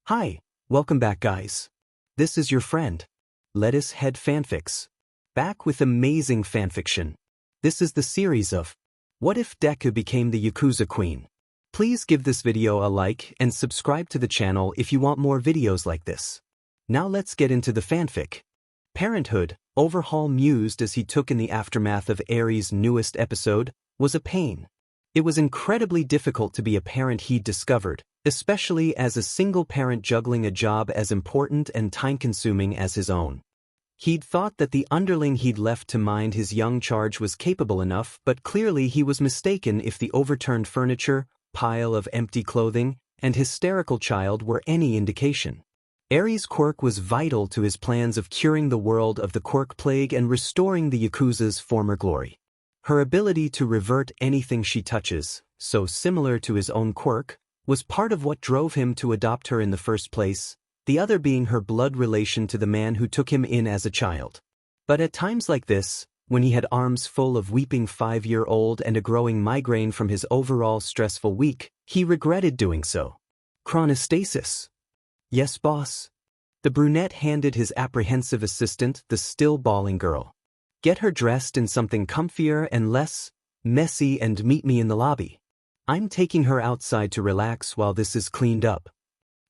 Hi, welcome back guys. This is your friend, Lettuce Head Fanfics. Back with amazing fanfiction. This is the series of What If Deku Became the Yakuza Queen? Please give this video a like and subscribe to the channel if you want more videos like this. Now let's get into the fanfic. Parenthood, overhaul mused as he took in the aftermath of Aries' newest episode, was a pain. It was incredibly difficult to be a parent he'd discovered, especially as a single parent juggling a job as important and time-consuming as his own. He'd thought that the underling he'd left to mind his young charge was capable enough, but clearly he was mistaken if the overturned furniture, pile of empty clothing, and hysterical child were any indication. Aries' quirk was vital to his plans of curing the world of the quirk plague and restoring the Yakuza's former glory. Her ability to revert anything she touches, so similar to his own quirk, was part of what drove him to adopt her in the first place, the other being her blood relation to the man who took him in as a child. But at times like this, when he had arms full of weeping 5-year-old and a growing migraine from his overall stressful week, he regretted doing so. Chronostasis. Yes, boss. The brunette handed his apprehensive assistant the still bawling girl. Get her dressed in something comfier and less messy and meet me in the lobby. I'm taking her outside to relax while this is cleaned up.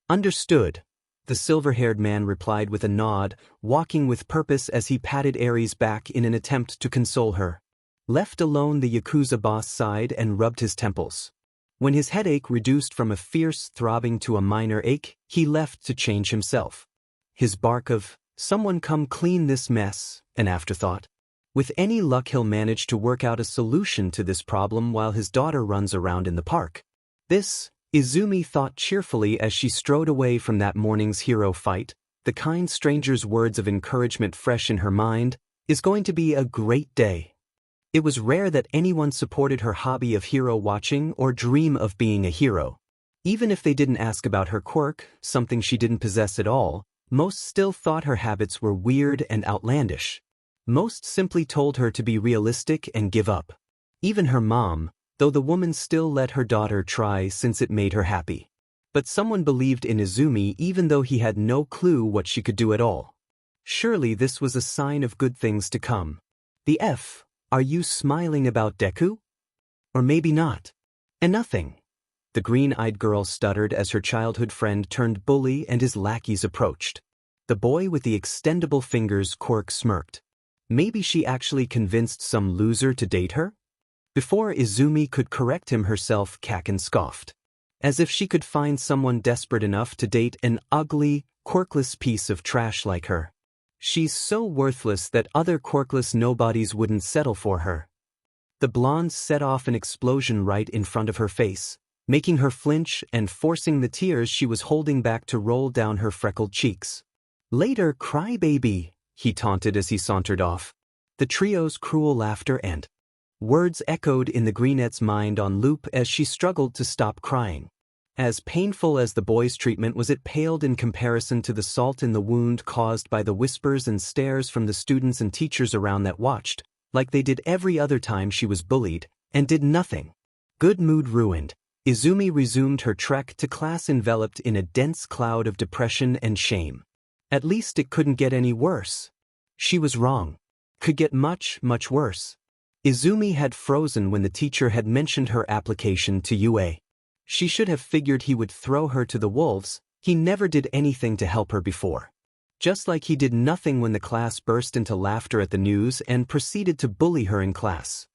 Understood, the silver-haired man replied with a nod, walking with purpose as he patted Aries' back in an attempt to console her. Left alone, the Yakuza boss sighed and rubbed his temples. When his headache reduced from a fierce throbbing to a minor ache, he left to change himself. His bark of, "Someone come clean this mess," an afterthought. With any luck he'll manage to work out a solution to this problem while his daughter runs around in the park. This, Izumi thought cheerfully as she strode away from that morning's hero fight, the kind stranger's words of encouragement fresh in her mind, is going to be a great day. It was rare that anyone supported her hobby of hero watching or dream of being a hero. Even if they didn't ask about her quirk, something she didn't possess at all, most still thought her habits were weird and outlandish. Most simply told her to be realistic and give up. Even her mom, though the woman still let her daughter try since it made her happy. But someone believed in Izumi even though he had no clue what she could do at all. Surely this was a sign of good things to come. The F, are you smiling about Deku? Or maybe not. And nothing. The green-eyed girl stuttered as her childhood friend turned bully and his lackeys approached. The boy with the extendable fingers quirk smirked. Maybe she actually convinced some loser to date her? Before Izumi could correct him herself, Kaken scoffed. As if she could find someone desperate enough to date an ugly, quirkless piece of trash like her. She's so worthless that other quirkless nobodies wouldn't settle for her. The blonde set off an explosion right in front of her face, making her flinch and forcing the tears she was holding back to roll down her freckled cheeks. Later, crybaby, he taunted as he sauntered off. The trio's cruel laughter and words echoed in the brunette's mind on loop as she struggled to stop crying. As painful as the boy's treatment was, it paled in comparison to the salt in the wound caused by the whispers and stares from the students and teachers around that watched, like they did every other time she was bullied, and did nothing. Good mood ruined, Izumi resumed her trek to class enveloped in a dense cloud of depression and shame. At least it couldn't get any worse. She was wrong. Could get much, much worse. Izumi had frozen when the teacher had mentioned her application to UA. She should have figured he would throw her to the wolves. He never did anything to help her before. Just like he did nothing when the class burst into laughter at the news and proceeded to bully her in class.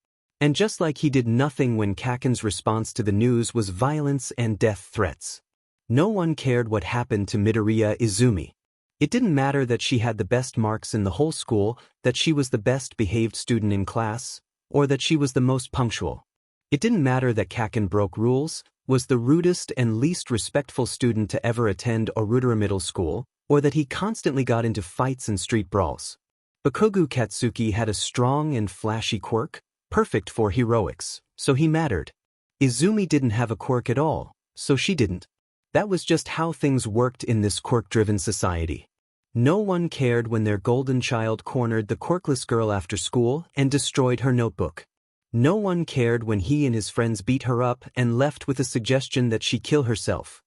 And just like he did nothing when Kaken's response to the news was violence and death threats. No one cared what happened to Midoriya Izumi. It didn't matter that she had the best marks in the whole school, that she was the best behaved student in class, or that she was the most punctual. It didn't matter that Kaken broke rules, was the rudest and least respectful student to ever attend Orudera Middle School, or that he constantly got into fights and street brawls. Bakugo Katsuki had a strong and flashy quirk, perfect for heroics, so he mattered. Izumi didn't have a quirk at all, so she didn't. That was just how things worked in this quirk-driven society. No one cared when their golden child cornered the quirkless girl after school and destroyed her notebook. No one cared when he and his friends beat her up and left with a suggestion that she kill herself.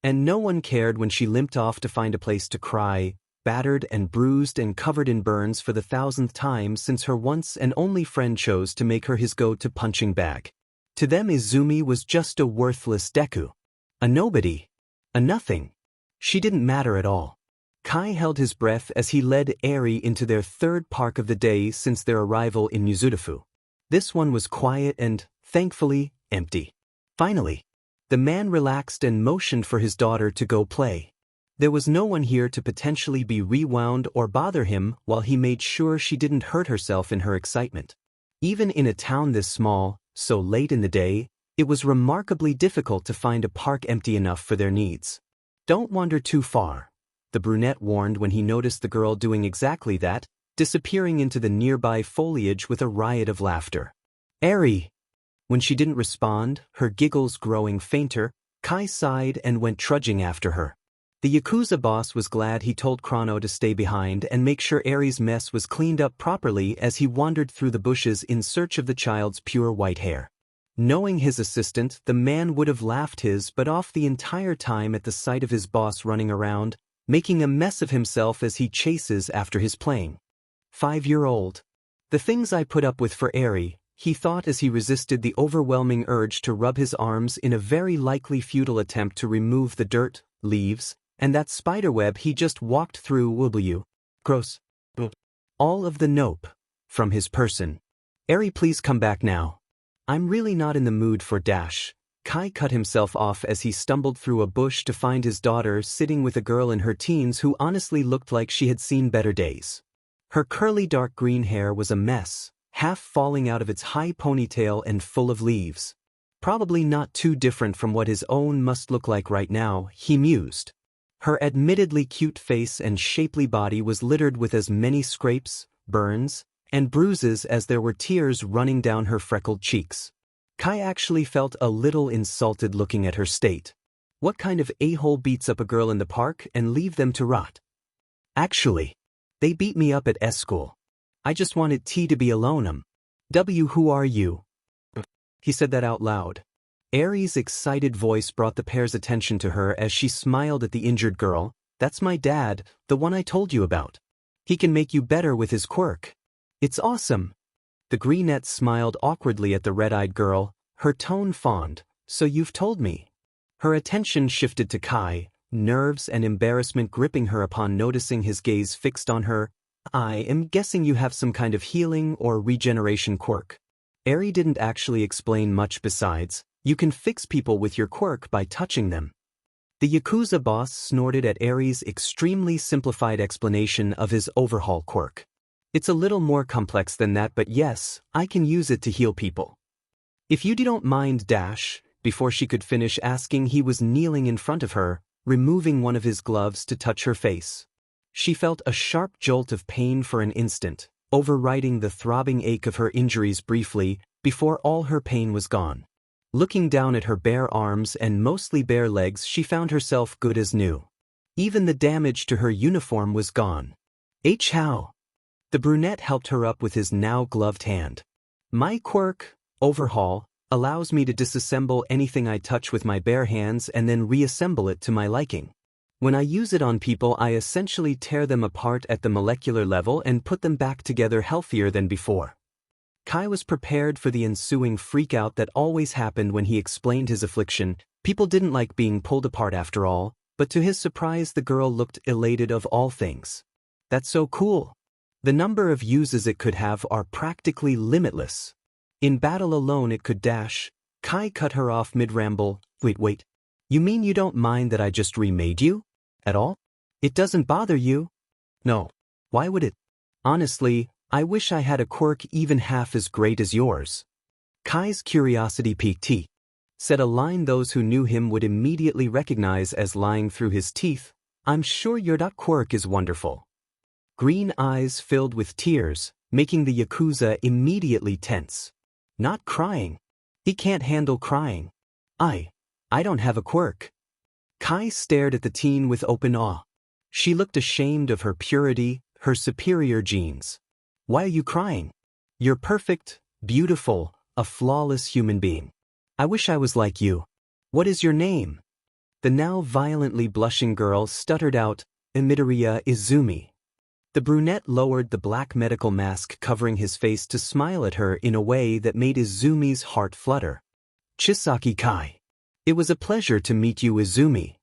And no one cared when she limped off to find a place to cry, battered and bruised and covered in burns for the 1,000th time since her once and only friend chose to make her his go-to punching bag. To them Izumi was just a worthless Deku. A nobody. A nothing. She didn't matter at all. Kai held his breath as he led Eri into their third park of the day since their arrival in Mizurufu. This one was quiet and, thankfully, empty. Finally, the man relaxed and motioned for his daughter to go play. There was no one here to potentially be rewound or bother him while he made sure she didn't hurt herself in her excitement. Even in a town this small, so late in the day, it was remarkably difficult to find a park empty enough for their needs. Don't wander too far, the brunette warned when he noticed the girl doing exactly that, disappearing into the nearby foliage with a riot of laughter. Eri! When she didn't respond, her giggles growing fainter, Kai sighed and went trudging after her. The Yakuza boss was glad he told Chrono to stay behind and make sure Eri's mess was cleaned up properly as he wandered through the bushes in search of the child's pure white hair. Knowing his assistant, the man would have laughed his butt off the entire time at the sight of his boss running around, making a mess of himself as he chases after his playing. 5-year-old. The things I put up with for Eri, he thought as he resisted the overwhelming urge to rub his arms in a very likely futile attempt to remove the dirt, leaves, and that spiderweb he just walked through. W. Gross. All of the nope. From his person. Eri, please come back now. I'm really not in the mood for dash. Kai cut himself off as he stumbled through a bush to find his daughter sitting with a girl in her teens who honestly looked like she had seen better days. Her curly dark green hair was a mess, half falling out of its high ponytail and full of leaves. Probably not too different from what his own must look like right now, he mused. Her admittedly cute face and shapely body was littered with as many scrapes, burns, and bruises as there were tears running down her freckled cheeks. Kai actually felt a little insulted looking at her state. What kind of a-hole beats up a girl in the park and leave them to rot? Actually, they beat me up at S-school. I just wanted T to be alone. Who are you? He said that out loud. Eri's excited voice brought the pair's attention to her as she smiled at the injured girl. That's my dad, the one I told you about. He can make you better with his quirk. It's awesome. The greenette smiled awkwardly at the red-eyed girl, her tone fond. So you've told me. Her attention shifted to Kai, nerves and embarrassment gripping her upon noticing his gaze fixed on her. I am guessing you have some kind of healing or regeneration quirk. Eri didn't actually explain much besides, you can fix people with your quirk by touching them. The Yakuza boss snorted at Eri's extremely simplified explanation of his overhaul quirk. It's a little more complex than that, but yes, I can use it to heal people. If you don't mind dash, before she could finish asking, he was kneeling in front of her, removing one of his gloves to touch her face. She felt a sharp jolt of pain for an instant, overriding the throbbing ache of her injuries briefly, before all her pain was gone. Looking down at her bare arms and mostly bare legs, she found herself good as new. Even the damage to her uniform was gone. How? The brunette helped her up with his now gloved hand. My quirk, overhaul, allows me to disassemble anything I touch with my bare hands and then reassemble it to my liking. When I use it on people, I essentially tear them apart at the molecular level and put them back together healthier than before. Kai was prepared for the ensuing freak-out that always happened when he explained his affliction. People didn't like being pulled apart after all, but to his surprise the girl looked elated of all things. That's so cool. The number of uses it could have are practically limitless. In battle alone it could dash. Kai cut her off mid-ramble. Wait. You mean you don't mind that I just remade you? At all? It doesn't bother you? No. Why would it? Honestly, I wish I had a quirk even half as great as yours. Kai's curiosity piqued. Said a line those who knew him would immediately recognize as lying through his teeth. I'm sure your quirk is wonderful. Green eyes filled with tears, making the Yakuza immediately tense. Not crying. He can't handle crying. I don't have a quirk. Kai stared at the teen with open awe. She looked ashamed of her purity, her superior genes. Why are you crying? You're perfect, beautiful, a flawless human being. I wish I was like you. What is your name? The now violently blushing girl stuttered out, "Midoriya Izumi." The brunette lowered the black medical mask covering his face to smile at her in a way that made Izumi's heart flutter. "Chisaki Kai. It was a pleasure to meet you, Izumi.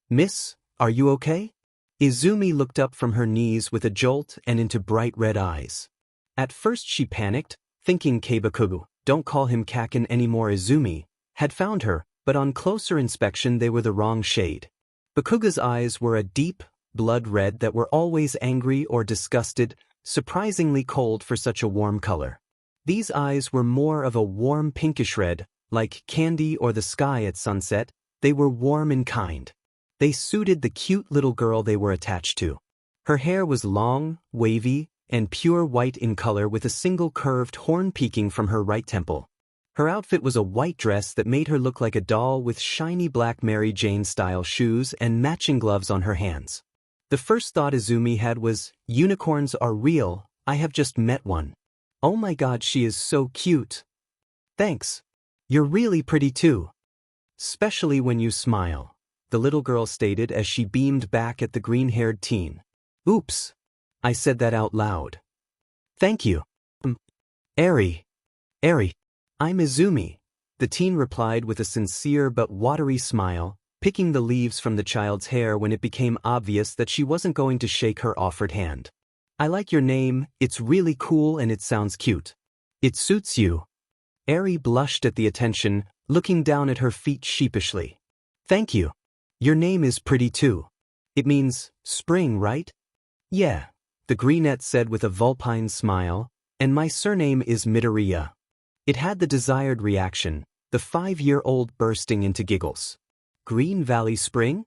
Miss, are you okay?" Izumi looked up from her knees with a jolt and into bright red eyes. At first she panicked, thinking Bakugo, don't call him Kaken anymore, Izumi, had found her, but on closer inspection they were the wrong shade. Bakugo's eyes were a deep, blood red that were always angry or disgusted, surprisingly cold for such a warm color. These eyes were more of a warm pinkish red, like candy or the sky at sunset. They were warm and kind. They suited the cute little girl they were attached to. Her hair was long, wavy, and pure white in color with a single curved horn peeking from her right temple. Her outfit was a white dress that made her look like a doll with shiny black Mary Jane-style shoes and matching gloves on her hands. The first thought Izumi had was, unicorns are real, I have just met one. Oh my god, she is so cute. Thanks. You're really pretty too. Especially when you smile, the little girl stated as she beamed back at the green-haired teen. Oops. I said that out loud. Thank you. Eri. I'm Izumi, the teen replied with a sincere but watery smile, picking the leaves from the child's hair when it became obvious that she wasn't going to shake her offered hand. I like your name, it's really cool and it sounds cute. It suits you. Eri blushed at the attention, looking down at her feet sheepishly. Thank you. Your name is pretty too. It means spring, right? Yeah, the greenette said with a vulpine smile, and my surname is Midoriya. It had the desired reaction, the 5-year-old bursting into giggles. Green Valley Spring?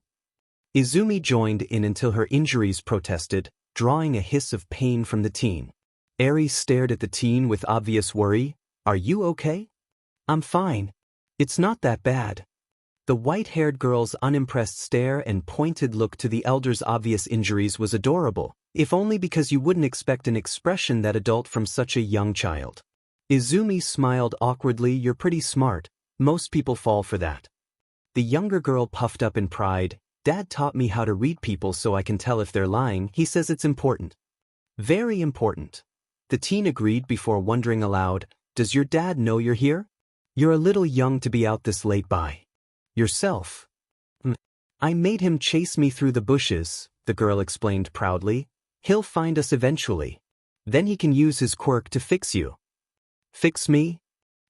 Izumi joined in until her injuries protested, drawing a hiss of pain from the teen. Eri stared at the teen with obvious worry. Are you okay? I'm fine. It's not that bad. The white-haired girl's unimpressed stare and pointed look to the elder's obvious injuries was adorable, if only because you wouldn't expect an expression that adult from such a young child. Izumi smiled awkwardly. You're pretty smart, most people fall for that. The younger girl puffed up in pride. Dad taught me how to read people so I can tell if they're lying. He says it's important. Very important. The teen agreed before wondering aloud, does your dad know you're here? You're a little young to be out this late by yourself. I made him chase me through the bushes, the girl explained proudly. He'll find us eventually. Then he can use his quirk to fix you. Fix me?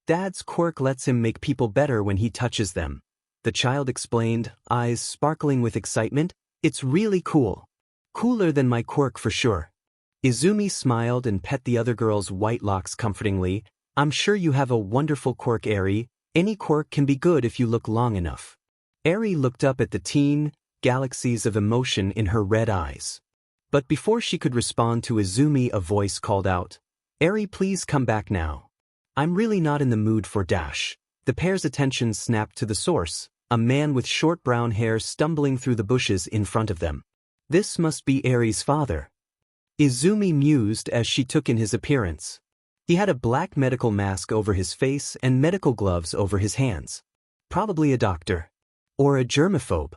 Dad's quirk lets him make people better when he touches them. The child explained, eyes sparkling with excitement. It's really cool. Cooler than my quirk for sure. Izumi smiled and pet the other girl's white locks comfortingly. I'm sure you have a wonderful quirk, Eri. Any quirk can be good if you look long enough. Eri looked up at the teen, galaxies of emotion in her red eyes. But before she could respond to Izumi, a voice called out, Eri, please come back now. I'm really not in the mood for dash. The pair's attention snapped to the source, a man with short brown hair stumbling through the bushes in front of them. This must be Eri's father. Izumi mused as she took in his appearance. He had a black medical mask over his face and medical gloves over his hands. Probably a doctor. Or a germaphobe.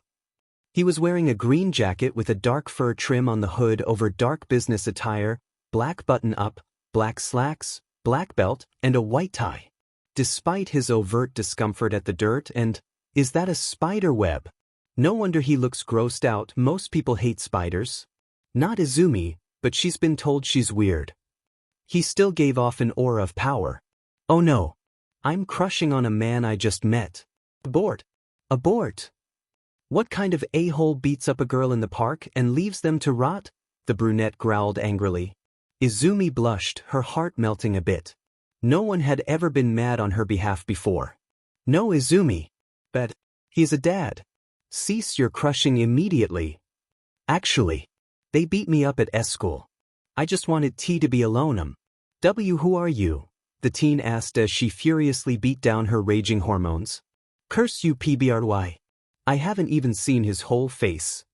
He was wearing a green jacket with a dark fur trim on the hood over dark business attire, black button-up, black slacks, black belt, and a white tie. Despite his overt discomfort at the dirt and, is that a spider web? No wonder he looks grossed out. Most people hate spiders. Not Izumi, but she's been told she's weird. He still gave off an aura of power. Oh no. I'm crushing on a man I just met. Abort. Abort. What kind of a-hole beats up a girl in the park and leaves them to rot? The brunette growled angrily. Izumi blushed, her heart melting a bit. No one had ever been mad on her behalf before. No, Izumi. But he's a dad. Cease your crushing immediately. Actually, they beat me up at S-school. I just wanted T to be alone. Who are you? The teen asked as she furiously beat down her raging hormones. Curse you, PBRY. I haven't even seen his whole face.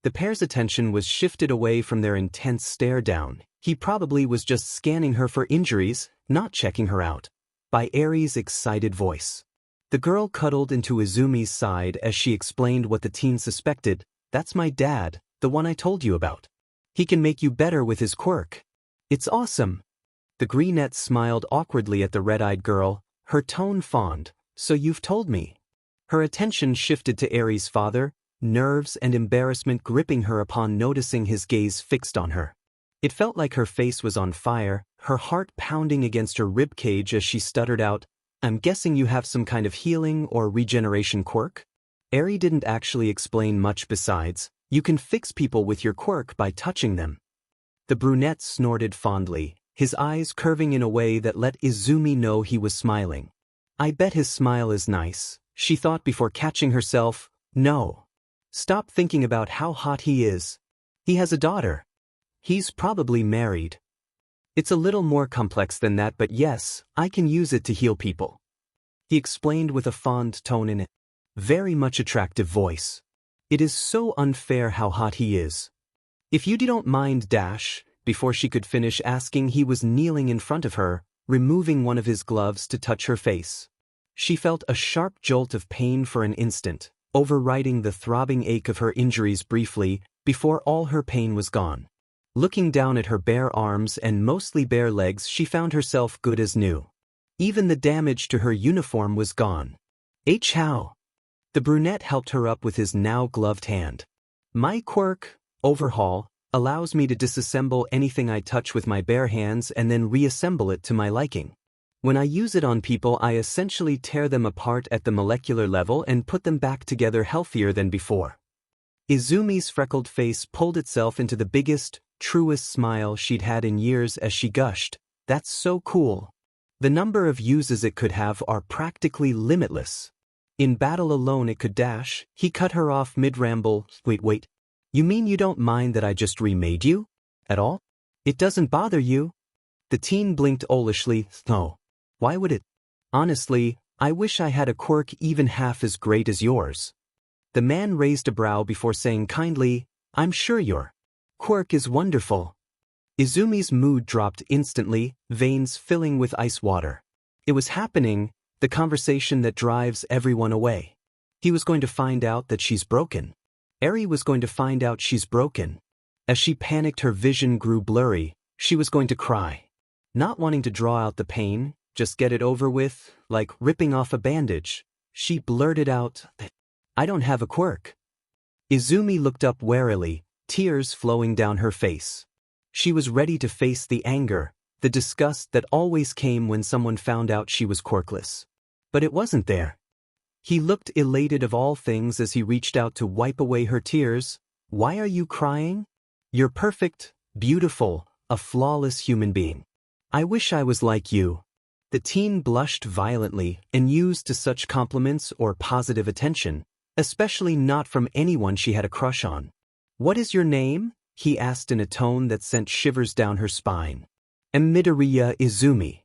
The pair's attention was shifted away from their intense stare down. He probably was just scanning her for injuries, not checking her out. By Eri's excited voice. The girl cuddled into Izumi's side as she explained what the teen suspected. That's my dad, the one I told you about. He can make you better with his quirk. It's awesome. The greenette smiled awkwardly at the red-eyed girl, her tone fond. So you've told me. Her attention shifted to Eri's father, nerves and embarrassment gripping her upon noticing his gaze fixed on her. It felt like her face was on fire, her heart pounding against her ribcage as she stuttered out, I'm guessing you have some kind of healing or regeneration quirk? Eri didn't actually explain much besides, you can fix people with your quirk by touching them. The brunette snorted fondly, his eyes curving in a way that let Izumi know he was smiling. I bet his smile is nice, she thought before catching herself. No. Stop thinking about how hot he is. He has a daughter. He's probably married. It's a little more complex than that, but yes, I can use it to heal people. He explained with a fond tone in it. Very much attractive voice. It is so unfair how hot he is. If you don't mind dash, before she could finish asking, he was kneeling in front of her, removing one of his gloves to touch her face. She felt a sharp jolt of pain for an instant, overriding the throbbing ache of her injuries briefly, before all her pain was gone. Looking down at her bare arms and mostly bare legs, she found herself good as new. Even the damage to her uniform was gone. How? The brunette helped her up with his now gloved hand. My quirk, overhaul, allows me to disassemble anything I touch with my bare hands and then reassemble it to my liking. When I use it on people, I essentially tear them apart at the molecular level and put them back together healthier than before. Izumi's freckled face pulled itself into the biggest, truest smile she'd had in years as she gushed. That's so cool. The number of uses it could have are practically limitless. In battle alone it could dash. He cut her off mid-ramble. Wait. You mean you don't mind that I just remade you? At all? It doesn't bother you? The teen blinked owlishly. No. Why would it? Honestly, I wish I had a quirk even half as great as yours. The man raised a brow before saying kindly, I'm sure your quirk is wonderful. Izumi's mood dropped instantly, veins filling with ice water. It was happening, the conversation that drives everyone away. He was going to find out that she's broken. Eri was going to find out she's broken. As she panicked, her vision grew blurry. She was going to cry. Not wanting to draw out the pain, just get it over with, like ripping off a bandage, she blurted out, I don't have a quirk. Izumi looked up warily, tears flowing down her face. She was ready to face the anger, the disgust that always came when someone found out she was quirkless. But it wasn't there. He looked elated of all things as he reached out to wipe away her tears. Why are you crying? You're perfect, beautiful, a flawless human being. I wish I was like you. The teen blushed violently, unused to such compliments or positive attention, especially not from anyone she had a crush on. What is your name? He asked in a tone that sent shivers down her spine. Midoriya Izumi.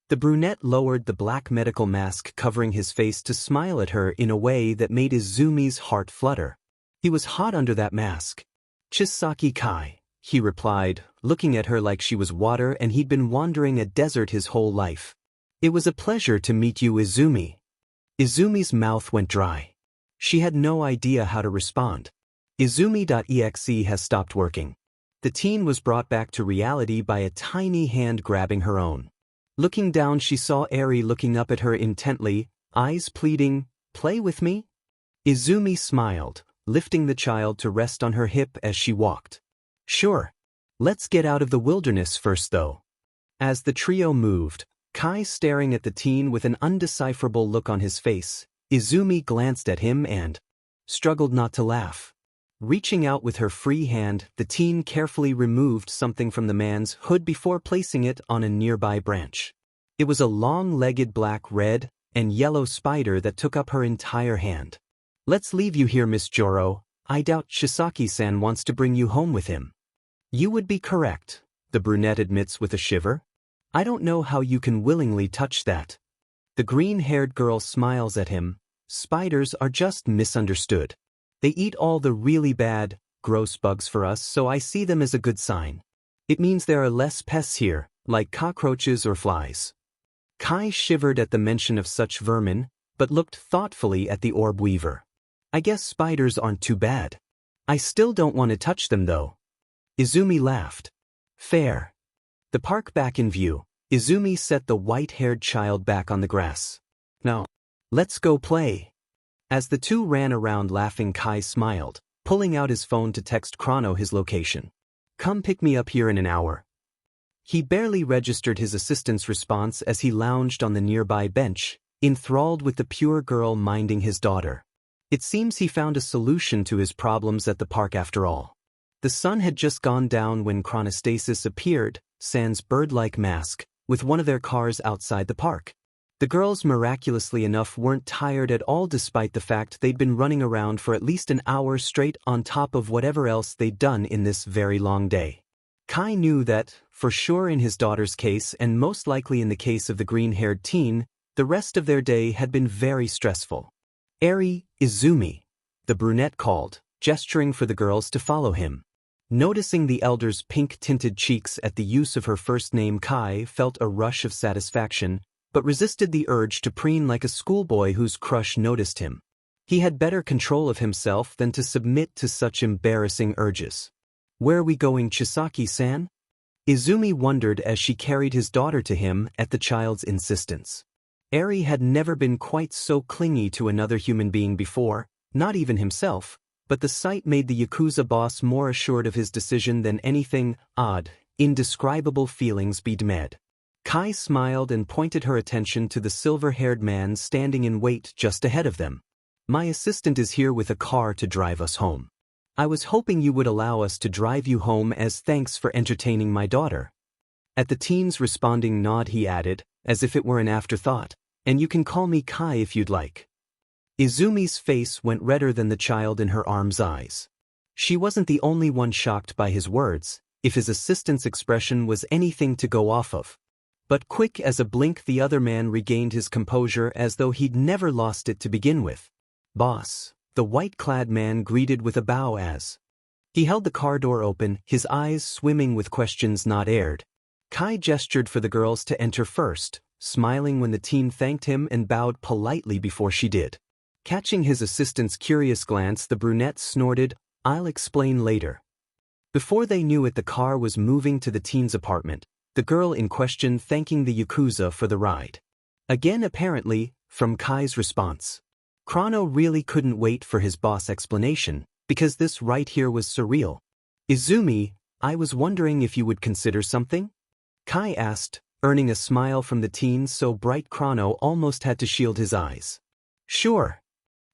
The brunette lowered the black medical mask covering his face to smile at her in a way that made Izumi's heart flutter. He was hot under that mask. Chisaki Kai, he replied, looking at her like she was water and he'd been wandering a desert his whole life. It was a pleasure to meet you, Izumi. Izumi's mouth went dry. She had no idea how to respond. Izumi.exe has stopped working. The teen was brought back to reality by a tiny hand grabbing her own. Looking down, she saw Eri looking up at her intently, eyes pleading, play with me? Izumi smiled, lifting the child to rest on her hip as she walked. Sure. Let's get out of the wilderness first though. As the trio moved, Kai staring at the teen with an undecipherable look on his face, Izumi glanced at him and struggled not to laugh. Reaching out with her free hand, the teen carefully removed something from the man's hood before placing it on a nearby branch. It was a long-legged black, red, and yellow spider that took up her entire hand. Let's leave you here, Miss Joro. I doubt Shisaki-san wants to bring you home with him. You would be correct, the brunette admits with a shiver. I don't know how you can willingly touch that. The green-haired girl smiles at him. Spiders are just misunderstood. They eat all the really bad, gross bugs for us, so I see them as a good sign. It means there are less pests here, like cockroaches or flies. Kai shivered at the mention of such vermin. but looked thoughtfully at the orb weaver. I guess spiders aren't too bad. I still don't want to touch them though. Izumi laughed. Fair. The park back in view, Izumi set the white-haired child back on the grass. Now, let's go play. As the two ran around laughing, Kai smiled, pulling out his phone to text Chrono his location. Come pick me up here in an hour. He barely registered his assistant's response as he lounged on the nearby bench, enthralled with the pure girl minding his daughter. It seems he found a solution to his problems at the park after all. The sun had just gone down when Chronostasis appeared, sans bird-like mask, with one of their cars outside the park. The girls miraculously enough weren't tired at all despite the fact they'd been running around for at least an hour straight on top of whatever else they'd done in this very long day. Kai knew that, for sure in his daughter's case and most likely in the case of the green-haired teen, the rest of their day had been very stressful. Eri, Izumi, the brunette called, gesturing for the girls to follow him. Noticing the elder's pink-tinted cheeks at the use of her first name, Kai felt a rush of satisfaction, but resisted the urge to preen like a schoolboy whose crush noticed him. He had better control of himself than to submit to such embarrassing urges. Where are we going, Chisaki-san? Izumi wondered as she carried his daughter to him at the child's insistence. Eri had never been quite so clingy to another human being before, not even himself, but the sight made the Yakuza boss more assured of his decision than anything. Odd, indescribable feelings bedimmed. Kai smiled and pointed her attention to the silver-haired man standing in wait just ahead of them. My assistant is here with a car to drive us home. I was hoping you would allow us to drive you home as thanks for entertaining my daughter. At the teen's responding nod he added, as if it were an afterthought, and you can call me Kai if you'd like. Izumi's face went redder than the child in her arm's eyes. She wasn't the only one shocked by his words, if his assistant's expression was anything to go off of. But quick as a blink the other man regained his composure as though he'd never lost it to begin with. Boss, the white-clad man greeted with a bow as he held the car door open, his eyes swimming with questions not aired. Kai gestured for the girls to enter first, smiling when the teen thanked him and bowed politely before she did. Catching his assistant's curious glance, the brunette snorted, "I'll explain later." Before they knew it, the car was moving to the teen's apartment, the girl in question thanking the Yakuza for the ride. Again apparently, from Kai's response. Chrono really couldn't wait for his boss' explanation, because this right here was surreal. Izumi, I was wondering if you would consider something? Kai asked, earning a smile from the teen so bright Chrono almost had to shield his eyes. Sure.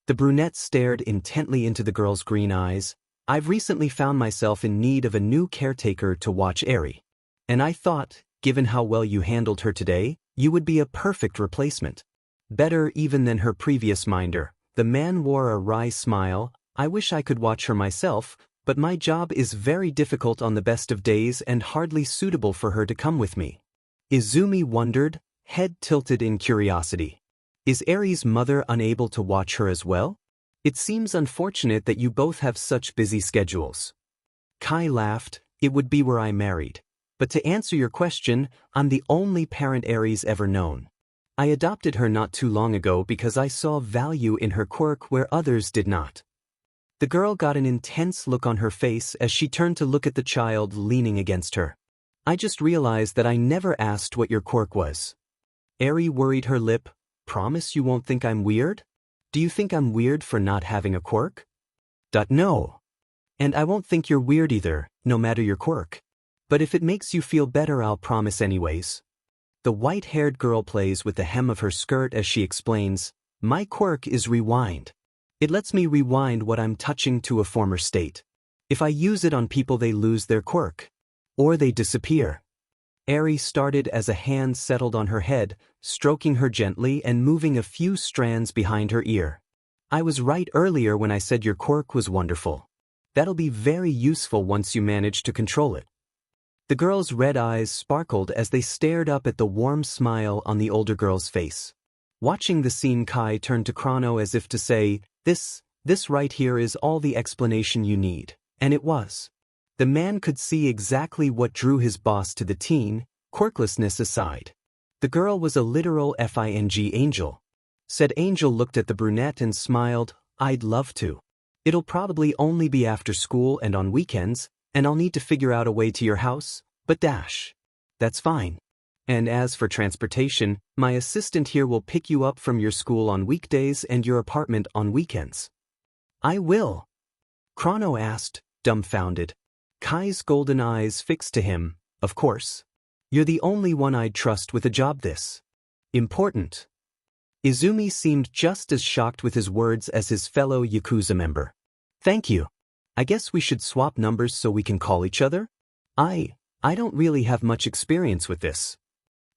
The brunette stared intently into the girl's green eyes. I've recently found myself in need of a new caretaker to watch Eri. And I thought, given how well you handled her today, you would be a perfect replacement. Better even than her previous minder. The man wore a wry smile. I wish I could watch her myself, but my job is very difficult on the best of days and hardly suitable for her to come with me. Izumi wondered, head tilted in curiosity. Is Eri's mother unable to watch her as well? It seems unfortunate that you both have such busy schedules. Kai laughed, it would be were I married. But to answer your question, I'm the only parent Eri's ever known. I adopted her not too long ago because I saw value in her quirk where others did not. The girl got an intense look on her face as she turned to look at the child leaning against her. I just realized that I never asked what your quirk was. Eri worried her lip. Promise you won't think I'm weird? Do you think I'm weird for not having a quirk? No. And I won't think you're weird either, no matter your quirk. But if it makes you feel better, I'll promise anyways. The white-haired girl plays with the hem of her skirt as she explains, my quirk is rewind. It lets me rewind what I'm touching to a former state. If I use it on people, they lose their quirk. Or they disappear. Eri started as a hand settled on her head, stroking her gently and moving a few strands behind her ear. I was right earlier when I said your quirk was wonderful. That'll be very useful once you manage to control it. The girl's red eyes sparkled as they stared up at the warm smile on the older girl's face. Watching the scene, Kai turned to Chrono as if to say, this right here is all the explanation you need. And it was. The man could see exactly what drew his boss to the teen, quirklessness aside. The girl was a literal FING angel. Said Angel looked at the brunette and smiled, I'd love to. It'll probably only be after school and on weekends, and I'll need to figure out a way to your house, but dash. That's fine. And as for transportation, my assistant here will pick you up from your school on weekdays and your apartment on weekends. I will. Chrono asked, dumbfounded. Kai's golden eyes fixed to him, of course. You're the only one I'd trust with a job this important. Izumi seemed just as shocked with his words as his fellow Yakuza member. Thank you. I guess we should swap numbers so we can call each other? I don't really have much experience with this.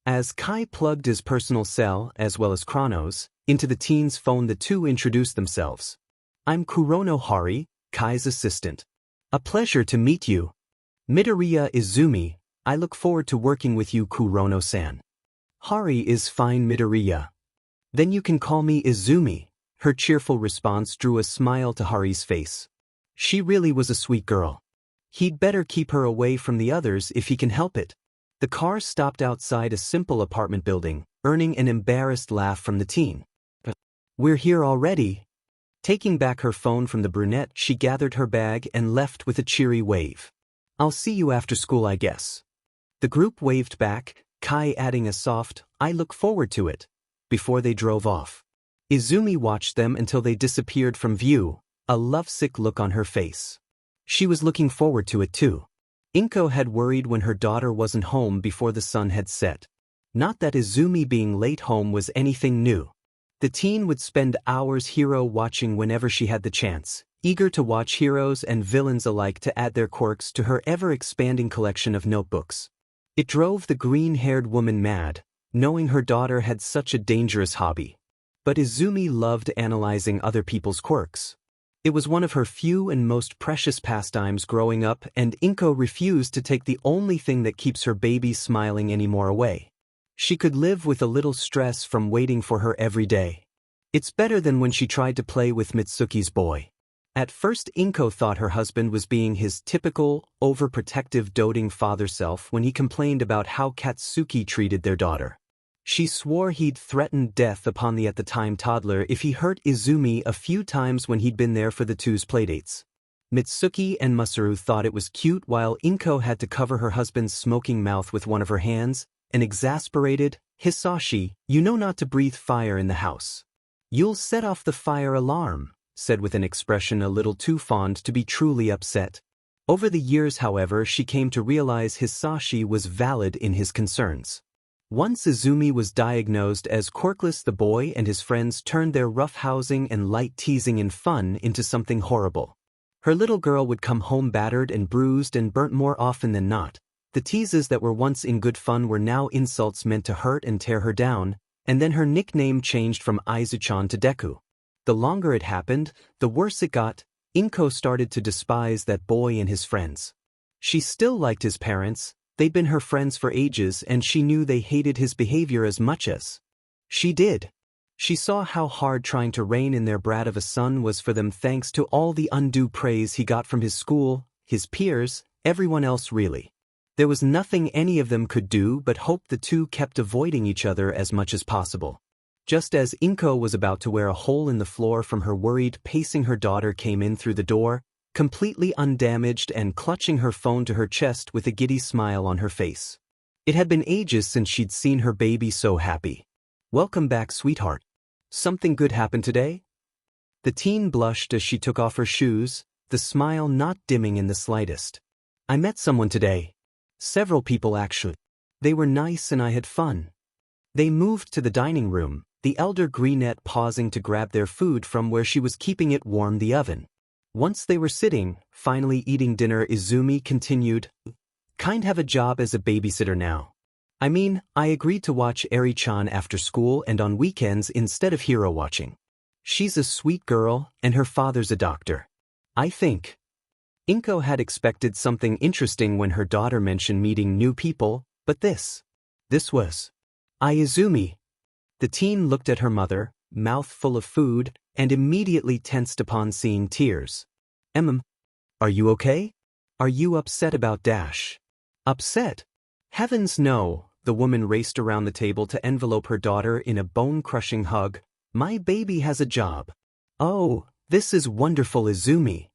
As Kai plugged his personal cell, as well as Chrono's, into the teen's phone, the two introduced themselves. I'm Kurono Hari, Kai's assistant. A pleasure to meet you. Midoriya Izumi, I look forward to working with you, Kurono-san. Hari is fine, Midoriya. Then you can call me Izumi. Her cheerful response drew a smile to Hari's face. She really was a sweet girl. He'd better keep her away from the others if he can help it. The car stopped outside a simple apartment building, earning an embarrassed laugh from the teen. We're here already. Taking back her phone from the brunette, she gathered her bag and left with a cheery wave. I'll see you after school, I guess. The group waved back, Kai adding a soft, I look forward to it, before they drove off. Izumi watched them until they disappeared from view, a lovesick look on her face. She was looking forward to it too. Inko had worried when her daughter wasn't home before the sun had set. Not that Izumi being late home was anything new. The teen would spend hours hero watching whenever she had the chance, eager to watch heroes and villains alike to add their quirks to her ever-expanding collection of notebooks. It drove the green-haired woman mad, knowing her daughter had such a dangerous hobby. But Izumi loved analyzing other people's quirks. It was one of her few and most precious pastimes growing up, and Inko refused to take the only thing that keeps her baby smiling anymore away. She could live with a little stress from waiting for her every day. It's better than when she tried to play with Mitsuki's boy. At first Inko thought her husband was being his typical, overprotective doting father self when he complained about how Katsuki treated their daughter. She swore he'd threatened death upon the at-the-time toddler if he hurt Izumi a few times when he'd been there for the two's playdates. Mitsuki and Masaru thought it was cute while Inko had to cover her husband's smoking mouth with one of her hands, an exasperated, Hisashi, you know not to breathe fire in the house. You'll set off the fire alarm, said with an expression a little too fond to be truly upset. Over the years, however, she came to realize Hisashi was valid in his concerns. Once Izumi was diagnosed as quirkless, the boy and his friends turned their roughhousing and light teasing and fun into something horrible. Her little girl would come home battered and bruised and burnt more often than not. The teases that were once in good fun were now insults meant to hurt and tear her down, and then her nickname changed from Aizu-chan to Deku. The longer it happened, the worse it got. Inko started to despise that boy and his friends. She still liked his parents. They'd been her friends for ages, and she knew they hated his behavior as much as she did. She saw how hard trying to rein in their brat of a son was for them thanks to all the undue praise he got from his school, his peers, everyone else really. There was nothing any of them could do but hope the two kept avoiding each other as much as possible. Just as Inko was about to wear a hole in the floor from her worried pacing, her daughter came in through the door, completely undamaged and clutching her phone to her chest with a giddy smile on her face. It had been ages since she'd seen her baby so happy. Welcome back, sweetheart. Something good happened today? The teen blushed as she took off her shoes, the smile not dimming in the slightest. I met someone today. Several people actually. They were nice and I had fun. They moved to the dining room, the elder greenette pausing to grab their food from where she was keeping it warm, the oven. Once they were sitting, finally eating dinner, Izumi continued, Kind have a job as a babysitter now. I mean, I agreed to watch Eri-chan after school and on weekends instead of hero watching. She's a sweet girl and her father's a doctor. I think. Inko had expected something interesting when her daughter mentioned meeting new people, but this was. Izumi. The teen looked at her mother, mouth full of food, and immediately tensed upon seeing tears. Are you okay? Are you upset about Dash? Upset? Heavens no, the woman raced around the table to envelope her daughter in a bone-crushing hug, My baby has a job. Oh, this is wonderful, Izumi.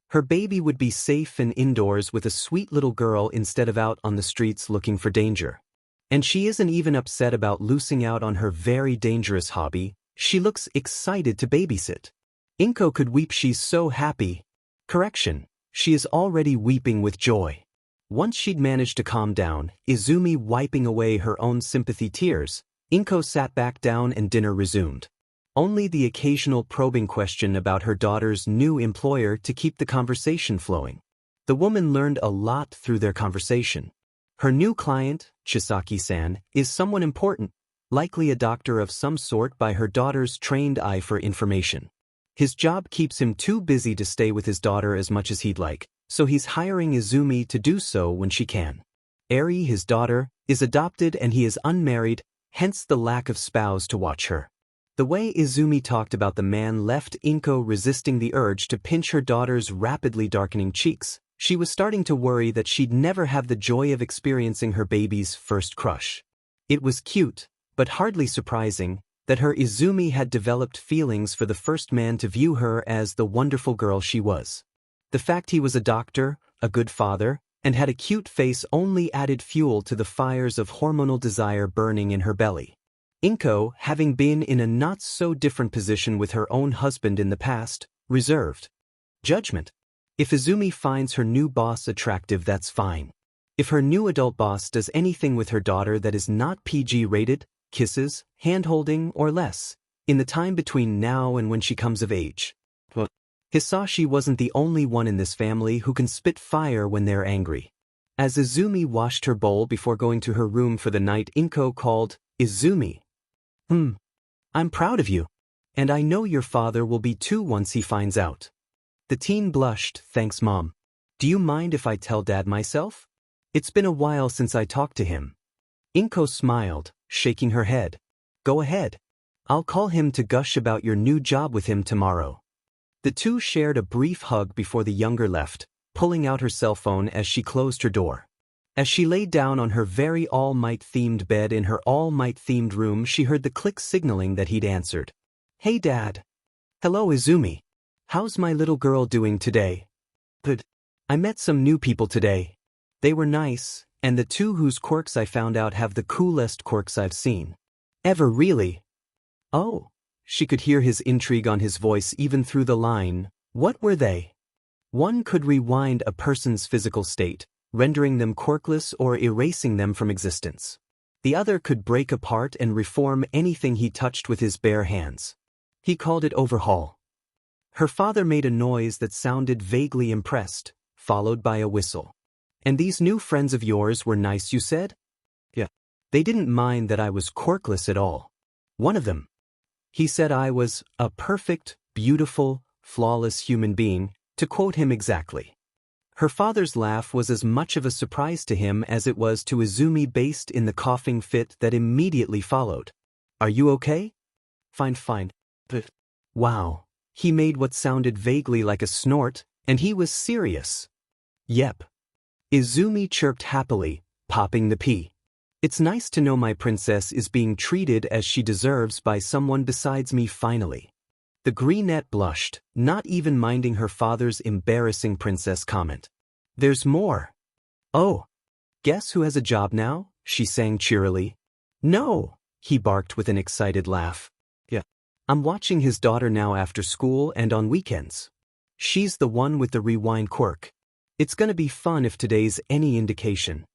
Her baby would be safe and indoors with a sweet little girl instead of out on the streets looking for danger. And she isn't even upset about losing out on her very dangerous hobby. She looks excited to babysit. Inko could weep, she's so happy. Correction, she is already weeping with joy. Once she'd managed to calm down, Izumi wiping away her own sympathy tears, Inko sat back down and dinner resumed. Only the occasional probing question about her daughter's new employer to keep the conversation flowing. The woman learned a lot through their conversation. Her new client, Chisaki-san, is someone important, likely a doctor of some sort by her daughter's trained eye for information. His job keeps him too busy to stay with his daughter as much as he'd like, so he's hiring Izumi to do so when she can. Eri, his daughter, is adopted and he is unmarried, hence the lack of spouse to watch her. The way Izumi talked about the man left Inko resisting the urge to pinch her daughter's rapidly darkening cheeks. She was starting to worry that she'd never have the joy of experiencing her baby's first crush. It was cute, but hardly surprising, that her Izumi had developed feelings for the first man to view her as the wonderful girl she was. The fact he was a doctor, a good father, and had a cute face only added fuel to the fires of hormonal desire burning in her belly. Inko, having been in a not-so-different position with her own husband in the past, reserved judgment. If Izumi finds her new boss attractive, that's fine. If her new adult boss does anything with her daughter that is not PG-rated, kisses, hand-holding, or less, in the time between now and when she comes of age. Hisashi wasn't the only one in this family who can spit fire when they're angry. As Izumi washed her bowl before going to her room for the night, Inko called, "Izumi. I'm proud of you. And I know your father will be too once he finds out." The teen blushed, "Thanks, Mom. Do you mind if I tell Dad myself? It's been a while since I talked to him." Inko smiled, shaking her head. "Go ahead. I'll call him to gush about your new job with him tomorrow." The two shared a brief hug before the younger left, pulling out her cell phone as she closed her door. As she laid down on her very All Might-themed bed in her All Might-themed room, she heard the click signaling that he'd answered. "Hey, Dad." "Hello, Izumi. How's my little girl doing today?" "Good. I met some new people today. They were nice, and the two whose quirks I found out have the coolest quirks I've seen." "Ever, really?" "Oh." She could hear his intrigue on his voice even through the line. "What were they?" "One could rewind a person's physical state, rendering them quirkless or erasing them from existence. The other could break apart and reform anything he touched with his bare hands. He called it overhaul." Her father made a noise that sounded vaguely impressed, followed by a whistle. "And these new friends of yours were nice, you said?" "Yeah. They didn't mind that I was quirkless at all. One of them. He said I was a perfect, beautiful, flawless human being, to quote him exactly." Her father's laugh was as much of a surprise to him as it was to Izumi based in the coughing fit that immediately followed. "Are you okay?" Fine. But wow. He made what sounded vaguely like a snort, and he was serious. "Yep." Izumi chirped happily, popping the pea. "It's nice to know my princess is being treated as she deserves by someone besides me finally." The greenette blushed, not even minding her father's embarrassing princess comment. "There's more." "Oh. Guess who has a job now?" she sang cheerily. "No," he barked with an excited laugh. "Yeah. I'm watching his daughter now after school and on weekends. She's the one with the rewind quirk. It's gonna be fun if today's any indication."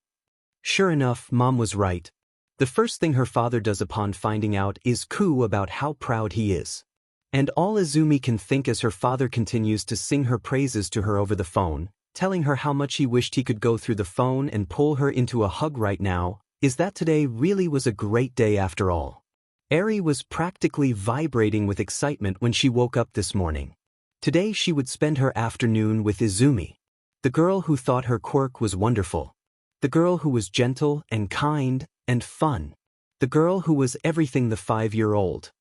Sure enough, Mom was right. The first thing her father does upon finding out is coo about how proud he is. And all Izumi can think as her father continues to sing her praises to her over the phone, telling her how much he wished he could go through the phone and pull her into a hug right now, is that today really was a great day after all. Eri was practically vibrating with excitement when she woke up this morning. Today she would spend her afternoon with Izumi. The girl who thought her quirk was wonderful. The girl who was gentle and kind and fun. The girl who was everything the 5-year-old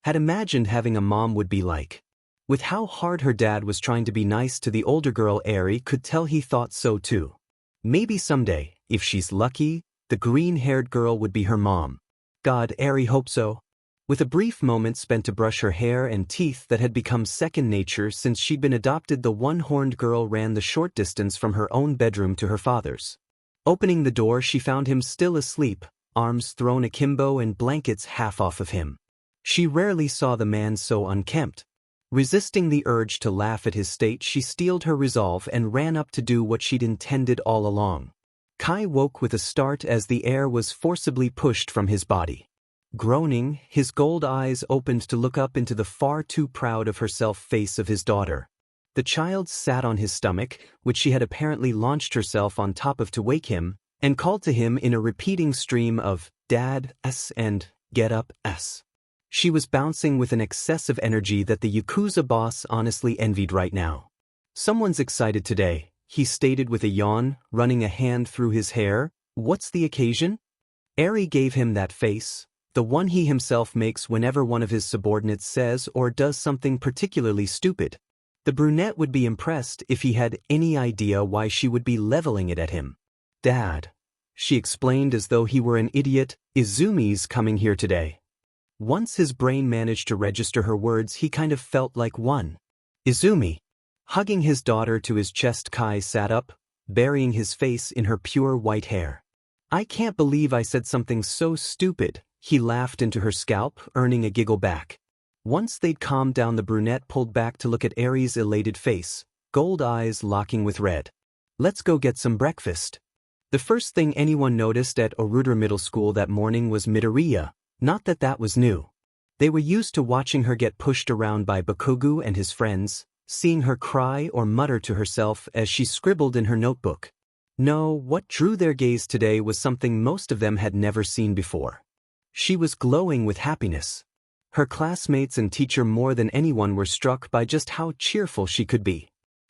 had imagined having a mom would be like. With how hard her dad was trying to be nice to the older girl, Eri could tell he thought so too. Maybe someday, if she's lucky, the green-haired girl would be her mom. God, Eri hoped so. With a brief moment spent to brush her hair and teeth that had become second nature since she'd been adopted, the one-horned girl ran the short distance from her own bedroom to her father's. Opening the door, she found him still asleep, arms thrown akimbo and blankets half off of him. She rarely saw the man so unkempt. Resisting the urge to laugh at his state, she steeled her resolve and ran up to do what she'd intended all along. Kai woke with a start as the air was forcibly pushed from his body. Groaning, his gold eyes opened to look up into the far too proud of herself face of his daughter. The child sat on his stomach, which she had apparently launched herself on top of to wake him, and called to him in a repeating stream of "Dad, s" and "Get up, s." She was bouncing with an excess of energy that the Yakuza boss honestly envied right now. "Someone's excited today," he stated with a yawn, running a hand through his hair. "What's the occasion?" Eri gave him that face, the one he himself makes whenever one of his subordinates says or does something particularly stupid. The brunette would be impressed if he had any idea why she would be leveling it at him. "Dad," she explained as though he were an idiot, "Izumi's coming here today." Once his brain managed to register her words, he kind of felt like one. "Izumi." Hugging his daughter to his chest, Kai sat up, burying his face in her pure white hair. "I can't believe I said something so stupid," he laughed into her scalp, earning a giggle back. Once they'd calmed down, the brunette pulled back to look at Eri's elated face, gold eyes locking with red. "Let's go get some breakfast." The first thing anyone noticed at Oruder Middle School that morning was Midoriya. Not that that was new. They were used to watching her get pushed around by Bakugo and his friends, seeing her cry or mutter to herself as she scribbled in her notebook. No, what drew their gaze today was something most of them had never seen before. She was glowing with happiness. Her classmates and teacher more than anyone were struck by just how cheerful she could be.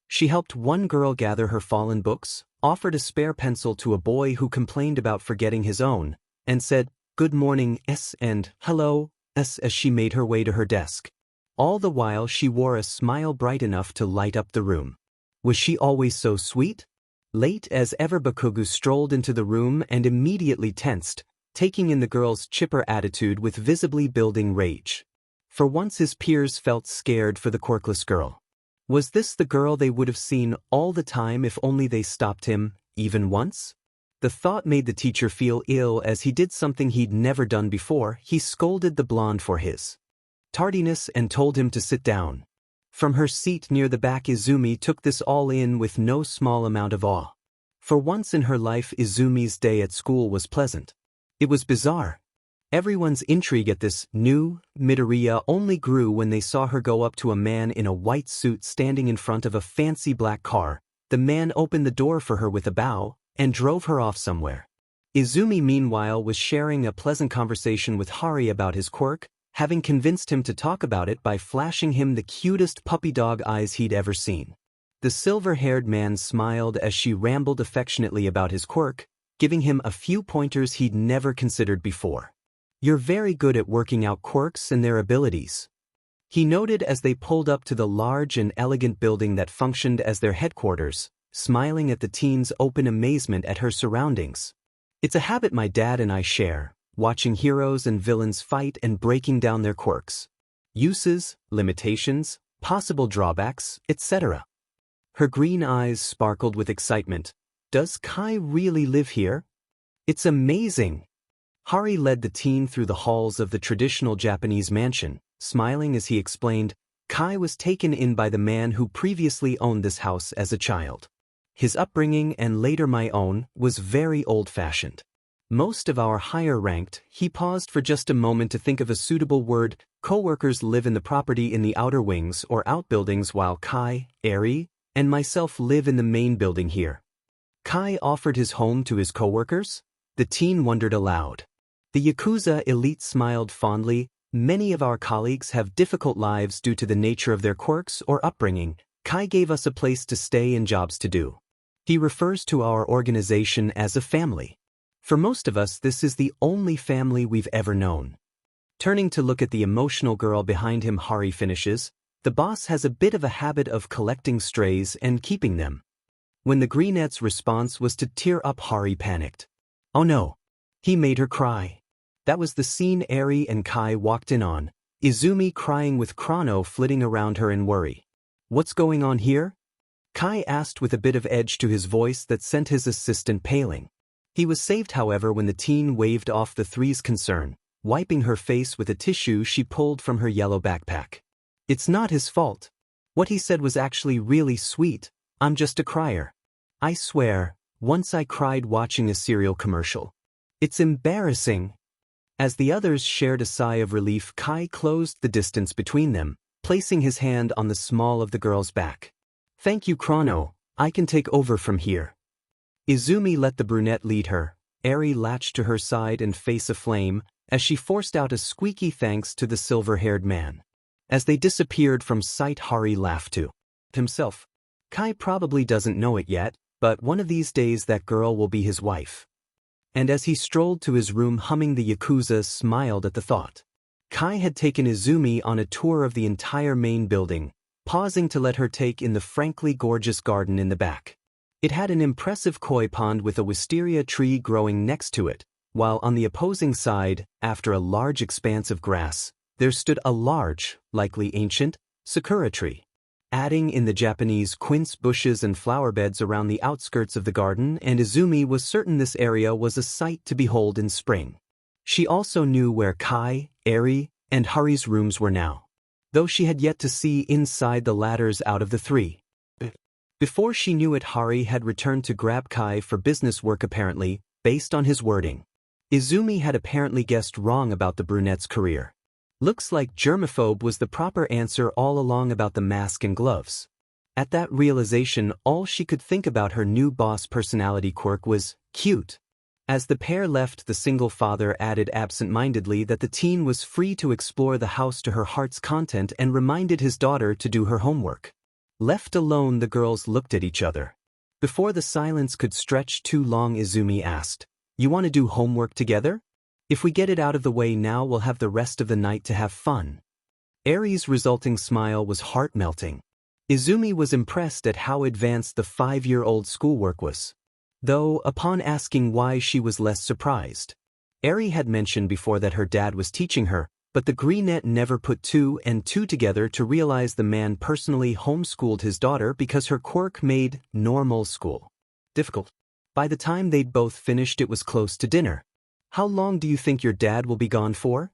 She helped one girl gather her fallen books, offered a spare pencil to a boy who complained about forgetting his own, and said, "Good morning, S," and "Hello, S," as she made her way to her desk. All the while she wore a smile bright enough to light up the room. Was she always so sweet? Late as ever, Bakugo strolled into the room and immediately tensed, taking in the girl's chipper attitude with visibly building rage. For once his peers felt scared for the quirkless girl. Was this the girl they would have seen all the time if only they stopped him, even once? The thought made the teacher feel ill as he did something he'd never done before. He scolded the blonde for his tardiness and told him to sit down. From her seat near the back, Izumi took this all in with no small amount of awe. For once in her life, Izumi's day at school was pleasant. It was bizarre. Everyone's intrigue at this new Midoriya only grew when they saw her go up to a man in a white suit standing in front of a fancy black car. The man opened the door for her with a bow and drove her off somewhere. Izumi, meanwhile, was sharing a pleasant conversation with Hari about his quirk, having convinced him to talk about it by flashing him the cutest puppy dog eyes he'd ever seen. The silver-haired man smiled as she rambled affectionately about his quirk, giving him a few pointers he'd never considered before. "You're very good at working out quirks and their abilities," he noted as they pulled up to the large and elegant building that functioned as their headquarters, smiling at the teen's open amazement at her surroundings. "It's a habit my dad and I share, watching heroes and villains fight and breaking down their quirks. Uses, limitations, possible drawbacks, etc." Her green eyes sparkled with excitement. "Does Kai really live here? It's amazing." Hari led the teen through the halls of the traditional Japanese mansion, smiling as he explained, "Kai was taken in by the man who previously owned this house as a child. His upbringing, and later my own, was very old-fashioned. Most of our higher-ranked," he paused for just a moment to think of a suitable word, "co-workers live in the property in the outer wings or outbuildings, while Kai, Eri, and myself live in the main building here." Kai offered his home to his co-workers? The teen wondered aloud. The Yakuza elite smiled fondly. "Many of our colleagues have difficult lives due to the nature of their quirks or upbringing. Kai gave us a place to stay and jobs to do. He refers to our organization as a family. For most of us, this is the only family we've ever known." Turning to look at the emotional girl behind him, Hari finishes, "The boss has a bit of a habit of collecting strays and keeping them." When the greenette's response was to tear up, Hari panicked. "Oh no. He made her cry." That was the scene Eri and Kai walked in on, Izumi crying with Chrono flitting around her in worry. "What's going on here?" Kai asked with a bit of edge to his voice that sent his assistant paling. He was saved, however, when the teen waved off the three's concern, wiping her face with a tissue she pulled from her yellow backpack. "It's not his fault. What he said was actually really sweet. I'm just a crier. I swear, once I cried watching a cereal commercial. It's embarrassing." As the others shared a sigh of relief, Kai closed the distance between them, placing his hand on the small of the girl's back. "Thank you, Chrono. I can take over from here." Izumi let the brunette lead her. Eri latched to her side and face aflame, as she forced out a squeaky thanks to the silver-haired man. As they disappeared from sight, Hari laughed to himself. Kai probably doesn't know it yet, but one of these days that girl will be his wife. And as he strolled to his room humming the Yakuza, smiled at the thought. Kai had taken Izumi on a tour of the entire main building, pausing to let her take in the frankly gorgeous garden in the back. It had an impressive koi pond with a wisteria tree growing next to it, while on the opposing side, after a large expanse of grass, there stood a large, likely ancient, sakura tree. Adding in the Japanese quince bushes and flower beds around the outskirts of the garden, and Izumi was certain this area was a sight to behold in spring. She also knew where Kai, Eri, and Hari's rooms were now, though she had yet to see inside the latters out of the three. Before she knew it, Hari had returned to grab Kai for business work, apparently, based on his wording. Izumi had apparently guessed wrong about the brunette's career. Looks like germaphobe was the proper answer all along about the mask and gloves. At that realization, all she could think about her new boss personality quirk was cute. As the pair left, the single father added absent-mindedly that the teen was free to explore the house to her heart's content and reminded his daughter to do her homework. Left alone, the girls looked at each other. Before the silence could stretch too long, Izumi asked, "You want to do homework together? If we get it out of the way now, we'll have the rest of the night to have fun." Eri's resulting smile was heart-melting. Izumi was impressed at how advanced the 5-year-old schoolwork was, though upon asking why she was less surprised. Eri had mentioned before that her dad was teaching her, but the greenette never put two and two together to realize the man personally homeschooled his daughter because her quirk made normal school difficult. By the time they'd both finished, it was close to dinner. "How long do you think your dad will be gone for?"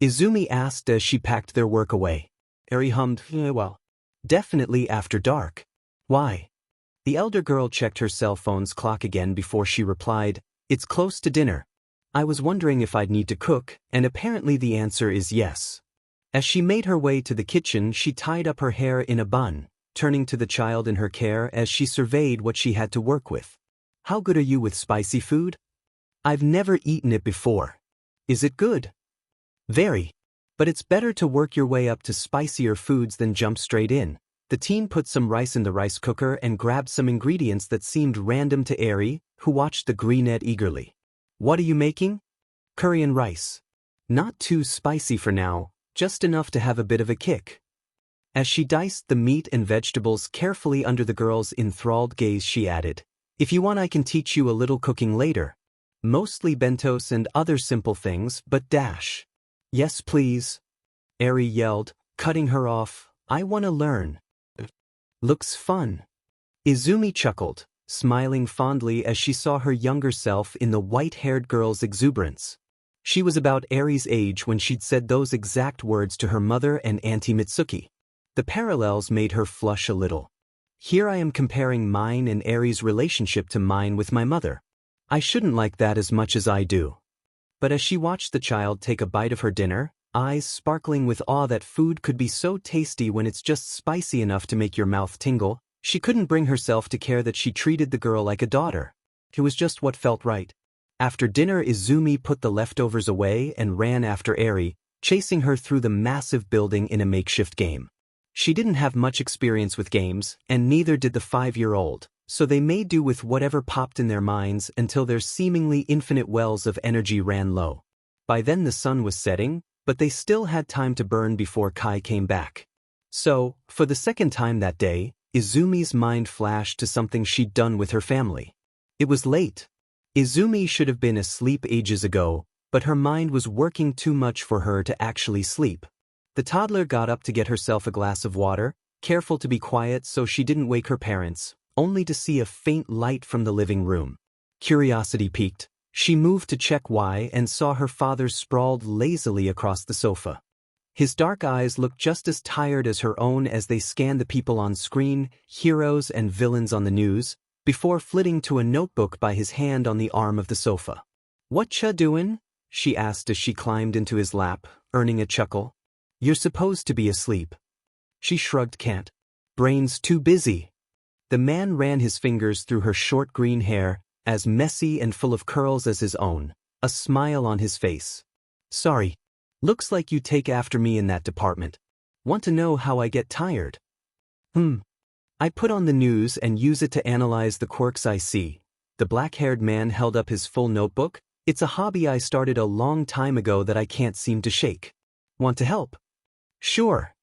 Izumi asked as she packed their work away. Eri hummed, "Well, definitely after dark." "Why?" The elder girl checked her cell phone's clock again before she replied, "It's close to dinner. I was wondering if I'd need to cook, and apparently the answer is yes." As she made her way to the kitchen, she tied up her hair in a bun, turning to the child in her care as she surveyed what she had to work with. "How good are you with spicy food?" "I've never eaten it before." "Is it good?" "Very. But it's better to work your way up to spicier foods than jump straight in." The teen put some rice in the rice cooker and grabbed some ingredients that seemed random to Eri, who watched the greenette eagerly. "What are you making?" "Curry and rice. Not too spicy for now, just enough to have a bit of a kick." As she diced the meat and vegetables carefully under the girl's enthralled gaze, she added, "If you want, I can teach you a little cooking later. Mostly bentos and other simple things, but dash." "Yes, please," Eri yelled, cutting her off. "I want to learn." "Looks fun." Izumi chuckled, smiling fondly as she saw her younger self in the white-haired girl's exuberance. She was about Eri's age when she'd said those exact words to her mother and Auntie Mitsuki. The parallels made her flush a little. Here I am comparing mine and Eri's relationship to mine with my mother. I shouldn't like that as much as I do. But as she watched the child take a bite of her dinner, eyes sparkling with awe that food could be so tasty when it's just spicy enough to make your mouth tingle, she couldn't bring herself to care that she treated the girl like a daughter. It was just what felt right. After dinner, Izumi put the leftovers away and ran after Eri, chasing her through the massive building in a makeshift game. She didn't have much experience with games, and neither did the 5-year-old, so they made do with whatever popped in their minds until their seemingly infinite wells of energy ran low. By then the sun was setting, but they still had time to burn before Kai came back. So, for the second time that day, Izumi's mind flashed to something she'd done with her family. It was late. Izumi should have been asleep ages ago, but her mind was working too much for her to actually sleep. The toddler got up to get herself a glass of water, careful to be quiet so she didn't wake her parents, only to see a faint light from the living room. Curiosity piqued. She moved to check why and saw her father sprawled lazily across the sofa. His dark eyes looked just as tired as her own as they scanned the people on screen, heroes and villains on the news, before flitting to a notebook by his hand on the arm of the sofa. "Whatcha doin'?" she asked as she climbed into his lap, earning a chuckle. "You're supposed to be asleep." She shrugged. "Can't. Brain's too busy." The man ran his fingers through her short green hair, as messy and full of curls as his own, a smile on his face. "Sorry. Looks like you take after me in that department. Want to know how I get tired?" I put on the news and use it to analyze the quirks I see." The black-haired man held up his full notebook. "It's a hobby I started a long time ago that I can't seem to shake. Want to help?" "Sure."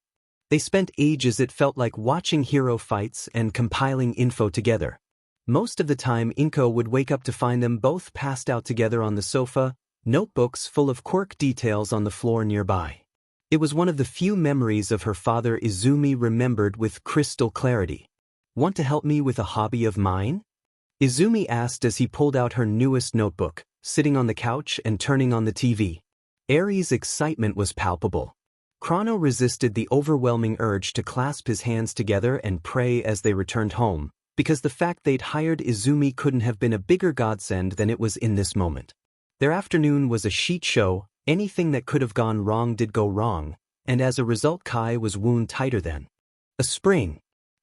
They spent ages. It felt like watching hero fights and compiling info together. Most of the time Inko would wake up to find them both passed out together on the sofa, notebooks full of quirk details on the floor nearby. It was one of the few memories of her father Izumi remembered with crystal clarity. "Want to help me with a hobby of mine?" Izumi asked as he pulled out her newest notebook, sitting on the couch and turning on the TV. Aries' excitement was palpable. Chrono resisted the overwhelming urge to clasp his hands together and pray as they returned home, because the fact they'd hired Izumi couldn't have been a bigger godsend than it was in this moment. Their afternoon was a shit show. Anything that could have gone wrong did go wrong, and as a result Kai was wound tighter than a spring.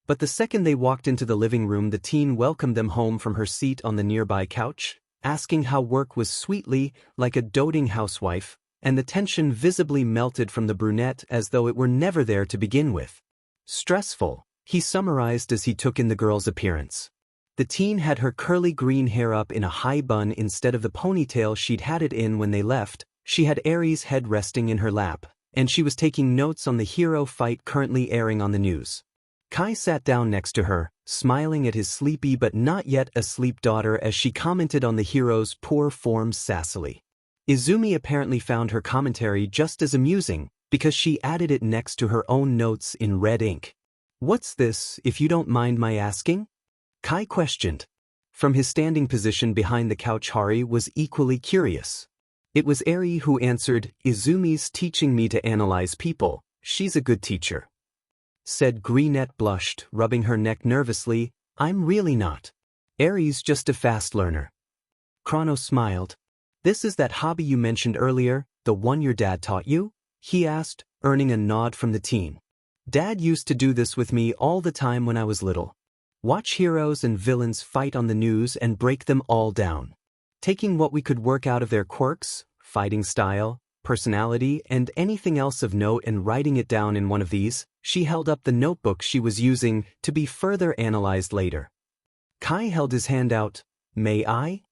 But the second they walked into the living room, the teen welcomed them home from her seat on the nearby couch, asking how work was sweetly, like a doting housewife, and the tension visibly melted from the brunette as though it were never there to begin with. "Stressful," he summarized as he took in the girl's appearance. The teen had her curly green hair up in a high bun instead of the ponytail she'd had it in when they left. She had Aries' head resting in her lap, and she was taking notes on the hero fight currently airing on the news. Kai sat down next to her, smiling at his sleepy but not yet asleep daughter as she commented on the hero's poor form sassily. Izumi apparently found her commentary just as amusing, because she added it next to her own notes in red ink. "What's this, if you don't mind my asking?" Kai questioned. From his standing position behind the couch, Hari was equally curious. It was Eri who answered. "Izumi's teaching me to analyze people. She's a good teacher," said Greenette, blushed, rubbing her neck nervously. "I'm really not. Eri's just a fast learner." Chrono smiled. "This is that hobby you mentioned earlier, the one your dad taught you?" he asked, earning a nod from the teen. "Dad used to do this with me all the time when I was little. Watch heroes and villains fight on the news and break them all down. Taking what we could work out of their quirks, fighting style, personality, and anything else of note and writing it down in one of these." She held up the notebook she was using, to be further analyzed later. Kai held his hand out. "May I?"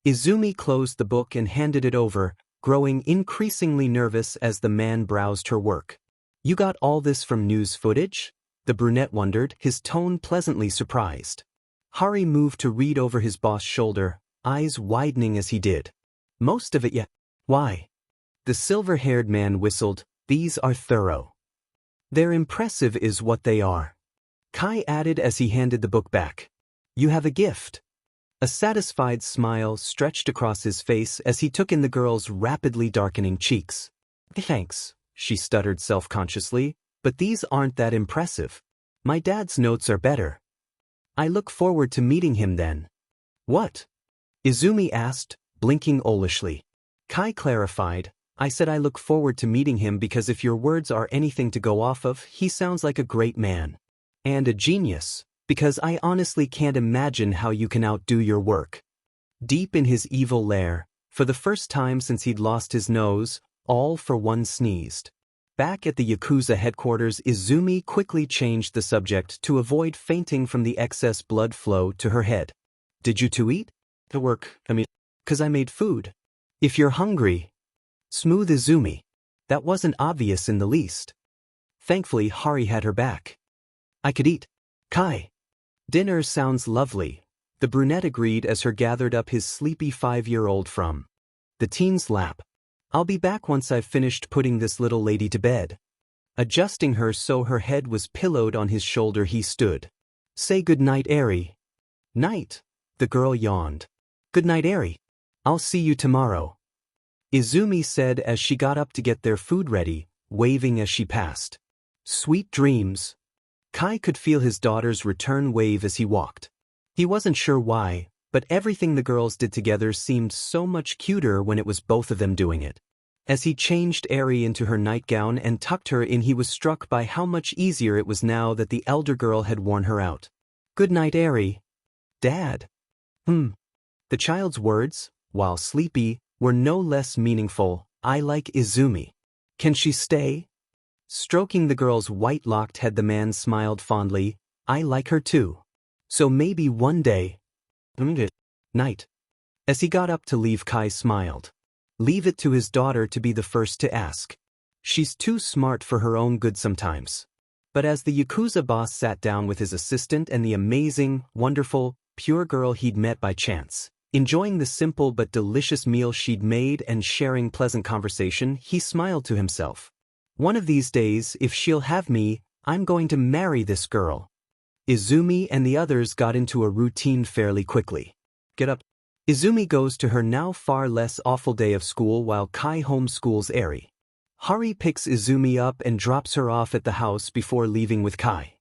Izumi closed the book and handed it over, growing increasingly nervous as the man browsed her work. "You got all this from news footage?" the brunette wondered, his tone pleasantly surprised. Hari moved to read over his boss' shoulder, eyes widening as he did. "Most of it, yeah." "Why?" The silver-haired man whistled. "These are thorough. They're impressive is what they are." Kai added as he handed the book back. "You have a gift." A satisfied smile stretched across his face as he took in the girl's rapidly darkening cheeks. "Thanks," she stuttered self-consciously, "but these aren't that impressive. My dad's notes are better." "I look forward to meeting him then." "What?" Izumi asked, blinking owlishly. Kai clarified. "I said I look forward to meeting him because if your words are anything to go off of, he sounds like a great man. And a genius, because I honestly can't imagine how you can outdo your work." Deep in his evil lair, for the first time since he'd lost his nose, all for one sneezed. Back at the Yakuza headquarters, Izumi quickly changed the subject to avoid fainting from the excess blood flow to her head. "Did you two eat?" "To work, 'cause I made food. If you're hungry." Smooth Izumi. That wasn't obvious in the least. Thankfully Hari had her back. "I could eat." "Kai." "Dinner sounds lovely," the brunette agreed as her gathered up his sleepy 5-year-old from the teen's lap. I'll be back once I've finished putting this little lady to bed. Adjusting her so her head was pillowed on his shoulder, he stood. Say good night, Eri. Night. The girl yawned. Good night, Eri. I'll see you tomorrow. Izumi said as she got up to get their food ready, waving as she passed. Sweet dreams. Kai could feel his daughter's return wave as he walked. He wasn't sure why, but everything the girls did together seemed so much cuter when it was both of them doing it. As he changed Eri into her nightgown and tucked her in, he was struck by how much easier it was now that the elder girl had worn her out. Good night, Eri. Dad. The child's words, while sleepy, were no less meaningful. I like Izumi. Can she stay? Stroking the girl's white-locked head, the man smiled fondly. I like her too. So maybe one day. Night. As he got up to leave, Kai smiled. Leave it to his daughter to be the first to ask. She's too smart for her own good sometimes. But as the Yakuza boss sat down with his assistant and the amazing, wonderful, pure girl he'd met by chance, enjoying the simple but delicious meal she'd made and sharing pleasant conversation, he smiled to himself. One of these days, if she'll have me, I'm going to marry this girl. Izumi and the others got into a routine fairly quickly. Get up. Izumi goes to her now far less awful day of school while Kai homeschools Eri. Hari picks Izumi up and drops her off at the house before leaving with Kai.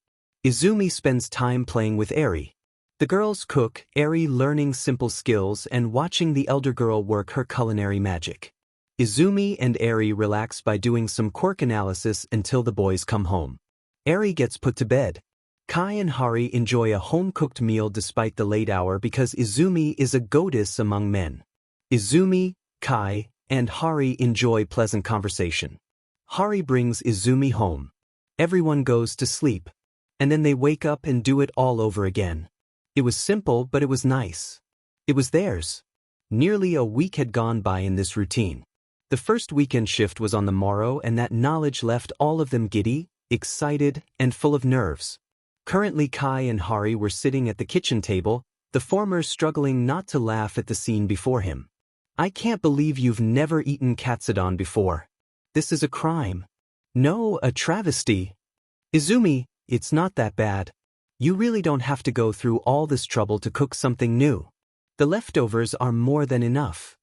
Izumi spends time playing with Eri. The girls cook, Eri learning simple skills and watching the elder girl work her culinary magic. Izumi and Eri relax by doing some quirk analysis until the boys come home. Eri gets put to bed. Kai and Hari enjoy a home-cooked meal despite the late hour because Izumi is a goddess among men. Izumi, Kai, and Hari enjoy pleasant conversation. Hari brings Izumi home. Everyone goes to sleep. And then they wake up and do it all over again. It was simple, but it was nice. It was theirs. Nearly a week had gone by in this routine. The first weekend shift was on the morrow, and that knowledge left all of them giddy, excited, and full of nerves. Currently, Kai and Hari were sitting at the kitchen table, the former struggling not to laugh at the scene before him. I can't believe you've never eaten katsudon before. This is a crime. No, a travesty. Izumi, it's not that bad. You really don't have to go through all this trouble to cook something new. The leftovers are more than enough.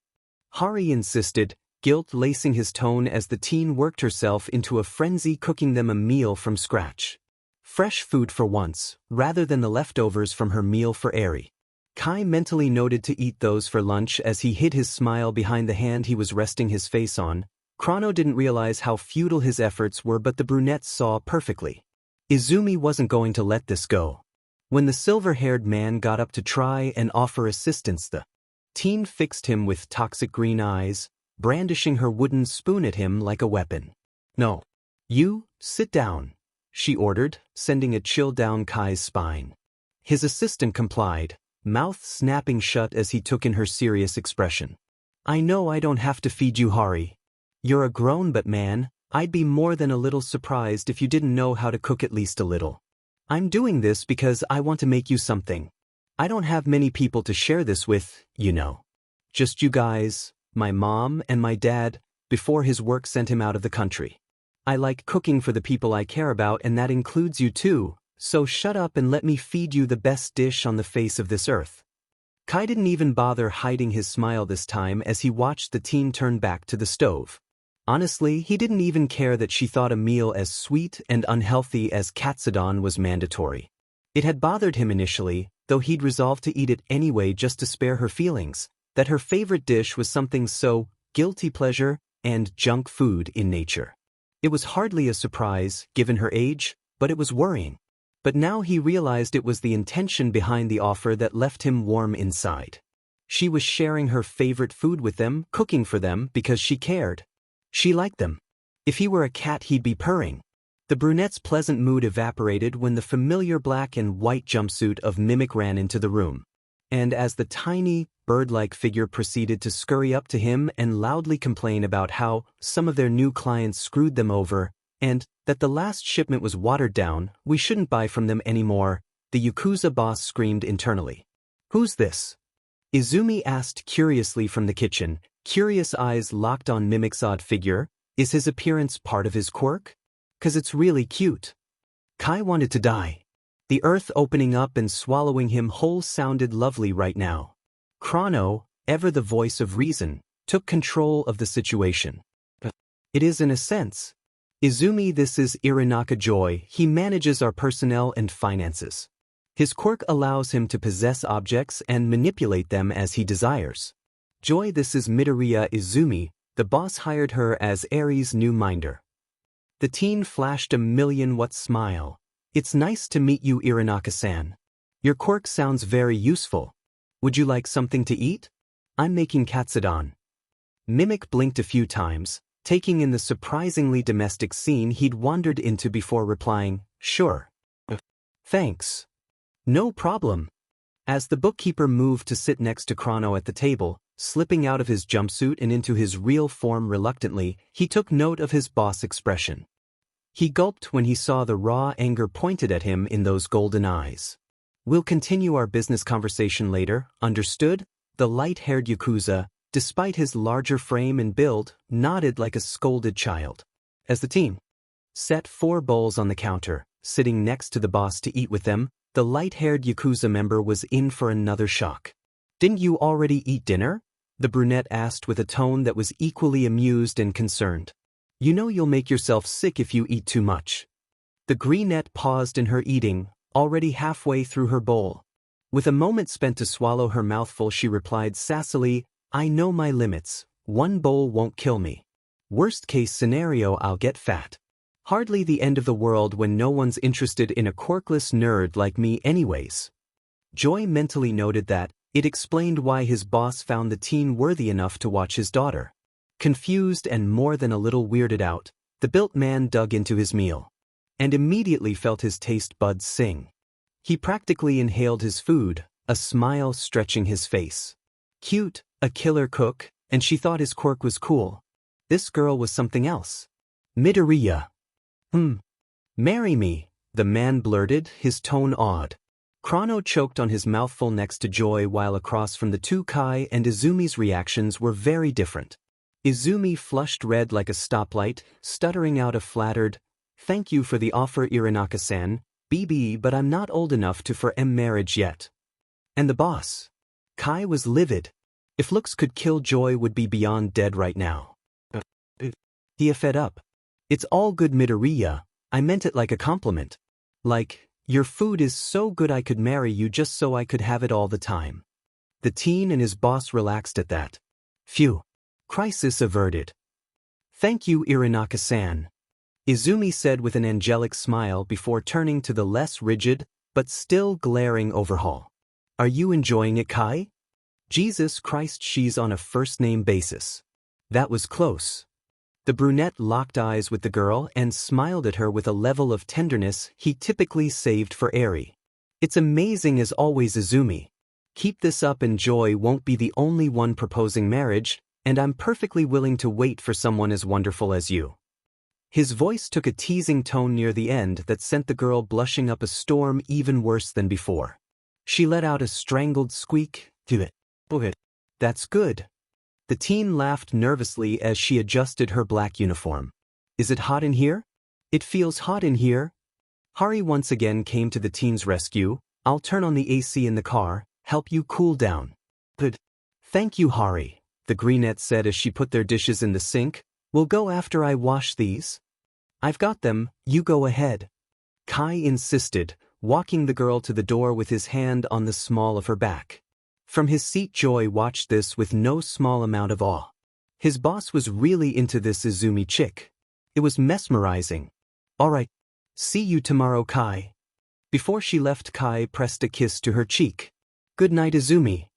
Hari insisted, guilt lacing his tone as the teen worked herself into a frenzy cooking them a meal from scratch. Fresh food for once, rather than the leftovers from her meal for Eri. Kai mentally noted to eat those for lunch as he hid his smile behind the hand he was resting his face on. Chrono didn't realize how futile his efforts were, but the brunette saw perfectly. Izumi wasn't going to let this go. When the silver-haired man got up to try and offer assistance, the teen fixed him with toxic green eyes, brandishing her wooden spoon at him like a weapon. No. You, sit down, she ordered, sending a chill down Kai's spine. His assistant complied, mouth snapping shut as he took in her serious expression. I know I don't have to feed you, Hari. You're a grown, but man, I'd be more than a little surprised if you didn't know how to cook at least a little. I'm doing this because I want to make you something. I don't have many people to share this with, you know. Just you guys, my mom and my dad, before his work sent him out of the country. I like cooking for the people I care about, and that includes you too, so shut up and let me feed you the best dish on the face of this earth. Kai didn't even bother hiding his smile this time as he watched the teen turn back to the stove. Honestly, he didn't even care that she thought a meal as sweet and unhealthy as katsudon was mandatory. It had bothered him initially, though he'd resolved to eat it anyway just to spare her feelings, that her favorite dish was something so guilty pleasure and junk food in nature. It was hardly a surprise, given her age, but it was worrying. But now he realized it was the intention behind the offer that left him warm inside. She was sharing her favorite food with them, cooking for them because she cared. She liked them. If he were a cat, he'd be purring. The brunette's pleasant mood evaporated when the familiar black and white jumpsuit of Mimic ran into the room. And as the tiny, bird-like figure proceeded to scurry up to him and loudly complain about how some of their new clients screwed them over, and that the last shipment was watered down, we shouldn't buy from them anymore, the Yakuza boss screamed internally. Who's this? Izumi asked curiously from the kitchen, Curious eyes locked on Mimic's odd figure. Is his appearance part of his quirk? 'Cause it's really cute. Kai wanted to die. The earth opening up and swallowing him whole sounded lovely right now. Chrono, ever the voice of reason, took control of the situation. It is in a sense. Izumi, this is Irinaka Joy, he manages our personnel and finances. His quirk allows him to possess objects and manipulate them as he desires. Joy, this is Midoriya Izumi, the boss hired her as Aries' new minder. The teen flashed a million-watt smile. It's nice to meet you, Irinaka-san. Your quirk sounds very useful. Would you like something to eat? I'm making katsudon. Mimic blinked a few times, taking in the surprisingly domestic scene he'd wandered into before replying, sure. Thanks. No problem. As the bookkeeper moved to sit next to Chrono at the table, slipping out of his jumpsuit and into his real form reluctantly, he took note of his boss' expression. He gulped when he saw the raw anger pointed at him in those golden eyes. We'll continue our business conversation later, understood? The light-haired Yakuza, despite his larger frame and build, nodded like a scolded child. As the team set 4 bowls on the counter, sitting next to the boss to eat with them, the light-haired Yakuza member was in for another shock. Didn't you already eat dinner? The brunette asked with a tone that was equally amused and concerned. You know you'll make yourself sick if you eat too much. The brunette paused in her eating, already halfway through her bowl. With a moment spent to swallow her mouthful, she replied sassily, I know my limits. 1 bowl won't kill me. Worst case scenario, I'll get fat. Hardly the end of the world when no one's interested in a quirkless nerd like me anyways. Joy mentally noted that. It explained why his boss found the teen worthy enough to watch his daughter. Confused and more than a little weirded out, the built man dug into his meal. And immediately felt his taste buds sing. He practically inhaled his food, a smile stretching his face. Cute, a killer cook, and she thought his quirk was cool. This girl was something else. Midoriya. Marry me, the man blurted, his tone awed. Chrono choked on his mouthful next to Joy while across from the two Kai and Izumi's reactions were very different. Izumi flushed red like a stoplight, stuttering out a flattered, Thank you for the offer, Irinaka-san, BB, but I'm not old enough to for marriage yet. And the boss? Kai was livid. If looks could kill, Joy would be beyond dead right now. He fed up. It's all good, Midoriya, I meant it like a compliment. Like, your food is so good I could marry you just so I could have it all the time. The teen and his boss relaxed at that. Phew. Crisis averted. Thank you, Irinaka-san. Izumi said with an angelic smile before turning to the less rigid, but still glaring overhaul. Are you enjoying it, Kai? Jesus Christ, she's on a first-name basis. That was close. The brunette locked eyes with the girl and smiled at her with a level of tenderness he typically saved for Eri. It's amazing as always, Izumi. Keep this up and Joy won't be the only one proposing marriage, and I'm perfectly willing to wait for someone as wonderful as you. His voice took a teasing tone near the end that sent the girl blushing up a storm even worse than before. She let out a strangled squeak. That's good. The teen laughed nervously as she adjusted her black uniform. Is it hot in here? It feels hot in here. Hari once again came to the teen's rescue. I'll turn on the AC in the car, help you cool down. Good. Thank you, Hari, the brunette said as she put their dishes in the sink. We'll go after I wash these. I've got them, you go ahead. Kai insisted, walking the girl to the door with his hand on the small of her back. From his seat, Joy watched this with no small amount of awe. His boss was really into this Izumi chick. It was mesmerizing. All right. See you tomorrow, Kai. Before she left, Kai pressed a kiss to her cheek. Good night, Izumi.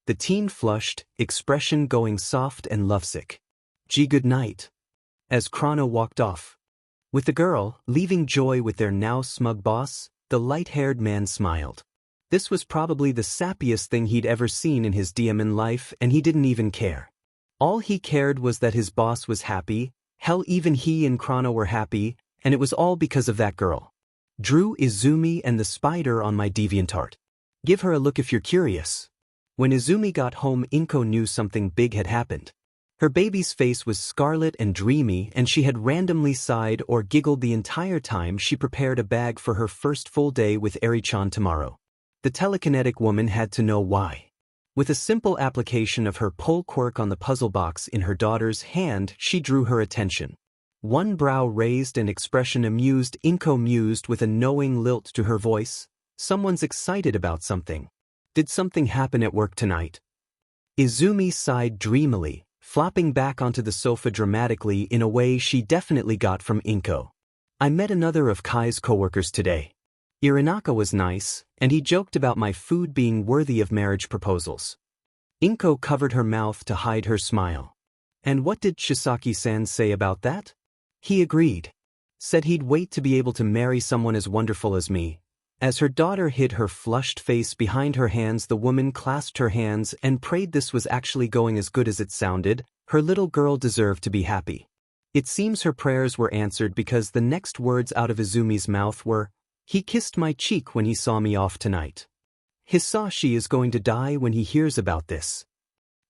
The teen flushed, expression going soft and lovesick. Gee, good night. As Chrono walked off. With the girl, leaving Joy with their now smug boss, the light-haired man smiled. This was probably the sappiest thing he'd ever seen in his DMN life, and he didn't even care. All he cared was that his boss was happy, hell even he and Chrono were happy, and it was all because of that girl. Drew Izumi and the spider on my DeviantArt. Give her a look if you're curious. When Izumi got home, Inko knew something big had happened. Her baby's face was scarlet and dreamy, and she had randomly sighed or giggled the entire time she prepared a bag for her first full day with Eri-chan tomorrow. The telekinetic woman had to know why. With a simple application of her pull quirk on the puzzle box in her daughter's hand, she drew her attention. One brow raised and expression amused. Inko mused with a knowing lilt to her voice. Someone's excited about something. Did something happen at work tonight? Izumi sighed dreamily, flopping back onto the sofa dramatically in a way she definitely got from Inko. I met another of Kai's coworkers today. Irinaka was nice, and he joked about my food being worthy of marriage proposals. Inko covered her mouth to hide her smile. And what did Shisaki-san say about that? He agreed. Said he'd wait to be able to marry someone as wonderful as me. As her daughter hid her flushed face behind her hands, the woman clasped her hands and prayed this was actually going as good as it sounded. Her little girl deserved to be happy. It seems her prayers were answered because the next words out of Izumi's mouth were, "He kissed my cheek when he saw me off tonight. Hisashi is going to die when he hears about this."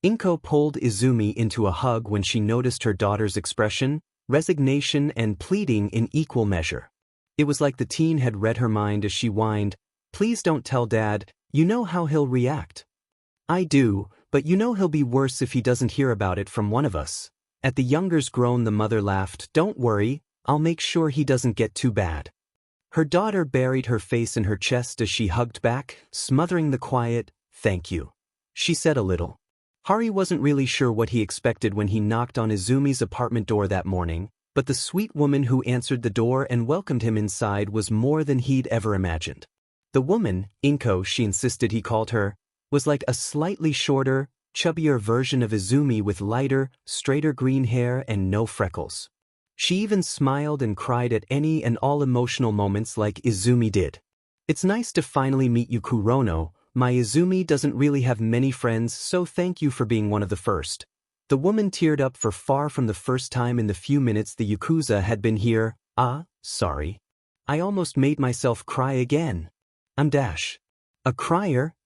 Inko pulled Izumi into a hug when she noticed her daughter's expression, resignation and pleading in equal measure. It was like the teen had read her mind as she whined, "Please don't tell Dad, you know how he'll react." "I do, but you know he'll be worse if he doesn't hear about it from one of us." At the younger's groan the mother laughed, "Don't worry, I'll make sure he doesn't get too bad." Her daughter buried her face in her chest as she hugged back, smothering the quiet, "Thank you." She said a little. Hari wasn't really sure what he expected when he knocked on Izumi's apartment door that morning, but the sweet woman who answered the door and welcomed him inside was more than he'd ever imagined. The woman, Inko she insisted he called her, was like a slightly shorter, chubbier version of Izumi with lighter, straighter green hair and no freckles. She even smiled and cried at any and all emotional moments like Izumi did. "It's nice to finally meet you, Kurono. My Izumi doesn't really have many friends, so thank you for being one of the first." The woman teared up for far from the first time in the few minutes the Yakuza had been here. "Ah, sorry. I almost made myself cry again. I'm Dash." "A crier?"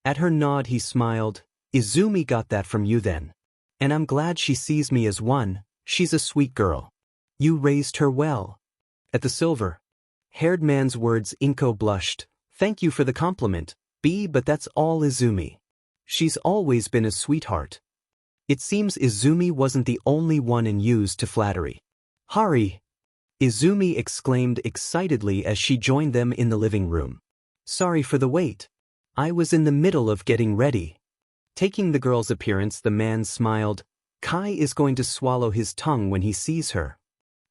At her nod he smiled. "Izumi got that from you then. And I'm glad she sees me as one. She's a sweet girl. You raised her well." At the silver-haired man's words Inko blushed. "Thank you for the compliment, but that's all Izumi. She's always been a sweetheart." It seems Izumi wasn't the only one used to flattery. "Hari!" Izumi exclaimed excitedly as she joined them in the living room. "Sorry for the wait. I was in the middle of getting ready." Taking the girl's appearance, the man smiled. "Kai is going to swallow his tongue when he sees her."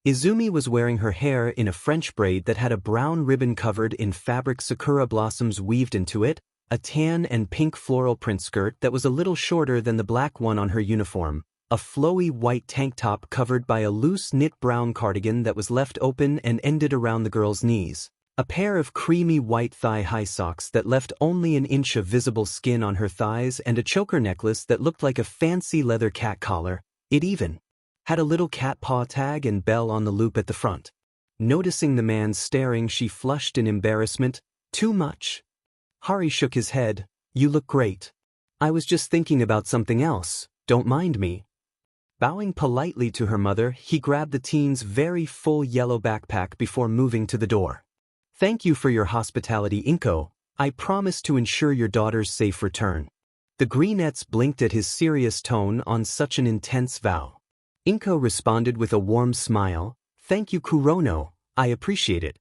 Izumi was wearing her hair in a French braid that had a brown ribbon covered in fabric sakura blossoms weaved into it, a tan and pink floral print skirt that was a little shorter than the black one on her uniform, a flowy white tank top covered by a loose knit brown cardigan that was left open and ended around the girl's knees, a pair of creamy white thigh-high socks that left only an inch of visible skin on her thighs, and a choker necklace that looked like a fancy leather cat collar. It even had a little cat paw tag and bell on the loop at the front. Noticing the man staring, she flushed in embarrassment. "Too much." Hari shook his head. "You look great. I was just thinking about something else, don't mind me." Bowing politely to her mother, he grabbed the teen's very full yellow backpack before moving to the door. "Thank you for your hospitality, Inko. I promise to ensure your daughter's safe return." The greenettes blinked at his serious tone on such an intense vow. Inko responded with a warm smile. "Thank you, Kurono. I appreciate it."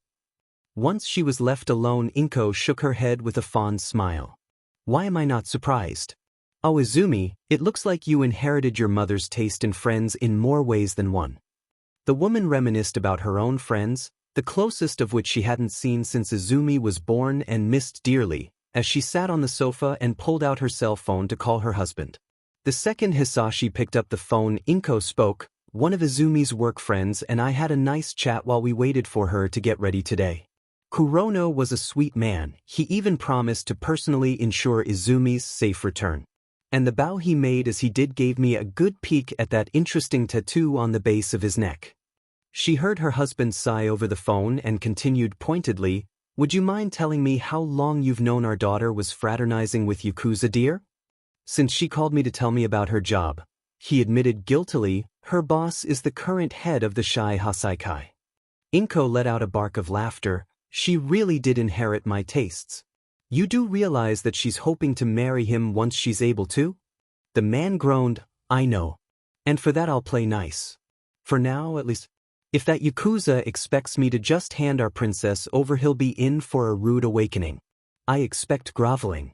Once she was left alone, Inko shook her head with a fond smile. "Why am I not surprised? Oh, Izumi, it looks like you inherited your mother's taste in friends in more ways than one." The woman reminisced about her own friends, the closest of which she hadn't seen since Izumi was born and missed dearly, as she sat on the sofa and pulled out her cell phone to call her husband. The second Hisashi picked up the phone, Inko spoke, "One of Izumi's work friends and I had a nice chat while we waited for her to get ready today. Kurono was a sweet man. He even promised to personally ensure Izumi's safe return. And the bow he made as he did gave me a good peek at that interesting tattoo on the base of his neck." She heard her husband sigh over the phone and continued pointedly, "Would you mind telling me how long you've known our daughter was fraternizing with Yakuza, dear?" "Since she called me to tell me about her job." He admitted guiltily, her boss is the current head of the Shy Hasaikai. Inko let out a bark of laughter. She really did inherit my tastes. You do realize that she's hoping to marry him once she's able to? The man groaned, I know. And for that I'll play nice. For now, at least. If that Yakuza expects me to just hand our princess over, he'll be in for a rude awakening. I expect groveling.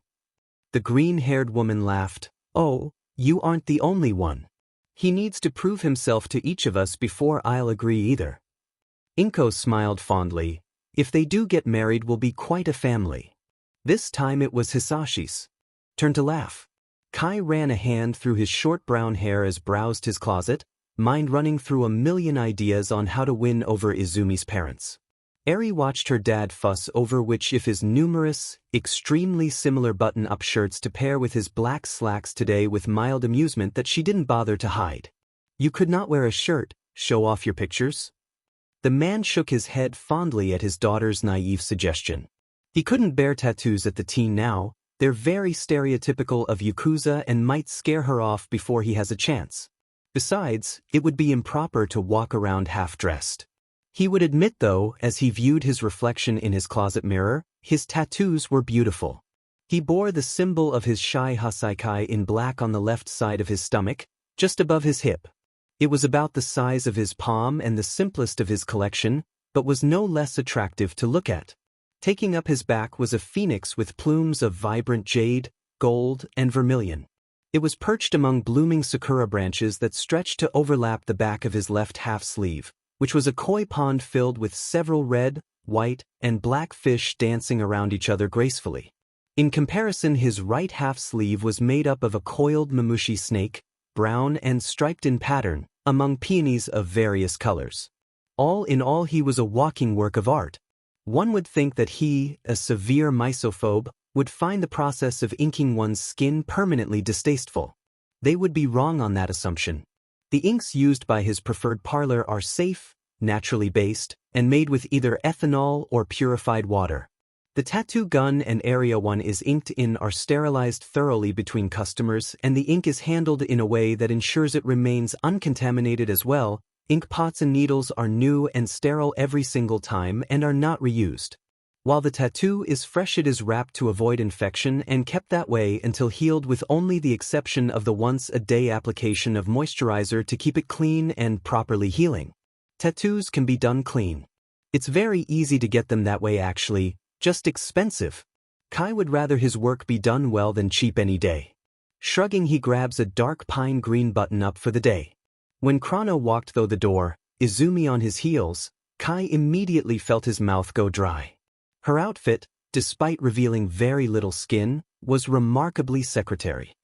The green-haired woman laughed. Oh, you aren't the only one. He needs to prove himself to each of us before I'll agree either. Inko smiled fondly. If they do get married, we'll be quite a family. This time it was Hisashi's turn to laugh. Kai ran a hand through his short brown hair as browsed his closet, mind running through a million ideas on how to win over Izumi's parents. Eri watched her dad fuss over which of his numerous, extremely similar button-up shirts to pair with his black slacks today with mild amusement that she didn't bother to hide. You could not wear a shirt, show off your pictures? The man shook his head fondly at his daughter's naive suggestion. He couldn't bear tattoos at the teen now. They're very stereotypical of Yakuza and might scare her off before he has a chance. Besides, it would be improper to walk around half-dressed. He would admit though, as he viewed his reflection in his closet mirror, his tattoos were beautiful. He bore the symbol of his Shy Hasaikai in black on the left side of his stomach, just above his hip. It was about the size of his palm and the simplest of his collection, but was no less attractive to look at. Taking up his back was a phoenix with plumes of vibrant jade, gold, and vermilion. It was perched among blooming sakura branches that stretched to overlap the back of his left half-sleeve, which was a koi pond filled with several red, white, and black fish dancing around each other gracefully. In comparison, his right half-sleeve was made up of a coiled mamushi snake, brown and striped in pattern, among peonies of various colors. All in all, he was a walking work of art. One would think that he, a severe misophobe, would find the process of inking one's skin permanently distasteful. They would be wrong on that assumption. The inks used by his preferred parlor are safe, naturally based, and made with either ethanol or purified water. The tattoo gun and area one is inked in are sterilized thoroughly between customers, and the ink is handled in a way that ensures it remains uncontaminated as well. Ink pots and needles are new and sterile every single time and are not reused. While the tattoo is fresh, it is wrapped to avoid infection and kept that way until healed, with only the exception of the once-a-day application of moisturizer to keep it clean and properly healing. Tattoos can be done clean. It's very easy to get them that way actually, just expensive. Kai would rather his work be done well than cheap any day. Shrugging, he grabs a dark pine green button-up for the day. When Chrono walked through the door, Izumi on his heels, Kai immediately felt his mouth go dry. Her outfit, despite revealing very little skin, was remarkably secretary.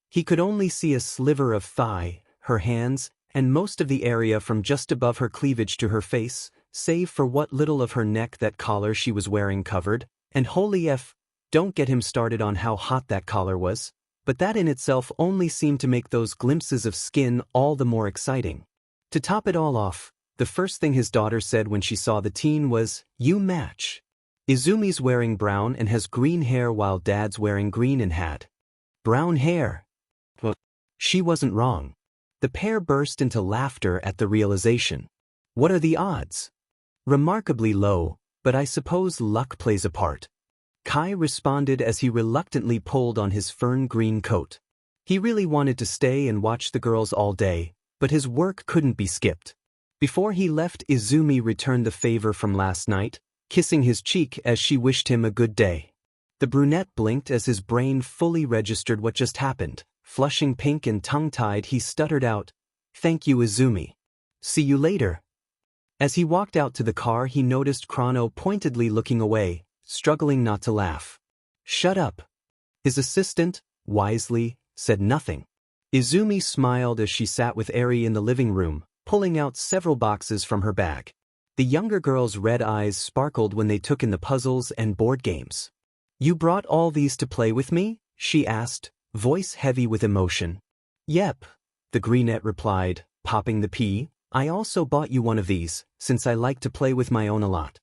He could only see a sliver of thigh, her hands, and most of the area from just above her cleavage to her face, save for what little of her neck that collar she was wearing covered, and holy F, don't get him started on how hot that collar was. But that in itself only seemed to make those glimpses of skin all the more exciting. To top it all off, the first thing his daughter said when she saw the teen was, "You match." Izumi's wearing brown and has green hair while Dad's wearing green and had brown hair. Well, she wasn't wrong. The pair burst into laughter at the realization. What are the odds? Remarkably low, but I suppose luck plays a part. Kai responded as he reluctantly pulled on his fern green coat. He really wanted to stay and watch the girls all day, but his work couldn't be skipped. Before he left, Izumi returned the favor from last night, kissing his cheek as she wished him a good day. The brunette blinked as his brain fully registered what just happened. Flushing pink and tongue-tied, he stuttered out, "Thank you, Izumi. See you later." As he walked out to the car, he noticed Chrono pointedly looking away, struggling not to laugh. "Shut up." His assistant, wisely, said nothing. Izumi smiled as she sat with Eri in the living room, pulling out several boxes from her bag. The younger girl's red eyes sparkled when they took in the puzzles and board games. "You brought all these to play with me?" she asked, voice heavy with emotion. "Yep," the greenette replied, popping the pea. "I also bought you one of these, since I like to play with my own a lot."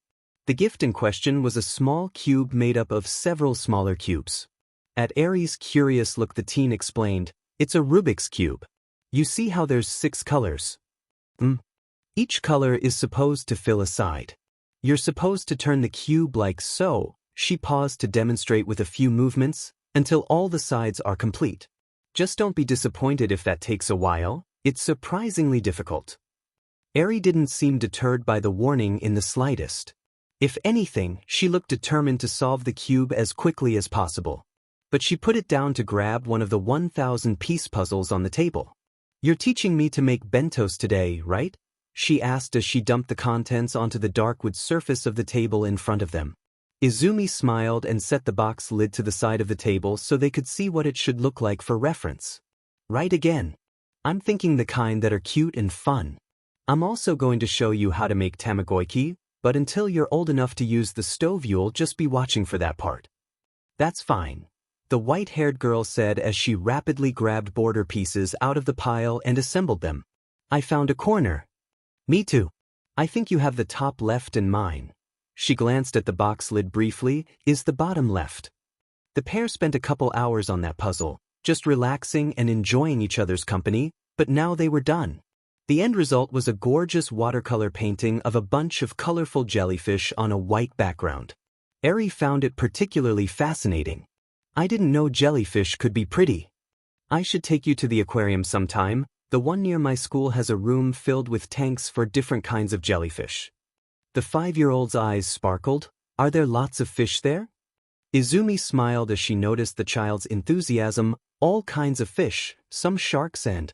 The gift in question was a small cube made up of several smaller cubes. At Eri's curious look, the teen explained, "It's a Rubik's Cube." You see how there's 6 colors? Each color is supposed to fill a side. You're supposed to turn the cube like so. She paused to demonstrate with a few movements, until all the sides are complete. Just don't be disappointed if that takes a while, it's surprisingly difficult. Eri didn't seem deterred by the warning in the slightest. If anything, she looked determined to solve the cube as quickly as possible. But she put it down to grab one of the 1,000-piece puzzles on the table. "You're teaching me to make bentos today, right?" she asked as she dumped the contents onto the dark wood surface of the table in front of them. Izumi smiled and set the box lid to the side of the table so they could see what it should look like for reference. "Right again. I'm thinking the kind that are cute and fun. I'm also going to show you how to make tamagoyaki, but until you're old enough to use the stove you'll just be watching for that part." "That's fine," the white-haired girl said as she rapidly grabbed border pieces out of the pile and assembled them. "I found a corner." "Me too. I think you have the top left and mine." She glanced at the box lid briefly. "Is the bottom left?" The pair spent a couple hours on that puzzle, just relaxing and enjoying each other's company, but now they were done. The end result was a gorgeous watercolor painting of a bunch of colorful jellyfish on a white background. Eri found it particularly fascinating. "I didn't know jellyfish could be pretty. I should take you to the aquarium sometime. The one near my school has a room filled with tanks for different kinds of jellyfish." The 5-year-old's eyes sparkled. "Are there lots of fish there?" Izumi smiled as she noticed the child's enthusiasm. "All kinds of fish, some sharks and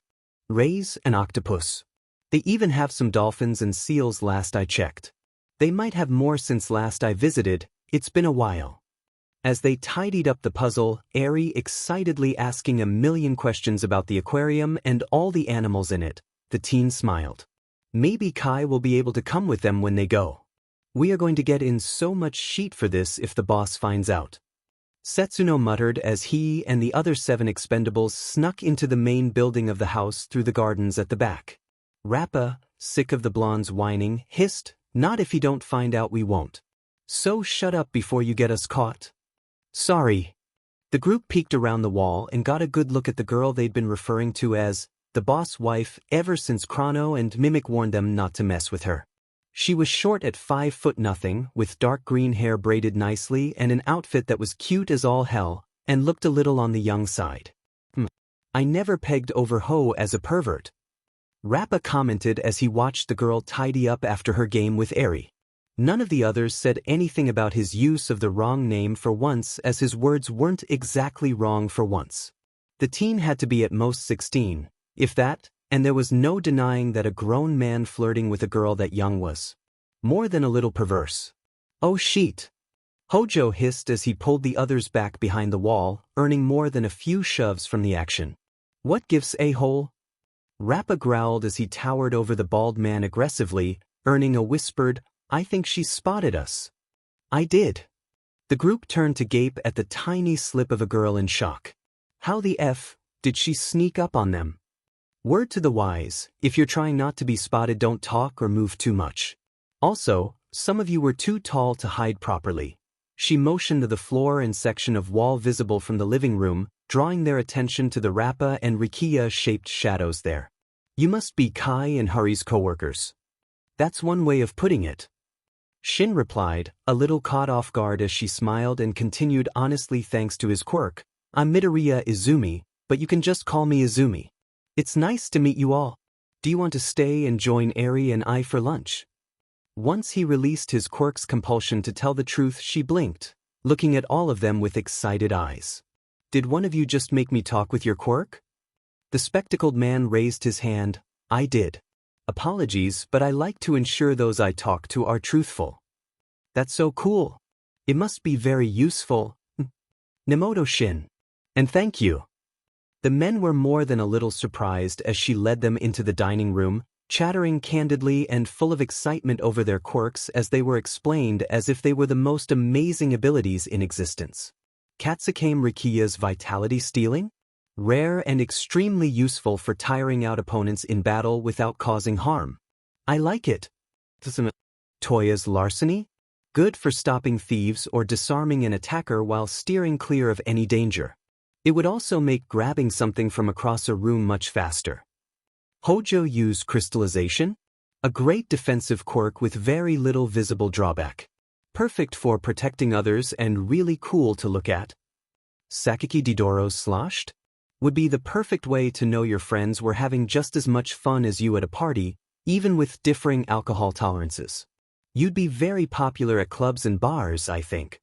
rays and octopus. They even have some dolphins and seals last I checked. They might have more since last I visited, it's been a while." As they tidied up the puzzle, Eri excitedly asking a million questions about the aquarium and all the animals in it, the teen smiled. "Maybe Kai will be able to come with them when they go. We are going to get in so much shit for this if the boss finds out." Setsuno muttered as he and the other 7 Expendables snuck into the main building of the house through the gardens at the back. Rappa, sick of the blonde's whining, hissed, "Not if you don't find out we won't. So shut up before you get us caught." "Sorry." The group peeked around the wall and got a good look at the girl they'd been referring to as the boss wife ever since Chrono and Mimic warned them not to mess with her. She was short at 5'0", with dark green hair braided nicely and an outfit that was cute as all hell, and looked a little on the young side. "I never pegged over Ho as a pervert," Rappa commented as he watched the girl tidy up after her game with Eri. None of the others said anything about his use of the wrong name for once, as his words weren't exactly wrong for once. The teen had to be at most 16, if that, and there was no denying that a grown man flirting with a girl that young was more than a little perverse. "Oh shit," Hojo hissed as he pulled the others back behind the wall, earning more than a few shoves from the action. "What gives, a-hole?" Rappa growled as he towered over the bald man aggressively, earning a whispered, "I think she spotted us." "I did." The group turned to gape at the tiny slip of a girl in shock. How the F did she sneak up on them? Word to the wise, if you're trying not to be spotted, don't talk or move too much. Also, some of you were too tall to hide properly. She motioned to the floor and section of wall visible from the living room, drawing their attention to the Rappa and Rikia-shaped shadows there. "You must be Kai and Hari's co-workers." "That's one way of putting it," Shin replied, a little caught off guard as she smiled and continued, "Honestly, thanks to his quirk, I'm Midoriya Izumi, but you can just call me Izumi. It's nice to meet you all. Do you want to stay and join Eri and I for lunch?" Once he released his quirk's compulsion to tell the truth, she blinked, looking at all of them with excited eyes. "Did one of you just make me talk with your quirk?" The spectacled man raised his hand. "I did. Apologies, but I like to ensure those I talk to are truthful." "That's so cool. It must be very useful." Nemoto Shin. "And thank you." The men were more than a little surprised as she led them into the dining room, chattering candidly and full of excitement over their quirks as they were explained as if they were the most amazing abilities in existence. Katsukame Rikiya's vitality stealing? Rare and extremely useful for tiring out opponents in battle without causing harm. I like it. Toya's larceny? Good for stopping thieves or disarming an attacker while steering clear of any danger. It would also make grabbing something from across a room much faster. Hojo use crystallization? A great defensive quirk with very little visible drawback. Perfect for protecting others and really cool to look at. Sakiki Didoro sloshed? Would be the perfect way to know your friends were having just as much fun as you at a party, even with differing alcohol tolerances. You'd be very popular at clubs and bars, I think.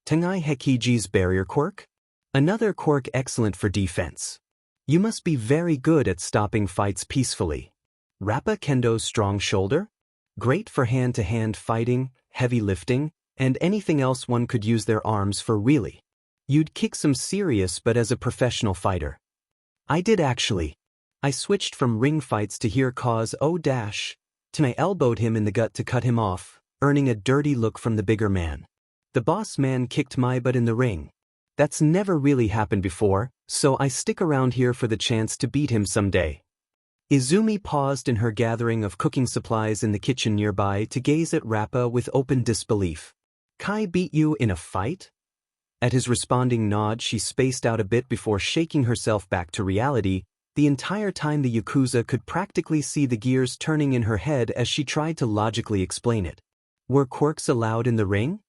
Tengai Hekiji's barrier quirk? Another quirk excellent for defense. You must be very good at stopping fights peacefully. Rappa Kendo's strong shoulder? Great for hand-to-hand fighting, heavy lifting, and anything else one could use their arms for really. You'd kick some serious but as a professional fighter. I did actually. I switched from ring fights to here cause till I elbowed him in the gut to cut him off, earning a dirty look from the bigger man. The boss man kicked my butt in the ring. That's never really happened before, so I stick around here for the chance to beat him someday. Izumi paused in her gathering of cooking supplies in the kitchen nearby to gaze at Rappa with open disbelief. Kai beat you in a fight? At his responding nod she spaced out a bit before shaking herself back to reality. The entire time the Yakuza could practically see the gears turning in her head as she tried to logically explain it. Were quirks allowed in the ring?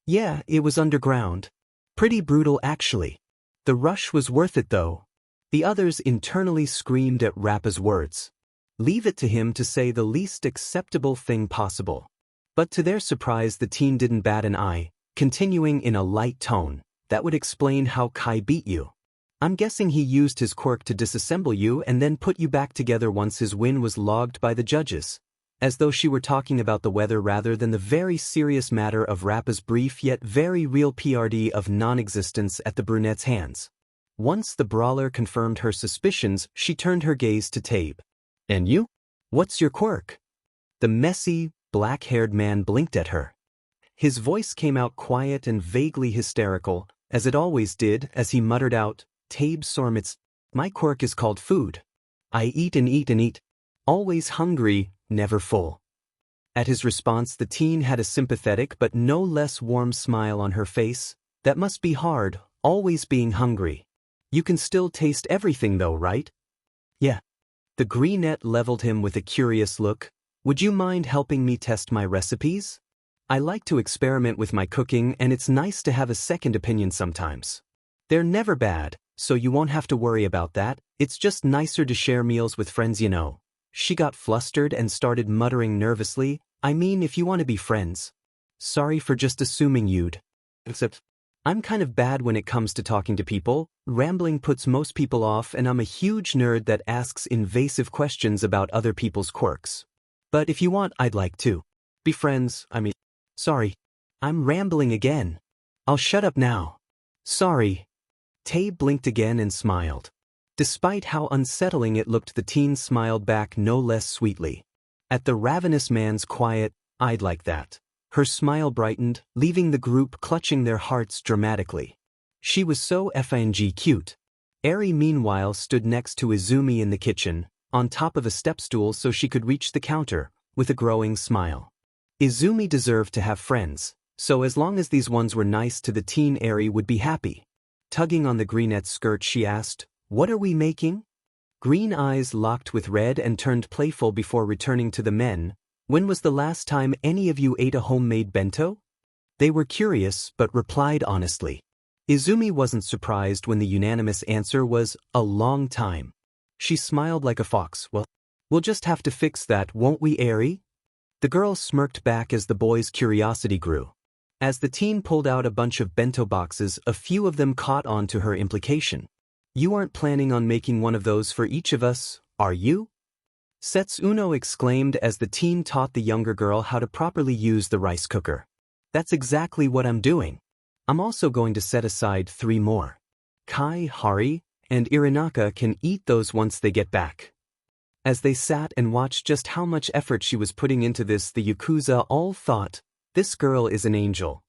Yeah, it was underground. Pretty brutal actually. The rush was worth it though. The others internally screamed at Rappa's words. Leave it to him to say the least acceptable thing possible. But to their surprise the teen didn't bat an eye, continuing in a light tone. That would explain how Kai beat you. I'm guessing he used his quirk to disassemble you and then put you back together once his win was logged by the judges. As though she were talking about the weather rather than the very serious matter of Rappa's brief yet very real PRD of non-existence at the brunette's hands. Once the brawler confirmed her suspicions, she turned her gaze to Tabe. And you? What's your quirk? The messy, black-haired man blinked at her. His voice came out quiet and vaguely hysterical, as it always did, as he muttered out, Tabe Sormitz, my quirk is called food. I eat and eat and eat. Always hungry, never full. At his response the teen had a sympathetic but no less warm smile on her face. That must be hard, always being hungry. You can still taste everything though, right? Yeah. The greenette leveled him with a curious look. Would you mind helping me test my recipes? I like to experiment with my cooking and it's nice to have a second opinion sometimes. They're never bad, so you won't have to worry about that. It's just nicer to share meals with friends, you know. She got flustered and started muttering nervously, I mean if you want to be friends. Sorry for just assuming you'd. Except, I'm kind of bad when it comes to talking to people. Rambling puts most people off and I'm a huge nerd that asks invasive questions about other people's quirks. But if you want, I'd like to be friends, Sorry. I'm rambling again. I'll shut up now. Sorry. Tay blinked again and smiled. Despite how unsettling it looked, the teen smiled back no less sweetly. At the ravenous man's quiet, I'd like that. Her smile brightened, leaving the group clutching their hearts dramatically. She was so FNG cute. Eri meanwhile stood next to Izumi in the kitchen, on top of a step stool so she could reach the counter, with a growing smile. Izumi deserved to have friends, so as long as these ones were nice to the teen, Eri would be happy. Tugging on the greenette's skirt she asked, What are we making? Green eyes locked with red and turned playful before returning to the men. When was the last time any of you ate a homemade bento? They were curious but replied honestly. Izumi wasn't surprised when the unanimous answer was, a long time. She smiled like a fox. Well, we'll just have to fix that, won't we, Eri? The girl smirked back as the boy's curiosity grew. As the teen pulled out a bunch of bento boxes, a few of them caught on to her implication. You aren't planning on making one of those for each of us, are you? Setsuno exclaimed as the teen taught the younger girl how to properly use the rice cooker. That's exactly what I'm doing. I'm also going to set aside 3 more. Kai, Hari, and Irinaka can eat those once they get back. As they sat and watched just how much effort she was putting into this, the Yakuza all thought, this girl is an angel.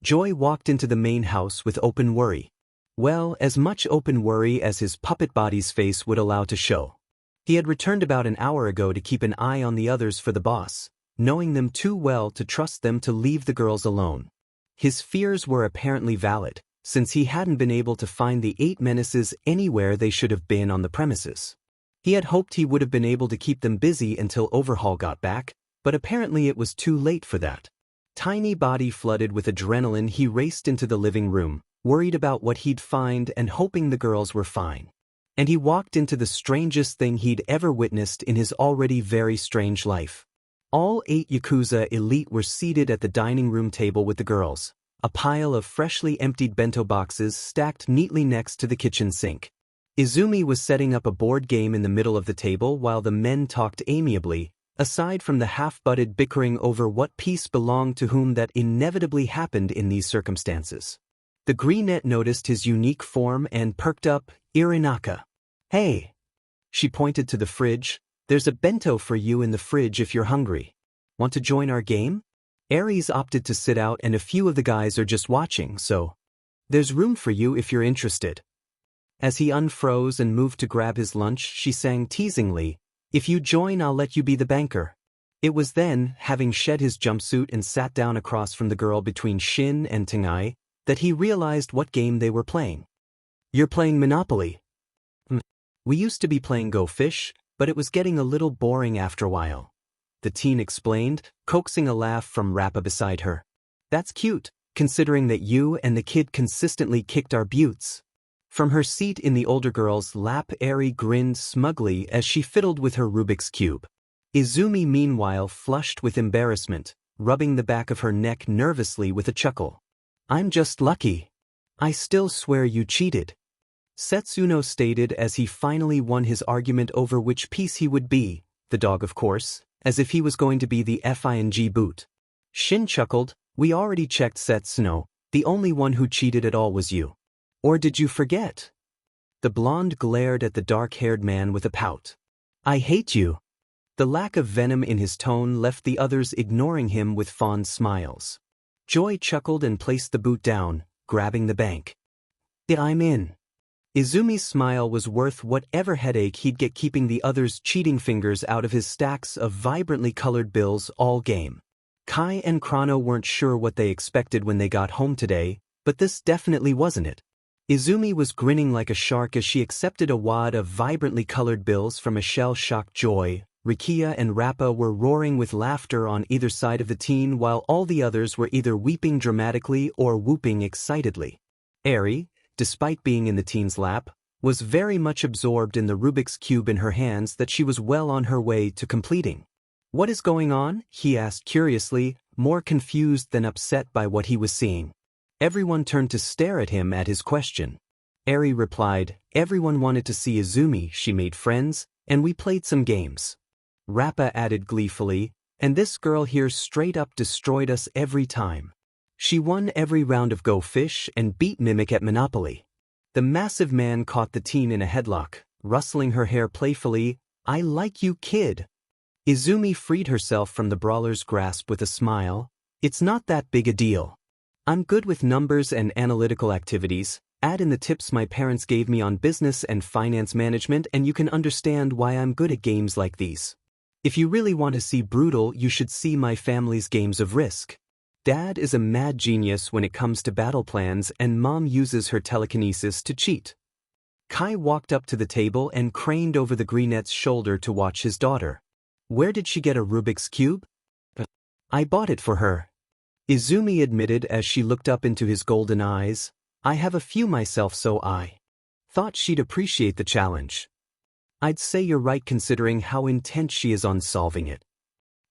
Joy walked into the main house with open worry. Well, as much open worry as his puppet body's face would allow to show. He had returned about an hour ago to keep an eye on the others for the boss, knowing them too well to trust them to leave the girls alone. His fears were apparently valid, since he hadn't been able to find the 8 menaces anywhere they should have been on the premises. He had hoped he would have been able to keep them busy until Overhaul got back, but apparently it was too late for that. Tiny body flooded with adrenaline, he raced into the living room, worried about what he'd find and hoping the girls were fine. And he walked into the strangest thing he'd ever witnessed in his already very strange life. All 8 Yakuza elite were seated at the dining room table with the girls, a pile of freshly emptied bento boxes stacked neatly next to the kitchen sink. Izumi was setting up a board game in the middle of the table while the men talked amiably, aside from the half-butted bickering over what piece belonged to whom that inevitably happened in these circumstances. The greenette noticed his unique form and perked up. Irinaka. Hey. She pointed to the fridge. There's a bento for you in the fridge if you're hungry. Want to join our game? Aries opted to sit out and a few of the guys are just watching, so there's room for you if you're interested. As he unfroze and moved to grab his lunch, she sang teasingly, if you join I'll let you be the banker. It was then, having shed his jumpsuit and sat down across from the girl between Shin and Tengai, that he realized what game they were playing. You're playing Monopoly. We used to be playing Go Fish, but it was getting a little boring after a while. The teen explained, coaxing a laugh from Rappa beside her. That's cute, considering that you and the kid consistently kicked our buttes. From her seat in the older girl's lap, Eri grinned smugly as she fiddled with her Rubik's Cube. Izumi meanwhile flushed with embarrassment, rubbing the back of her neck nervously with a chuckle. I'm just lucky. I still swear you cheated. Setsuno stated as he finally won his argument over which piece he would be, the dog of course, as if he was going to be the FING boot. Shin chuckled, we already checked Setsuno, the only one who cheated at all was you. Or did you forget? The blonde glared at the dark-haired man with a pout. I hate you. The lack of venom in his tone left the others ignoring him with fond smiles. Joy chuckled and placed the boot down, grabbing the bank. I'm in. Izumi's smile was worth whatever headache he'd get keeping the others' cheating fingers out of his stacks of vibrantly colored bills all game. Kai and Chrono weren't sure what they expected when they got home today, but this definitely wasn't it. Izumi was grinning like a shark as she accepted a wad of vibrantly colored bills from a shell-shocked Joy. Rikia and Rappa were roaring with laughter on either side of the teen while all the others were either weeping dramatically or whooping excitedly. Eri, despite being in the teen's lap, was very much absorbed in the Rubik's Cube in her hands that she was well on her way to completing. What is going on? He asked curiously, more confused than upset by what he was seeing. Everyone turned to stare at him at his question. Eri replied, everyone wanted to see Izumi, she made friends, and we played some games. Rappa added gleefully, and this girl here straight up destroyed us every time. She won every round of Go Fish and beat Mimic at Monopoly. The massive man caught the teen in a headlock, rustling her hair playfully, I like you, kid. Izumi freed herself from the brawler's grasp with a smile, it's not that big a deal. I'm good with numbers and analytical activities, add in the tips my parents gave me on business and finance management and you can understand why I'm good at games like these. If you really want to see brutal, you should see my family's games of Risk. Dad is a mad genius when it comes to battle plans and Mom uses her telekinesis to cheat. Kai walked up to the table and craned over the greenette's shoulder to watch his daughter. Where did she get a Rubik's Cube? I bought it for her. Izumi admitted as she looked up into his golden eyes. I have a few myself so I thought she'd appreciate the challenge. I'd say you're right considering how intent she is on solving it.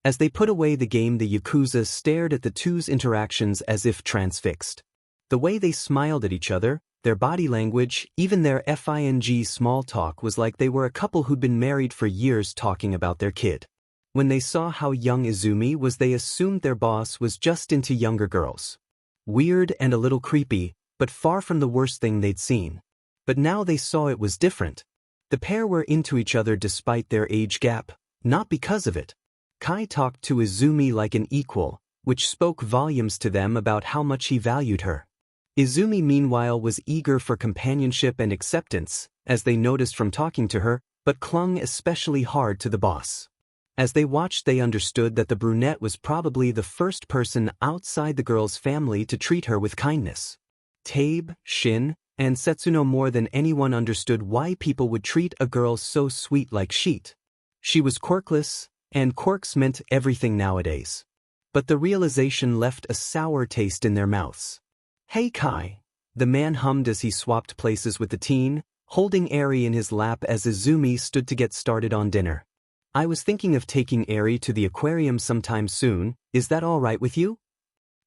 As they put away the game, the Yakuza stared at the two's interactions as if transfixed. The way they smiled at each other, their body language, even their FING small talk was like they were a couple who'd been married for years talking about their kid. When they saw how young Izumi was, they assumed their boss was just into younger girls. Weird and a little creepy, but far from the worst thing they'd seen. But now they saw it was different. The pair were into each other despite their age gap, not because of it. Kai talked to Izumi like an equal, which spoke volumes to them about how much he valued her. Izumi meanwhile was eager for companionship and acceptance, as they noticed from talking to her, but clung especially hard to the boss. As they watched, they understood that the brunette was probably the first person outside the girl's family to treat her with kindness. Tabe, Shin, And Setsuno more than anyone understood why people would treat a girl so sweet like sheet. She was quirkless, and quirks meant everything nowadays. But the realization left a sour taste in their mouths. "Hey Kai," the man hummed as he swapped places with the teen, holding Eri in his lap as Izumi stood to get started on dinner. "I was thinking of taking Eri to the aquarium sometime soon, is that all right with you?"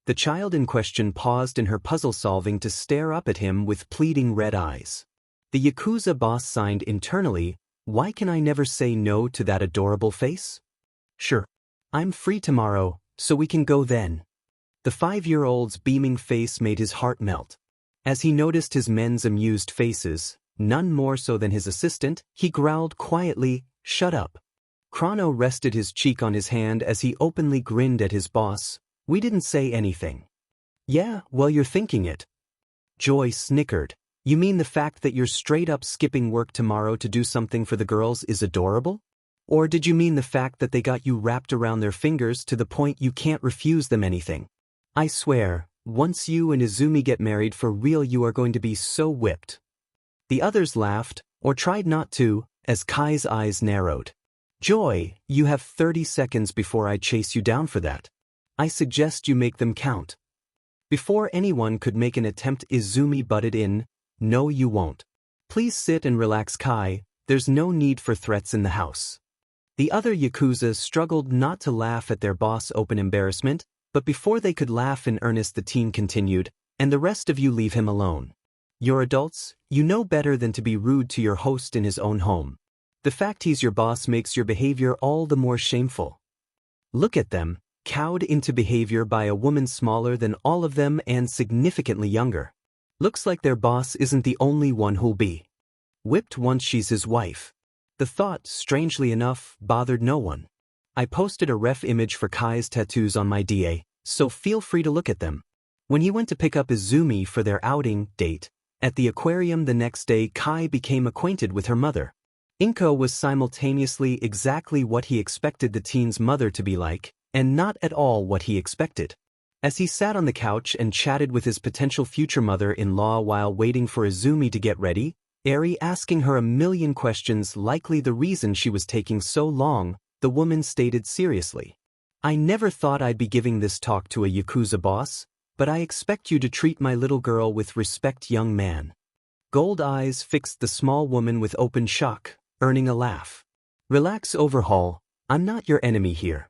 The child in question paused in her puzzle solving to stare up at him with pleading red eyes. The Yakuza boss signed internally, "Why can I never say no to that adorable face?" "Sure. I'm free tomorrow, so we can go then." The 5-year-old's beaming face made his heart melt. As he noticed his men's amused faces, none more so than his assistant, he growled quietly, "Shut up." Chrono rested his cheek on his hand as he openly grinned at his boss. "We didn't say anything." "Yeah, well you're thinking it." Joy snickered. "You mean the fact that you're straight up skipping work tomorrow to do something for the girls is adorable? Or did you mean the fact that they got you wrapped around their fingers to the point you can't refuse them anything? I swear, once you and Izumi get married for real you are going to be so whipped." The others laughed, or tried not to, as Kai's eyes narrowed. "Joy, you have 30 seconds before I chase you down for that. I suggest you make them count." Before anyone could make an attempt, Izumi butted in, "No you won't. Please sit and relax Kai, there's no need for threats in the house." The other Yakuza struggled not to laugh at their boss' open embarrassment, but before they could laugh in earnest the teen continued, "And the rest of you leave him alone. You're adults, you know better than to be rude to your host in his own home. The fact he's your boss makes your behavior all the more shameful." Look at them, cowed into behavior by a woman smaller than all of them and significantly younger. Looks like their boss isn't the only one who'll be whipped once she's his wife. The thought, strangely enough, bothered no one. I posted a ref image for Kai's tattoos on my DA, so feel free to look at them. When he went to pick up Izumi for their outing date at the aquarium the next day, Kai became acquainted with her mother. Inko was simultaneously exactly what he expected the teen's mother to be like, and not at all what he expected. As he sat on the couch and chatted with his potential future mother-in-law while waiting for Izumi to get ready, Eri asking her a million questions, likely the reason she was taking so long, the woman stated seriously, "I never thought I'd be giving this talk to a Yakuza boss, but I expect you to treat my little girl with respect, young man." Gold eyes fixed the small woman with open shock, earning a laugh. "Relax overhaul, I'm not your enemy here."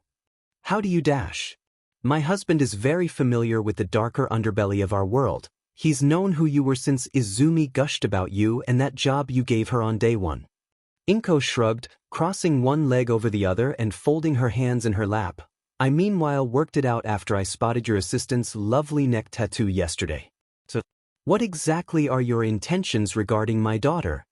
"How do you dash?" "My husband is very familiar with the darker underbelly of our world. He's known who you were since Izumi gushed about you and that job you gave her on day one." Inko shrugged, crossing one leg over the other and folding her hands in her lap. "I meanwhile worked it out after I spotted your assistant's lovely neck tattoo yesterday. So, what exactly are your intentions regarding my daughter?"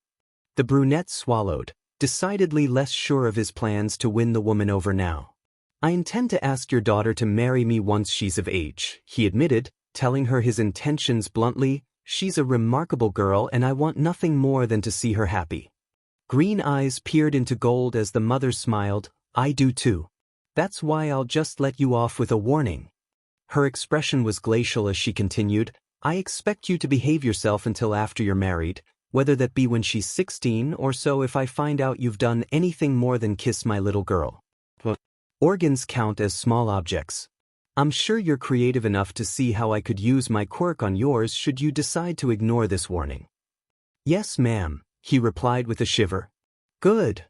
The brunette swallowed, decidedly less sure of his plans to win the woman over now. "I intend to ask your daughter to marry me once she's of age," he admitted, telling her his intentions bluntly. "She's a remarkable girl and I want nothing more than to see her happy." Green eyes peered into gold as the mother smiled. "I do too. That's why I'll just let you off with a warning." Her expression was glacial as she continued, "I expect you to behave yourself until after you're married, whether that be when she's 16 or so. If I find out you've done anything more than kiss my little girl, organs count as small objects. I'm sure you're creative enough to see how I could use my quirk on yours should you decide to ignore this warning." "Yes, ma'am," he replied with a shiver. "Good,"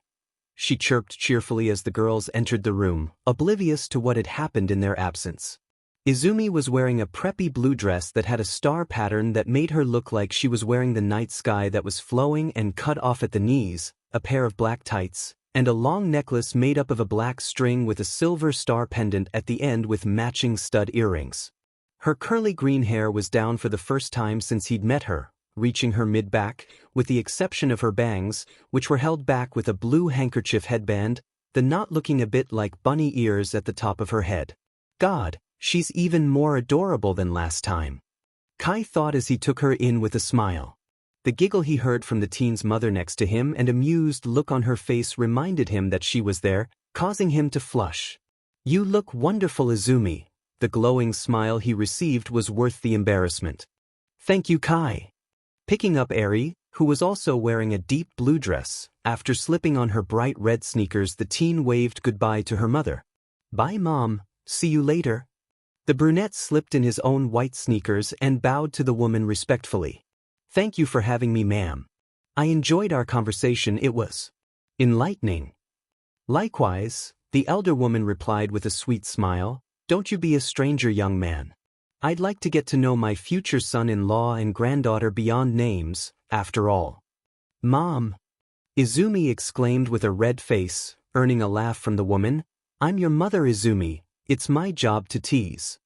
she chirped cheerfully as the girls entered the room, oblivious to what had happened in their absence. Izumi was wearing a preppy blue dress that had a star pattern that made her look like she was wearing the night sky that was flowing and cut off at the knees, a pair of black tights, and a long necklace made up of a black string with a silver star pendant at the end with matching stud earrings. Her curly green hair was down for the first time since he'd met her, reaching her mid-back, with the exception of her bangs, which were held back with a blue handkerchief headband, the knot looking a bit like bunny ears at the top of her head. God, she's even more adorable than last time, Kai thought as he took her in with a smile. The giggle he heard from the teen's mother next to him and amused look on her face reminded him that she was there, causing him to flush. "You look wonderful, Izumi." The glowing smile he received was worth the embarrassment. "Thank you, Kai." Picking up Eri, who was also wearing a deep blue dress. After slipping on her bright red sneakers, the teen waved goodbye to her mother. "Bye, Mom. See you later." The brunette slipped in his own white sneakers and bowed to the woman respectfully. "Thank you for having me, ma'am. I enjoyed our conversation. It was enlightening." "Likewise," the elder woman replied with a sweet smile. "Don't you be a stranger, young man. I'd like to get to know my future son-in-law and granddaughter beyond names, after all." "Mom," Izumi exclaimed with a red face, earning a laugh from the woman. "I'm your mother, Izumi. It's my job to tease."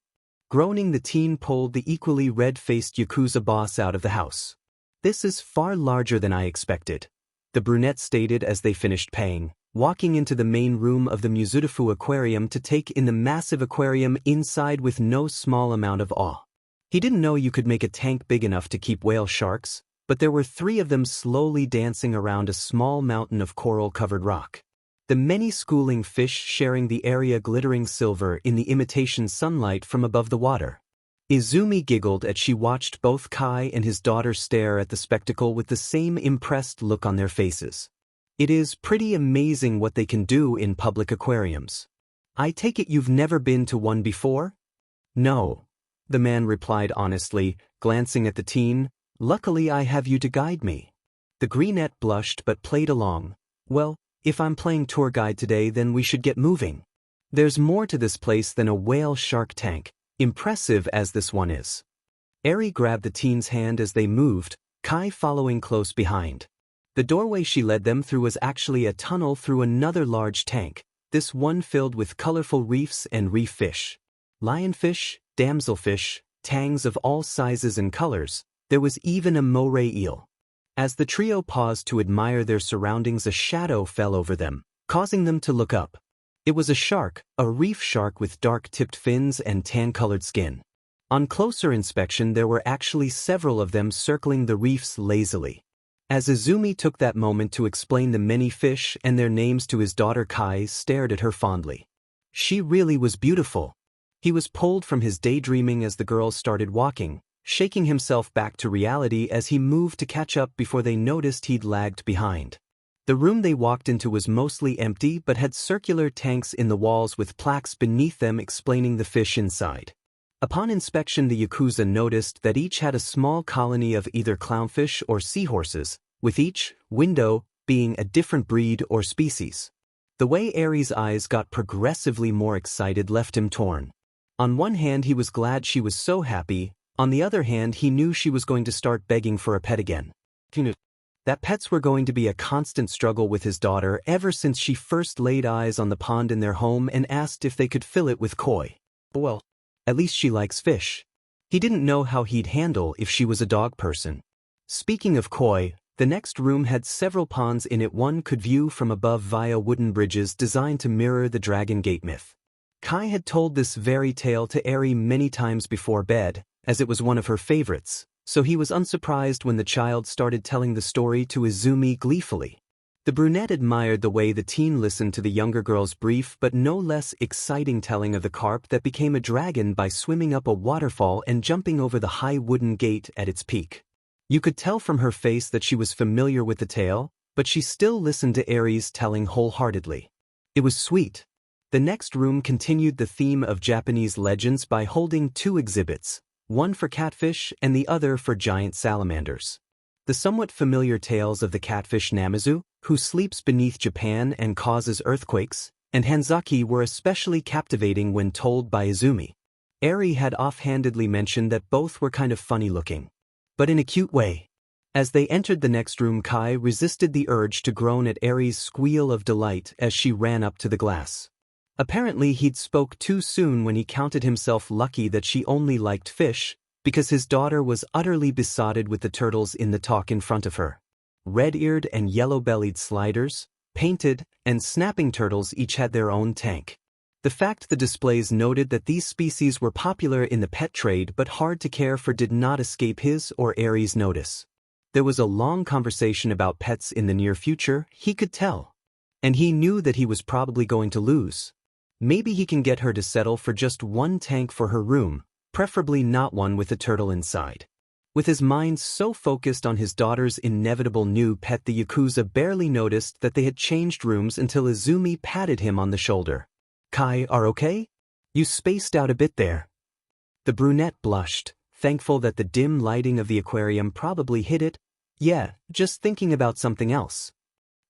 Groaning, the teen pulled the equally red-faced Yakuza boss out of the house. "This is far larger than I expected," the brunette stated as they finished paying, walking into the main room of the Muzutafu aquarium to take in the massive aquarium inside with no small amount of awe. He didn't know you could make a tank big enough to keep whale sharks, but there were 3 of them slowly dancing around a small mountain of coral-covered rock. The many schooling fish sharing the area glittering silver in the imitation sunlight from above the water. Izumi giggled as she watched both Kai and his daughter stare at the spectacle with the same impressed look on their faces. "It is pretty amazing what they can do in public aquariums. I take it you've never been to one before?" "No," the man replied honestly, glancing at the teen. "Luckily I have you to guide me." The brunette blushed but played along. "Well, if I'm playing tour guide today, then we should get moving. There's more to this place than a whale shark tank, impressive as this one is." Eri grabbed the teen's hand as they moved, Kai following close behind. The doorway she led them through was actually a tunnel through another large tank, this one filled with colorful reefs and reef fish. Lionfish, damselfish, tangs of all sizes and colors. There was even a moray eel. As the trio paused to admire their surroundings, a shadow fell over them, causing them to look up. It was a shark, a reef shark with dark-tipped fins and tan-colored skin. On closer inspection, there were actually several of them circling the reefs lazily. As Izumi took that moment to explain the many fish and their names to his daughter, Kai stared at her fondly. She really was beautiful. He was pulled from his daydreaming as the girls started walking, shaking himself back to reality as he moved to catch up before they noticed he'd lagged behind. The room they walked into was mostly empty but had circular tanks in the walls with plaques beneath them explaining the fish inside. Upon inspection, the Yakuza noticed that each had a small colony of either clownfish or seahorses, with each window being a different breed or species. The way Eri's eyes got progressively more excited left him torn. On one hand, he was glad she was so happy. On the other hand, he knew she was going to start begging for a pet again. That pets were going to be a constant struggle with his daughter ever since she first laid eyes on the pond in their home and asked if they could fill it with koi. Well, at least she likes fish. He didn't know how he'd handle if she was a dog person. Speaking of koi, the next room had several ponds in it one could view from above via wooden bridges designed to mirror the Dragon Gate myth. Kai had told this very tale to Eri many times before bed, as it was one of her favorites, so he was unsurprised when the child started telling the story to Izumi gleefully. The brunette admired the way the teen listened to the younger girl's brief but no less exciting telling of the carp that became a dragon by swimming up a waterfall and jumping over the high wooden gate at its peak. You could tell from her face that she was familiar with the tale, but she still listened to Eri's telling wholeheartedly. It was sweet. The next room continued the theme of Japanese legends by holding 2 exhibits, one for catfish and the other for giant salamanders. The somewhat familiar tales of the catfish Namazu, who sleeps beneath Japan and causes earthquakes, and Hanzaki were especially captivating when told by Izumi. Eri had offhandedly mentioned that both were kind of funny looking, but in a cute way. As they entered the next room, Kai resisted the urge to groan at Eri's squeal of delight as she ran up to the glass. Apparently he'd spoke too soon when he counted himself lucky that she only liked fish, because his daughter was utterly besotted with the turtles in the talk in front of her. Red-eared and yellow-bellied sliders, painted, and snapping turtles each had their own tank. The fact the displays noted that these species were popular in the pet trade but hard to care for did not escape his or Eri's notice. There was a long conversation about pets in the near future, he could tell. And he knew that he was probably going to lose. Maybe he can get her to settle for just one tank for her room, preferably not one with a turtle inside. With his mind so focused on his daughter's inevitable new pet, the Yakuza barely noticed that they had changed rooms until Izumi patted him on the shoulder. "Kai, are okay? You spaced out a bit there." The brunette blushed, thankful that the dim lighting of the aquarium probably hid it. "Yeah, just thinking about something else."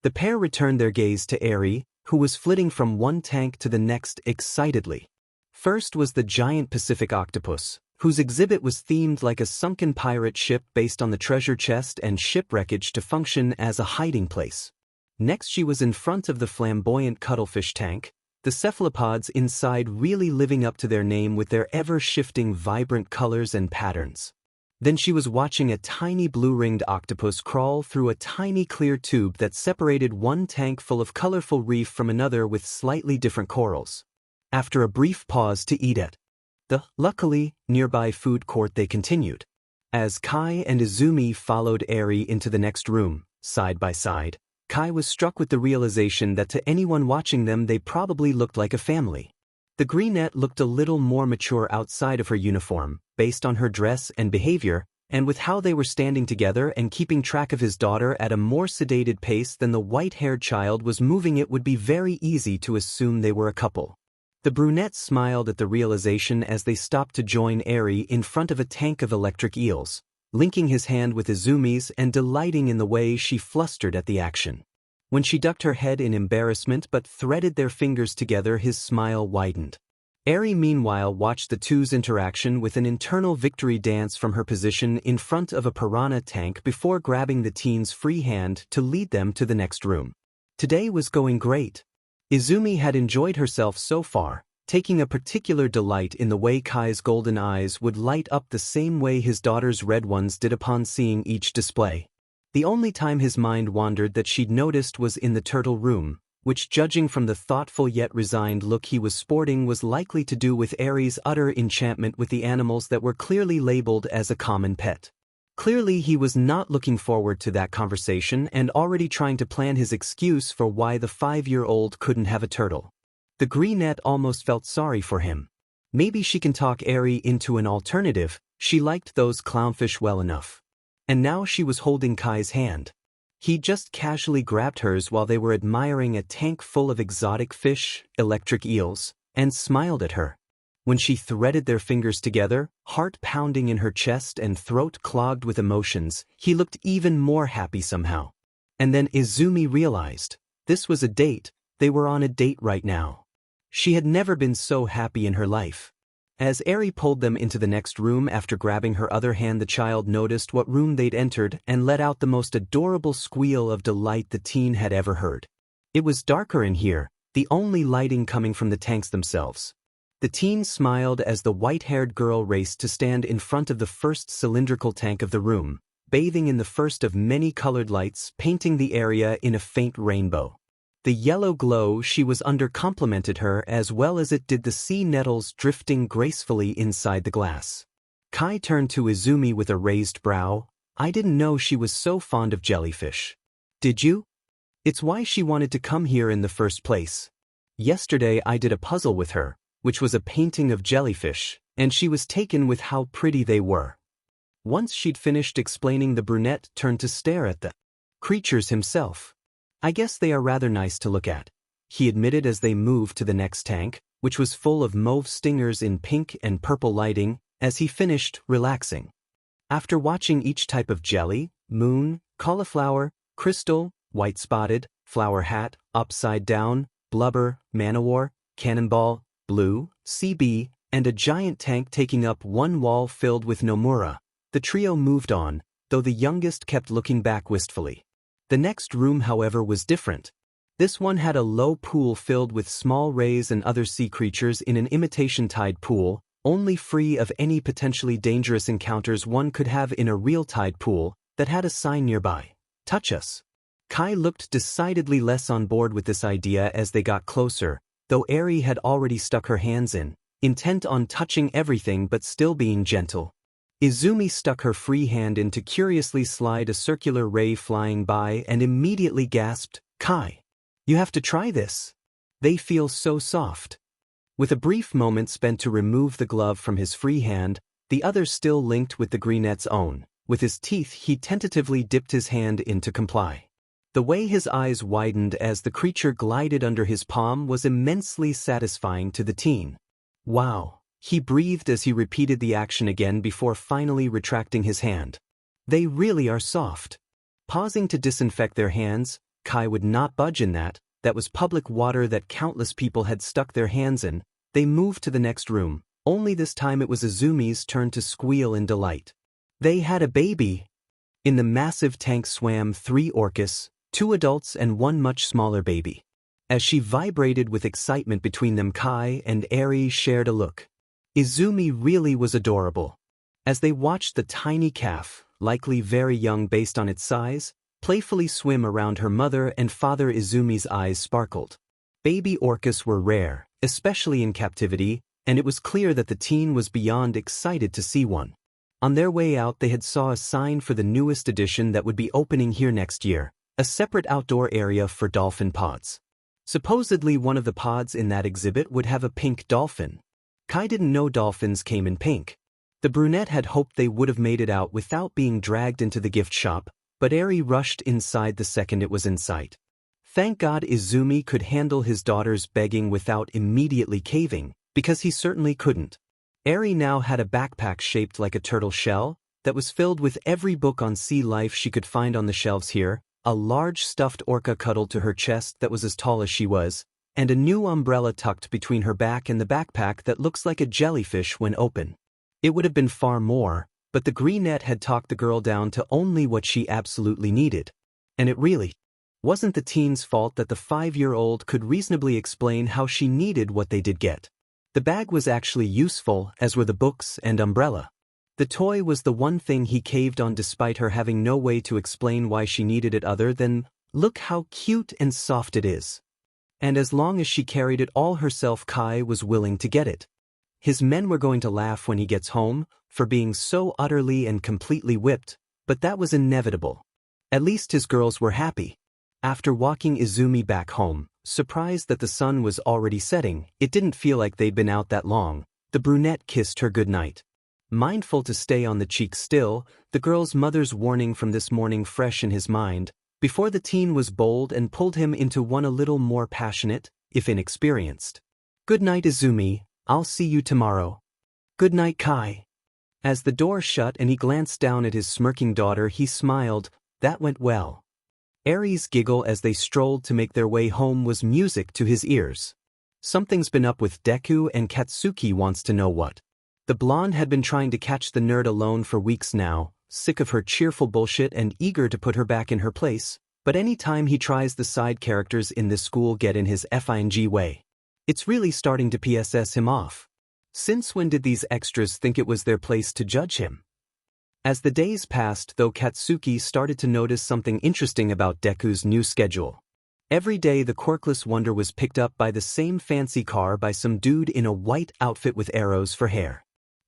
The pair returned their gaze to Eri, who was flitting from one tank to the next excitedly. First was the giant Pacific octopus, whose exhibit was themed like a sunken pirate ship based on the treasure chest and shipwreckage to function as a hiding place. Next she was in front of the flamboyant cuttlefish tank, the cephalopods inside really living up to their name with their ever-shifting vibrant colors and patterns. Then she was watching a tiny blue-ringed octopus crawl through a tiny clear tube that separated one tank full of colorful reef from another with slightly different corals. After a brief pause to eat at the, luckily, nearby food court, they continued. As Kai and Izumi followed Eri into the next room, side by side, Kai was struck with the realization that to anyone watching them they probably looked like a family. The greenette looked a little more mature outside of her uniform, based on her dress and behavior, and with how they were standing together and keeping track of his daughter at a more sedated pace than the white-haired child was moving, it would be very easy to assume they were a couple. The brunette smiled at the realization as they stopped to join Eri in front of a tank of electric eels, linking his hand with Izumi's and delighting in the way she flustered at the action. When she ducked her head in embarrassment but threaded their fingers together, his smile widened. Eri meanwhile watched the two's interaction with an internal victory dance from her position in front of a piranha tank before grabbing the teen's free hand to lead them to the next room. Today was going great. Izumi had enjoyed herself so far, taking a particular delight in the way Kai's golden eyes would light up the same way his daughter's red ones did upon seeing each display. The only time his mind wandered that she'd noticed was in the turtle room, which, judging from the thoughtful yet resigned look he was sporting, was likely to do with Eri's utter enchantment with the animals that were clearly labeled as a common pet. Clearly he was not looking forward to that conversation and already trying to plan his excuse for why the 5-year-old couldn't have a turtle. The greenette almost felt sorry for him. Maybe she can talk Eri into an alternative. She liked those clownfish well enough. And now she was holding Kai's hand. He just casually grabbed hers while they were admiring a tank full of exotic fish, electric eels, and smiled at her. When she threaded their fingers together, heart pounding in her chest and throat clogged with emotions, he looked even more happy somehow. And then Izumi realized, this was a date, they were on a date right now. She had never been so happy in her life. As Eri pulled them into the next room after grabbing her other hand, the child noticed what room they'd entered and let out the most adorable squeal of delight the teen had ever heard. It was darker in here, the only lighting coming from the tanks themselves. The teen smiled as the white-haired girl raced to stand in front of the first cylindrical tank of the room, bathing in the first of many colored lights painting the area in a faint rainbow. The yellow glow she was under complemented her as well as it did the sea nettles drifting gracefully inside the glass. Kai turned to Izumi with a raised brow. "I didn't know she was so fond of jellyfish." "Did you? It's why she wanted to come here in the first place. Yesterday I did a puzzle with her, which was a painting of jellyfish, and she was taken with how pretty they were." Once she'd finished explaining, the brunette turned to stare at the creatures himself. "I guess they are rather nice to look at," he admitted as they moved to the next tank, which was full of mauve stingers in pink and purple lighting, as he finished, relaxing. After watching each type of jelly, moon, cauliflower, crystal, white-spotted, flower hat, upside down, blubber, manowar, cannonball, blue, CB, and a giant tank taking up one wall filled with Nomura, the trio moved on, though the youngest kept looking back wistfully. The next room, however, was different. This one had a low pool filled with small rays and other sea creatures in an imitation tide pool, only free of any potentially dangerous encounters one could have in a real tide pool, that had a sign nearby. "Touch us." Kai looked decidedly less on board with this idea as they got closer, though Eri had already stuck her hands in, intent on touching everything but still being gentle. Izumi stuck her free hand in to curiously slide a circular ray flying by and immediately gasped, "Kai, you have to try this. They feel so soft." With a brief moment spent to remove the glove from his free hand, the other still linked with the greenette's own, With his teeth he tentatively dipped his hand in to comply. The way his eyes widened as the creature glided under his palm was immensely satisfying to the teen. Wow, he breathed as he repeated the action again before finally retracting his hand. They really are soft. Pausing to disinfect their hands, Kai would not budge in that was public water that countless people had stuck their hands in. They moved to the next room, only this time it was Izumi's turn to squeal in delight. They had a baby! In the massive tank swam 3 orcas, 2 adults and 1 much smaller baby. As she vibrated with excitement between them, Kai and Eri shared a look. Izumi really was adorable. As they watched the tiny calf, likely very young based on its size, playfully swim around her mother and father, Izumi's eyes sparkled. Baby orcas were rare, especially in captivity, and it was clear that the teen was beyond excited to see one. On their way out they had saw a sign for the newest edition that would be opening here next year, a separate outdoor area for dolphin pods. Supposedly one of the pods in that exhibit would have a pink dolphin. Kai didn't know dolphins came in pink. The brunette had hoped they would have made it out without being dragged into the gift shop, but Eri rushed inside the second it was in sight. Thank God Izumi could handle his daughter's begging without immediately caving, because he certainly couldn't. Eri now had a backpack shaped like a turtle shell that was filled with every book on sea life she could find on the shelves here, a large stuffed orca cuddled to her chest that was as tall as she was, and a new umbrella tucked between her back and the backpack that looks like a jellyfish when open. It would have been far more, but the greenette had talked the girl down to only what she absolutely needed. And it really wasn't the teen's fault that the 5-year-old could reasonably explain how she needed what they did get. The bag was actually useful, as were the books and umbrella. The toy was the one thing he caved on despite her having no way to explain why she needed it other than, look how cute and soft it is. And as long as she carried it all herself, Kai was willing to get it. His men were going to laugh when he gets home, for being so utterly and completely whipped, but that was inevitable. At least his girls were happy. After walking Izumi back home, surprised that the sun was already setting, it didn't feel like they'd been out that long, the brunette kissed her goodnight. Mindful to stay on the cheek still, the girl's mother's warning from this morning fresh in his mind, before the teen was bold and pulled him into one a little more passionate, if inexperienced. Good night, Izumi, I'll see you tomorrow. Good night, Kai. As the door shut and he glanced down at his smirking daughter, he smiled. That went well. Eri's giggle as they strolled to make their way home was music to his ears. Something's been up with Deku, and Katsuki wants to know what. The blonde had been trying to catch the nerd alone for weeks now, sick of her cheerful bullshit and eager to put her back in her place, but any time he tries, the side characters in this school get in his FING way. It's really starting to PSS him off. Since when did these extras think it was their place to judge him? As the days passed, though, Katsuki started to notice something interesting about Deku's new schedule. Every day the quirkless wonder was picked up by the same fancy car by some dude in a white outfit with arrows for hair.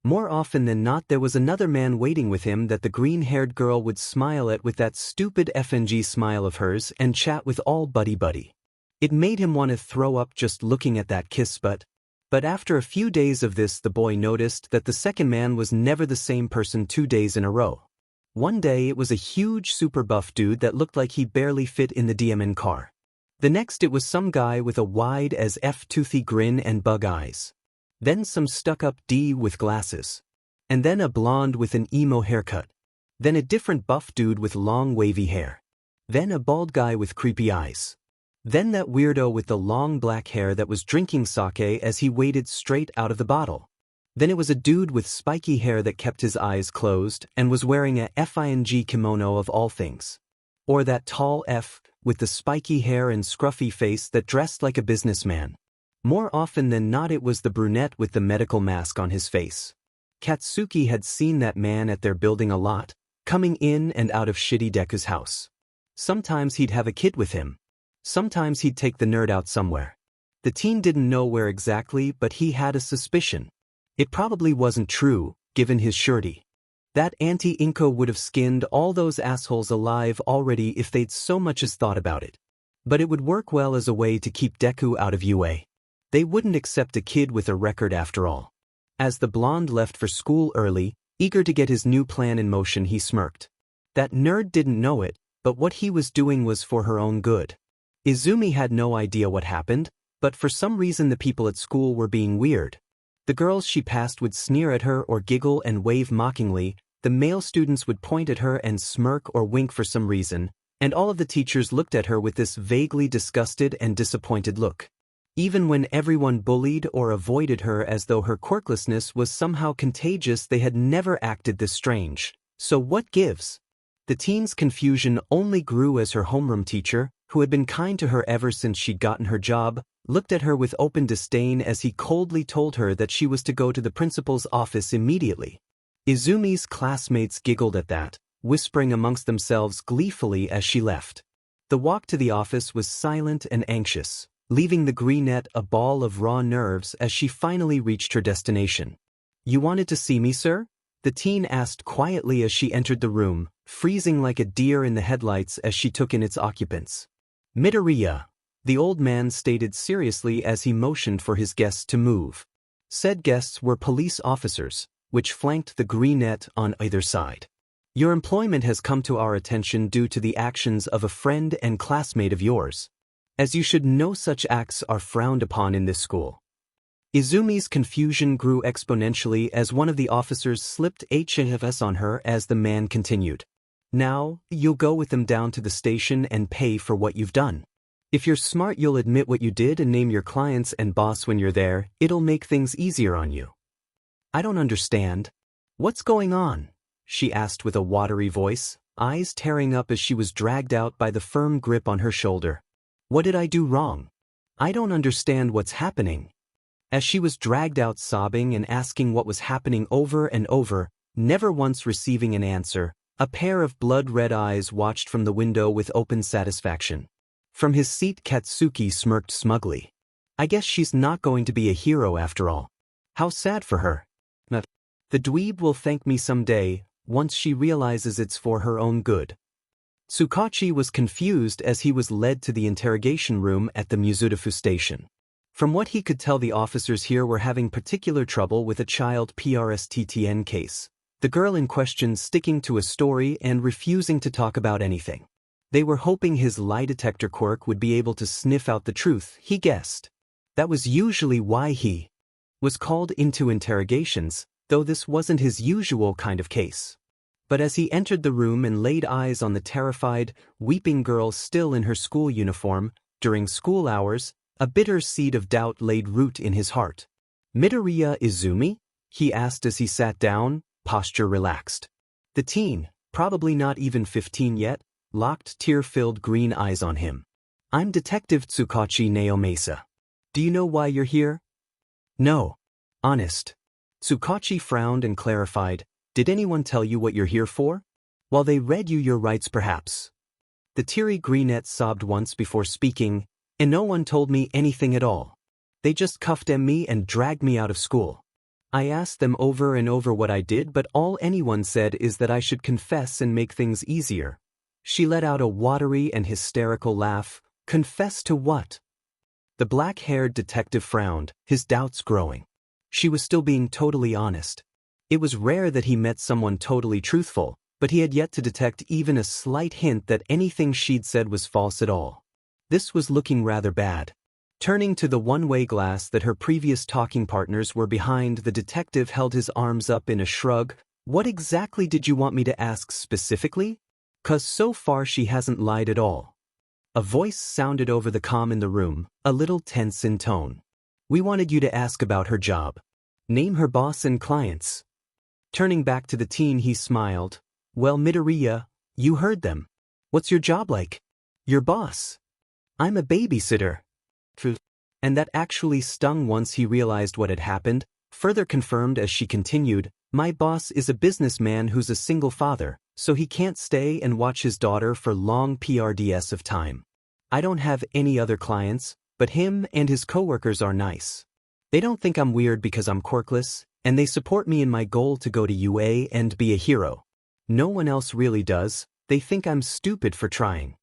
More often than not there was another man waiting with him that the green-haired girl would smile at with that stupid FNG smile of hers and chat with all buddy-buddy. It made him want to throw up just looking at that kiss, but after a few days of this the boy noticed that the second man was never the same person 2 days in a row. One day it was a huge super buff dude that looked like he barely fit in the DMN car. The next it was some guy with a wide as F toothy grin and bug eyes. Then some stuck-up D with glasses. And then a blonde with an emo haircut. Then a different buff dude with long wavy hair. Then a bald guy with creepy eyes. Then that weirdo with the long black hair that was drinking sake as he waded straight out of the bottle. Then it was a dude with spiky hair that kept his eyes closed and was wearing a FING kimono of all things. Or that tall F with the spiky hair and scruffy face that dressed like a businessman. More often than not it was the brunette with the medical mask on his face. Katsuki had seen that man at their building a lot, coming in and out of shitty Deku's house. Sometimes he'd have a kid with him. Sometimes he'd take the nerd out somewhere. The teen didn't know where exactly, but he had a suspicion. It probably wasn't true, given his surety. That anti-Inko would have skinned all those assholes alive already if they'd so much as thought about it. But it would work well as a way to keep Deku out of UA. They wouldn't accept a kid with a record after all. As the blonde left for school early, Eager to get his new plan in motion, he smirked. That nerd didn't know it, but what he was doing was for her own good. Izumi had no idea what happened, but for some reason the people at school were being weird. The girls she passed would sneer at her or giggle and wave mockingly, the male students would point at her and smirk or wink for some reason, and all of the teachers looked at her with this vaguely disgusted and disappointed look. Even when everyone bullied or avoided her as though her quirklessness was somehow contagious, they had never acted this strange. So what gives? The teen's confusion only grew as her homeroom teacher, who had been kind to her ever since she'd gotten her job, looked at her with open disdain as he coldly told her that she was to go to the principal's office immediately. Izumi's classmates giggled at that, whispering amongst themselves gleefully as she left. The walk to the office was silent and anxious, leaving the greenette a ball of raw nerves as she finally reached her destination. "You wanted to see me, sir?" the teen asked quietly as she entered the room, freezing like a deer in the headlights as she took in its occupants. "Midoriya," the old man stated seriously as he motioned for his guests to move. Said guests were police officers, which flanked the greenette on either side. "Your employment has come to our attention due to the actions of a friend and classmate of yours. As you should know, such acts are frowned upon in this school." Izumi's confusion grew exponentially as one of the officers slipped HFS on her as the man continued. "Now, you'll go with them down to the station and pay for what you've done. If you're smart, you'll admit what you did and name your clients and boss when you're there. It'll make things easier on you." "I don't understand. What's going on?" she asked with a watery voice, eyes tearing up as she was dragged out by the firm grip on her shoulder. "What did I do wrong? I don't understand what's happening." As she was dragged out sobbing and asking what was happening over and over, never once receiving an answer, a pair of blood-red eyes watched from the window with open satisfaction. From his seat, Katsuki smirked smugly. "I guess she's not going to be a hero after all. How sad for her. The dweeb will thank me someday, once she realizes it's for her own good." Tsukachi was confused as he was led to the interrogation room at the Mizudafu station. From what he could tell, the officers here were having particular trouble with a child PRSTTN case, the girl in question sticking to a story and refusing to talk about anything. They were hoping his lie detector quirk would be able to sniff out the truth, he guessed. That was usually why he was called into interrogations, though this wasn't his usual kind of case. But as he entered the room and laid eyes on the terrified, weeping girl still in her school uniform, during school hours, a bitter seed of doubt laid root in his heart. "Midoriya Izumi?" he asked as he sat down, posture relaxed. The teen, probably not even 15 yet, locked tear-filled green eyes on him. "I'm Detective Tsukachi Naomasa. Do you know why you're here?" "No. Honest." Tsukachi frowned and clarified, "Did anyone tell you what you're here for? While they read you your rights, perhaps." The teary greenette sobbed once before speaking, "And no one told me anything at all. They just cuffed me and dragged me out of school. I asked them over and over what I did, but all anyone said is that I should confess and make things easier." She let out a watery and hysterical laugh. "Confess to what?" The black-haired detective frowned, his doubts growing. She was still being totally honest. It was rare that he met someone totally truthful, but he had yet to detect even a slight hint that anything she'd said was false at all. This was looking rather bad. Turning to the one-way glass that her previous talking partners were behind, the detective held his arms up in a shrug. "What exactly did you want me to ask specifically? 'Cause so far she hasn't lied at all." A voice sounded over the comm in the room, a little tense in tone. "We wanted you to ask about her job. Name her boss and clients." Turning back to the teen, he smiled. "Well, Midoriya, you heard them. What's your job like?" "Your boss. I'm a babysitter." And that actually stung once he realized what had happened, further confirmed as she continued, "My boss is a businessman who's a single father, so he can't stay and watch his daughter for long PRDS of time. I don't have any other clients, but him and his coworkers are nice. They don't think I'm weird because I'm quirkless, and they support me in my goal to go to UA and be a hero. No one else really does. They think I'm stupid for trying."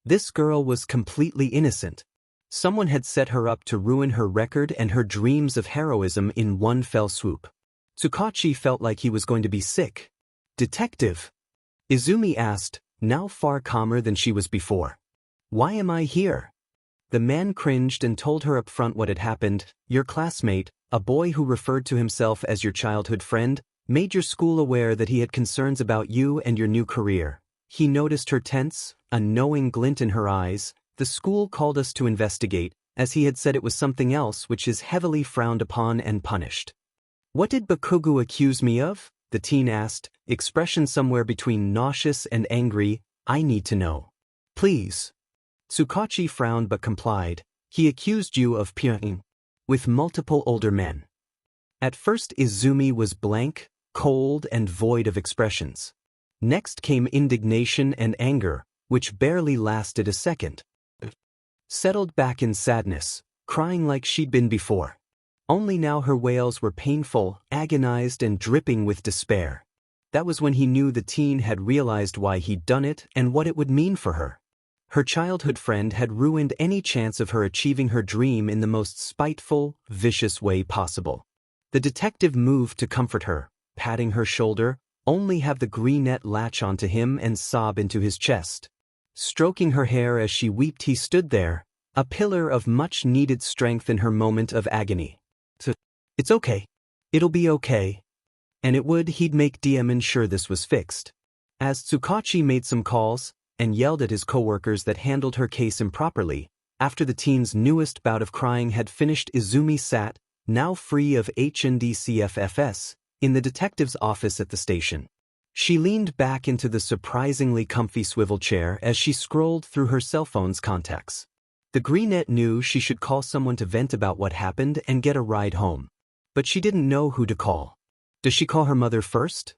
This girl was completely innocent. Someone had set her up to ruin her record and her dreams of heroism in one fell swoop. Tsukachi felt like he was going to be sick. Detective? Izumi asked, now far calmer than she was before. Why am I here? The man cringed and told her up front what had happened. Your classmate, a boy who referred to himself as your childhood friend, made your school aware that he had concerns about you and your new career. He noticed her tense, a knowing glint in her eyes. The school called us to investigate, as he had said it was something else which is heavily frowned upon and punished. What did Bakugo accuse me of? The teen asked, expression somewhere between nauseous and angry. I need to know. Please. Tsukachi frowned but complied. He accused you of peering with multiple older men. At first Izumi was blank, cold and void of expressions. Next came indignation and anger, which barely lasted a second. Settled back in sadness, crying like she'd been before. Only now her wails were painful, agonized and dripping with despair. That was when he knew the teen had realized why he'd done it and what it would mean for her. Her childhood friend had ruined any chance of her achieving her dream in the most spiteful, vicious way possible. The detective moved to comfort her, patting her shoulder, only have the greenette latch onto him and sob into his chest. Stroking her hair as she wept, he stood there, a pillar of much-needed strength in her moment of agony. It's okay. It'll be okay. And it would. He'd make DM sure this was fixed. As Tsukachi made some calls, and yelled at his coworkers that handled her case improperly, after the teen's newest bout of crying had finished, Izumi sat, now free of HNDCFFS, in the detective's office at the station. She leaned back into the surprisingly comfy swivel chair as she scrolled through her cell phone's contacts. The greenette knew she should call someone to vent about what happened and get a ride home. But she didn't know who to call. Does she call her mother first?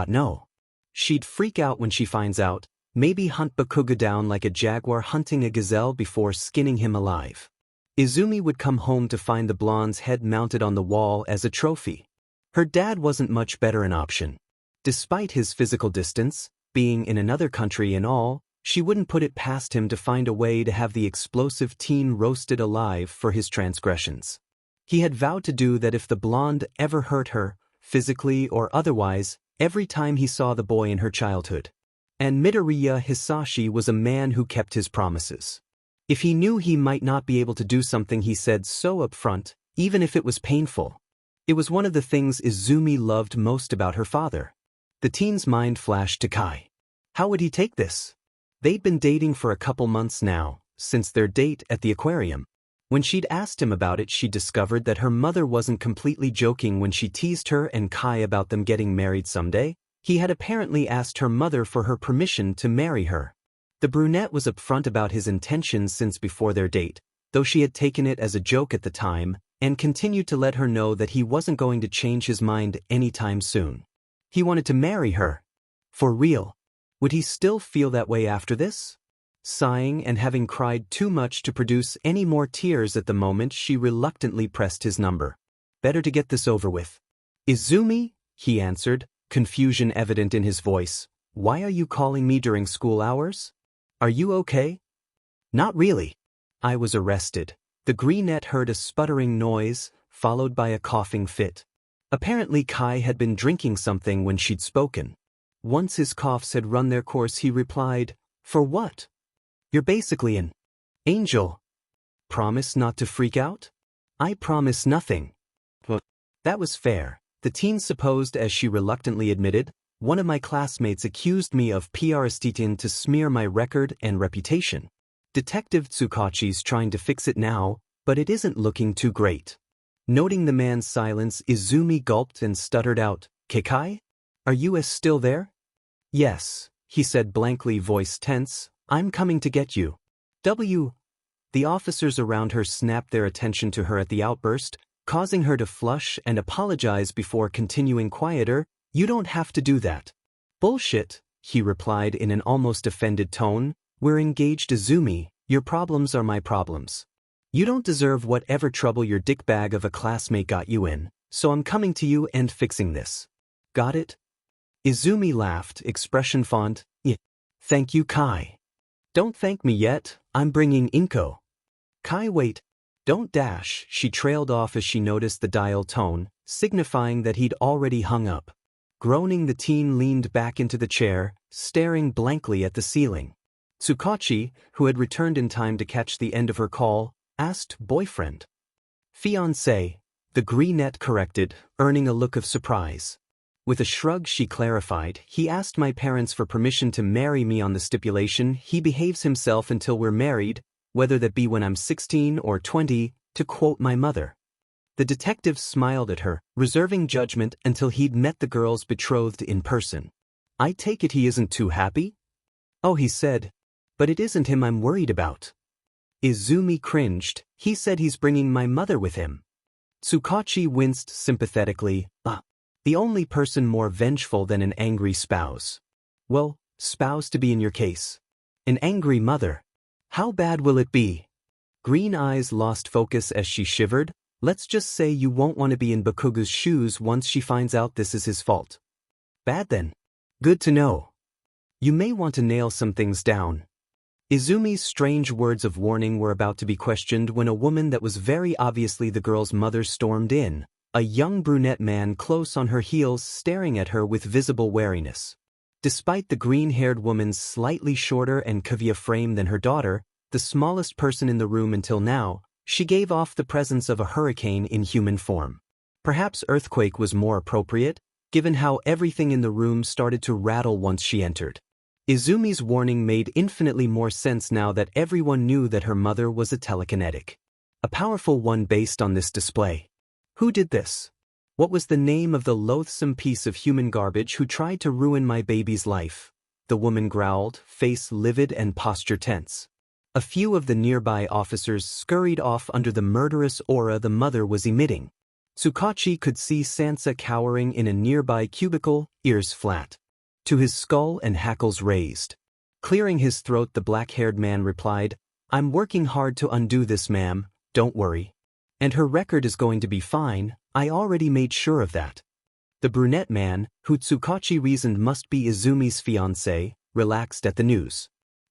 No. She'd freak out when she finds out, maybe hunt Bakugo down like a jaguar hunting a gazelle before skinning him alive. Izumi would come home to find the blonde's head mounted on the wall as a trophy. Her dad wasn't much better an option. Despite his physical distance, being in another country and all, she wouldn't put it past him to find a way to have the explosive teen roasted alive for his transgressions. He had vowed to do that if the blonde ever hurt her, physically or otherwise, every time he saw the boy in her childhood. And Midoriya Hisashi was a man who kept his promises. If he knew he might not be able to do something, he said so up front, even if it was painful. It was one of the things Izumi loved most about her father. The teen's mind flashed to Kai. How would he take this? They'd been dating for a couple months now, since their date at the aquarium. When she'd asked him about it, she discovered that her mother wasn't completely joking when she teased her and Kai about them getting married someday. He had apparently asked her mother for her permission to marry her. The brunette was upfront about his intentions since before their date, though she had taken it as a joke at the time, and continued to let her know that he wasn't going to change his mind anytime soon. He wanted to marry her. For real. Would he still feel that way after this? Sighing and having cried too much to produce any more tears at the moment, she reluctantly pressed his number. Better to get this over with. Izumi? He answered, confusion evident in his voice. Why are you calling me during school hours? Are you okay? Not really. I was arrested. The greenette heard a sputtering noise, followed by a coughing fit. Apparently Kai had been drinking something when she'd spoken. Once his coughs had run their course, he replied, For what? You're basically an angel. Promise not to freak out? I promise nothing. Well, that was fair, the teen supposed, as she reluctantly admitted. One of my classmates accused me of PRSTing to smear my record and reputation. Detective Tsukachi's trying to fix it now, but it isn't looking too great. Noting the man's silence, Izumi gulped and stuttered out, Kekai? Are you still there? Yes, he said blankly, voice tense. I'm coming to get you. The officers around her snapped their attention to her at the outburst, causing her to flush and apologize before continuing quieter. You don't have to do that. Bullshit, he replied in an almost offended tone. We're engaged, Izumi. Your problems are my problems. You don't deserve whatever trouble your dickbag of a classmate got you in, so I'm coming to you and fixing this. Got it? Izumi laughed, expression fond. Yeah. Thank you, Kai. Don't thank me yet, I'm bringing Inko. Kai, wait. Don't dash, she trailed off as she noticed the dial tone, signifying that he'd already hung up. Groaning, the teen leaned back into the chair, staring blankly at the ceiling. Tsukachi, who had returned in time to catch the end of her call, asked, "Boyfriend?" "Fiancé," the greenette corrected, earning a look of surprise. With a shrug she clarified, "He asked my parents for permission to marry me on the stipulation he behaves himself until we're married, whether that be when I'm 16 or 20, to quote my mother." The detective smiled at her, reserving judgment until he'd met the girl's betrothed in person. "I take it he isn't too happy?" "Oh," he said. "But it isn't him I'm worried about." Izumi cringed. "He said he's bringing my mother with him." Tsukachi winced sympathetically. The only person more vengeful than an angry spouse. Well, spouse to be in your case. An angry mother. How bad will it be? Green eyes lost focus as she shivered. "Let's just say you won't want to be in Bakugo's shoes once she finds out this is his fault." "Bad then." "Good to know. You may want to nail some things down." Izumi's strange words of warning were about to be questioned when a woman that was very obviously the girl's mother stormed in, a young brunette man close on her heels staring at her with visible wariness. Despite the green-haired woman's slightly shorter and curvier frame than her daughter, the smallest person in the room until now, she gave off the presence of a hurricane in human form. Perhaps earthquake was more appropriate, given how everything in the room started to rattle once she entered. Izumi's warning made infinitely more sense now that everyone knew that her mother was a telekinetic. A powerful one based on this display. Who did this? What was the name of the loathsome piece of human garbage who tried to ruin my baby's life? The woman growled, face livid and posture tense. A few of the nearby officers scurried off under the murderous aura the mother was emitting. Tsukachi could see Sansa cowering in a nearby cubicle, ears flat. To his skull and hackles raised. Clearing his throat, the black-haired man replied, "I'm working hard to undo this, ma'am, don't worry. And her record is going to be fine, I already made sure of that." The brunette man, who Tsukachi reasoned must be Izumi's fiancé, relaxed at the news.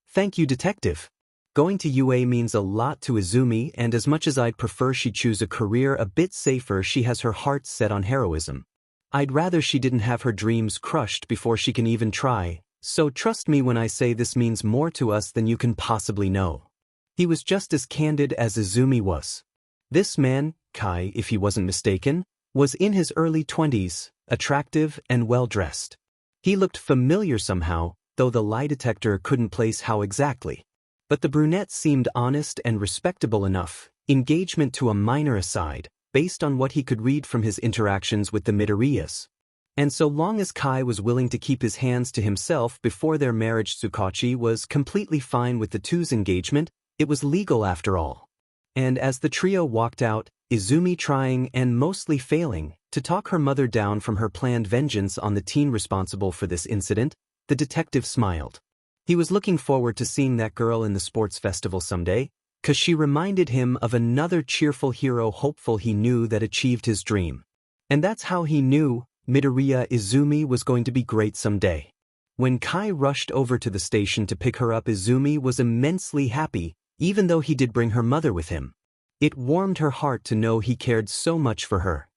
"Thank you, detective. Going to UA means a lot to Izumi, and as much as I'd prefer she choose a career a bit safer, she has her heart set on heroism. I'd rather she didn't have her dreams crushed before she can even try, so trust me when I say this means more to us than you can possibly know." He was just as candid as Izumi was. This man, Kai if he wasn't mistaken, was in his early 20s, attractive and well-dressed. He looked familiar somehow, though the lie detector couldn't place how exactly. But the brunette seemed honest and respectable enough, engagement to a minor aside, based on what he could read from his interactions with the Midoriyas. And so long as Kai was willing to keep his hands to himself before their marriage, Tsukachi was completely fine with the two's engagement. It was legal after all. And as the trio walked out, Izumi trying and mostly failing to talk her mother down from her planned vengeance on the teen responsible for this incident, the detective smiled. He was looking forward to seeing that girl in the sports festival someday, 'cause she reminded him of another cheerful hero hopeful he knew that achieved his dream. And that's how he knew Midoriya Izumi was going to be great someday. When Kai rushed over to the station to pick her up, Izumi was immensely happy, even though he did bring her mother with him. It warmed her heart to know he cared so much for her.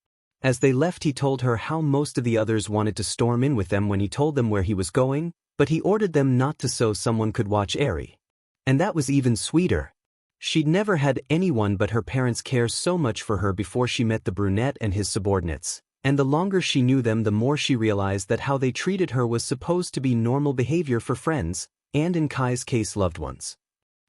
As they left, he told her how most of the others wanted to storm in with them when he told them where he was going, but he ordered them not to so someone could watch Eri. And that was even sweeter. She'd never had anyone but her parents care so much for her before she met the brunette and his subordinates, and the longer she knew them the more she realized that how they treated her was supposed to be normal behavior for friends, and in Kai's case loved ones.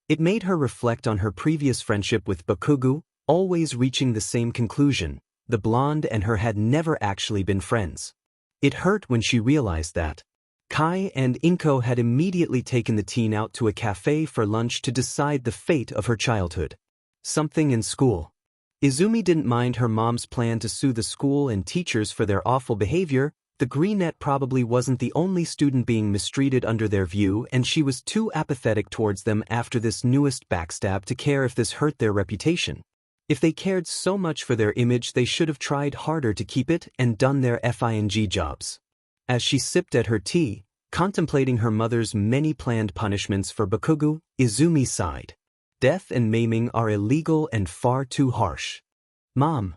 It made her reflect on her previous friendship with Bakugo, always reaching the same conclusion: the blonde and her had never actually been friends. It hurt when she realized that. Kai and Inko had immediately taken the teen out to a cafe for lunch to decide the fate of her childhood. Something in school. Izumi didn't mind her mom's plan to sue the school and teachers for their awful behavior. The greenette probably wasn't the only student being mistreated under their view, and she was too apathetic towards them after this newest backstab to care if this hurt their reputation. If they cared so much for their image, they should have tried harder to keep it and done their FING jobs. As she sipped at her tea, contemplating her mother's many planned punishments for Bakugo, Izumi sighed. Death and maiming are illegal and far too harsh. Mom.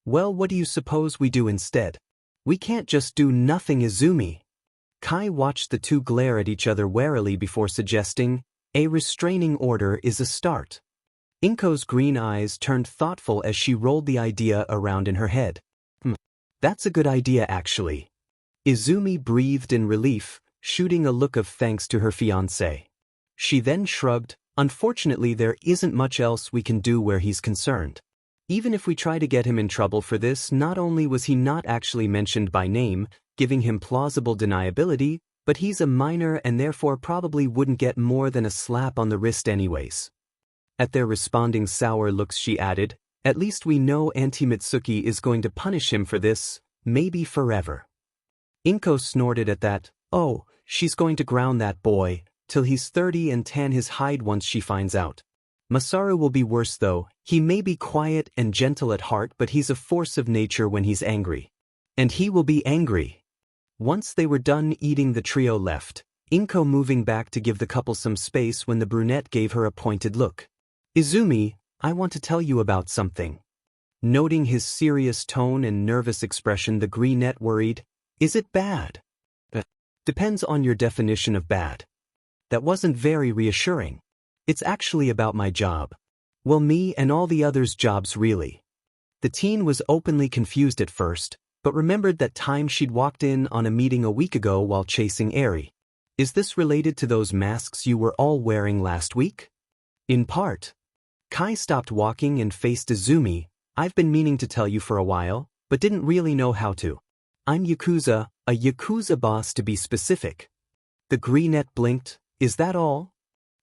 Well, what do you suppose we do instead? We can't just do nothing, Izumi. Kai watched the two glare at each other warily before suggesting, a restraining order is a start. Inko's green eyes turned thoughtful as she rolled the idea around in her head. That's a good idea actually. Izumi breathed in relief, shooting a look of thanks to her fiancé. She then shrugged, unfortunately there isn't much else we can do where he's concerned. Even if we try to get him in trouble for this, not only was he not actually mentioned by name, giving him plausible deniability, but he's a minor and therefore probably wouldn't get more than a slap on the wrist anyways. At their responding sour looks she added, at least we know Auntie Mitsuki is going to punish him for this, maybe forever. Inko snorted at that. Oh, she's going to ground that boy, till he's 30 and tan his hide once she finds out. Masaru will be worse though. He may be quiet and gentle at heart, but he's a force of nature when he's angry. And he will be angry. Once they were done eating, the trio left, Inko moving back to give the couple some space when the brunette gave her a pointed look. Izumi, I want to tell you about something. Noting his serious tone and nervous expression, the brunette worried, is it bad? Depends on your definition of bad. That wasn't very reassuring. It's actually about my job. Well, me and all the others' jobs really. The teen was openly confused at first, but remembered that time she'd walked in on a meeting a week ago while chasing Eri. Is this related to those masks you were all wearing last week? In part. Kai stopped walking and faced Izumi. I've been meaning to tell you for a while, but didn't really know how to. I'm Yakuza, a Yakuza boss to be specific. The brunette blinked. Is that all?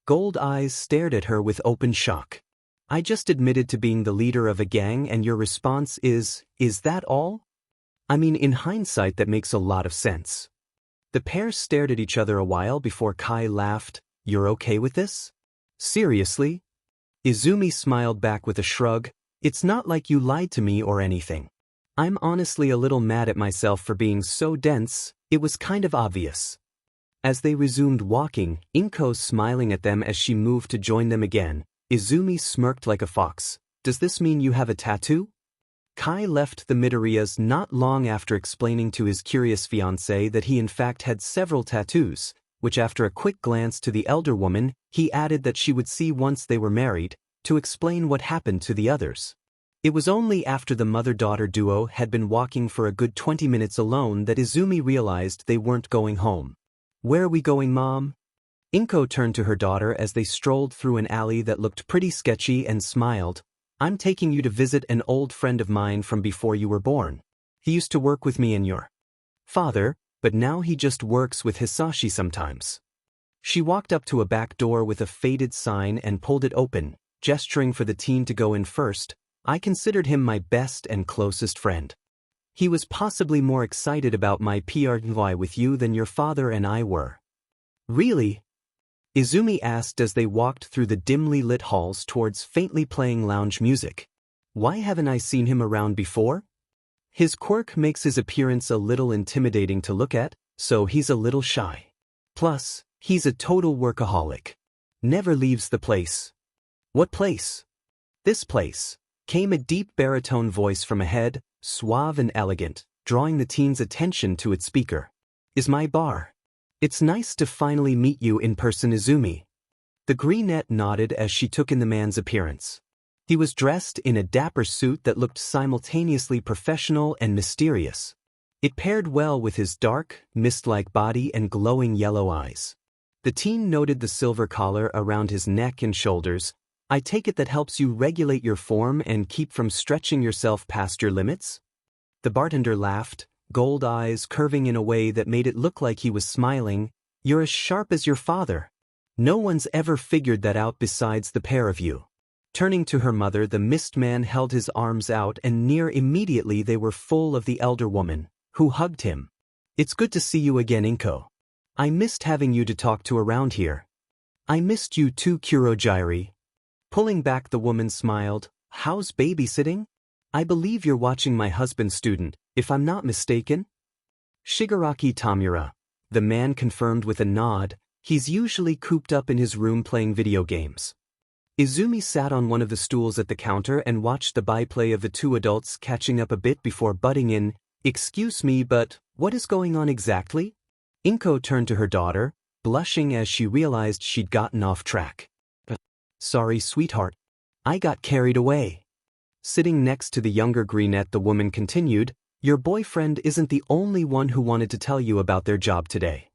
Gold eyes stared at her with open shock. I just admitted to being the leader of a gang and your response is that all? I mean, in hindsight that makes a lot of sense. The pair stared at each other a while before Kai laughed. You're okay with this? Seriously? Izumi smiled back with a shrug. It's not like you lied to me or anything. I'm honestly a little mad at myself for being so dense, it was kind of obvious. As they resumed walking, Inko smiling at them as she moved to join them again, Izumi smirked like a fox. Does this mean you have a tattoo? Kai left the Midoriyas not long after explaining to his curious fiancée that he in fact had several tattoos, which after a quick glance to the elder woman, he added that she would see once they were married, to explain what happened to the others. It was only after the mother-daughter duo had been walking for a good 20 minutes alone that Izumi realized they weren't going home. Where are we going, Mom? Inko turned to her daughter as they strolled through an alley that looked pretty sketchy and smiled. I'm taking you to visit an old friend of mine from before you were born. He used to work with me and your father, but now he just works with Hisashi sometimes. She walked up to a back door with a faded sign and pulled it open, gesturing for the teen to go in first. I considered him my best and closest friend. He was possibly more excited about my PRY with you than your father and I were. Really? Izumi asked as they walked through the dimly lit halls towards faintly playing lounge music. Why haven't I seen him around before? His quirk makes his appearance a little intimidating to look at, so he's a little shy. Plus, he's a total workaholic. Never leaves the place. What place? This place, came a deep baritone voice from ahead, suave and elegant, drawing the teen's attention to its speaker. Is my bar. It's nice to finally meet you in person, Izumi. The brunette nodded as she took in the man's appearance. He was dressed in a dapper suit that looked simultaneously professional and mysterious. It paired well with his dark, mist-like body and glowing yellow eyes. The teen noted the silver collar around his neck and shoulders. I take it that helps you regulate your form and keep from stretching yourself past your limits? The bartender laughed, gold eyes curving in a way that made it look like he was smiling. You're as sharp as your father. No one's ever figured that out besides the pair of you. Turning to her mother, the mist man held his arms out and near immediately they were full of the elder woman, who hugged him. It's good to see you again, Inko. I missed having you to talk to around here. I missed you too, Kurojiri. Pulling back, the woman smiled. How's babysitting? I believe you're watching my husband's student, if I'm not mistaken. Shigaraki Tamura. The man confirmed with a nod. He's usually cooped up in his room playing video games. Izumi sat on one of the stools at the counter and watched the byplay of the two adults catching up a bit before butting in. "Excuse me, but what is going on exactly?" Inko turned to her daughter, blushing as she realized she'd gotten off track. "Sorry, sweetheart. I got carried away." Sitting next to the younger brunette, the woman continued, "Your boyfriend isn't the only one who wanted to tell you about their job today."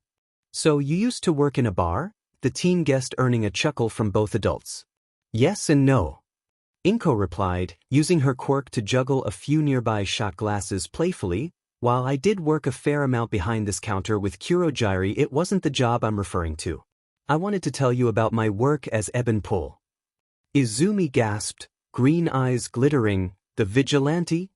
"So you used to work in a bar?" the teen guessed, earning a chuckle from both adults. "Yes and no," Inko replied, using her quirk to juggle a few nearby shot glasses playfully. "While I did work a fair amount behind this counter with Kurogiri, it wasn't the job I'm referring to. I wanted to tell you about my work as Eben Pull." Izumi gasped, green eyes glittering. "The vigilante?"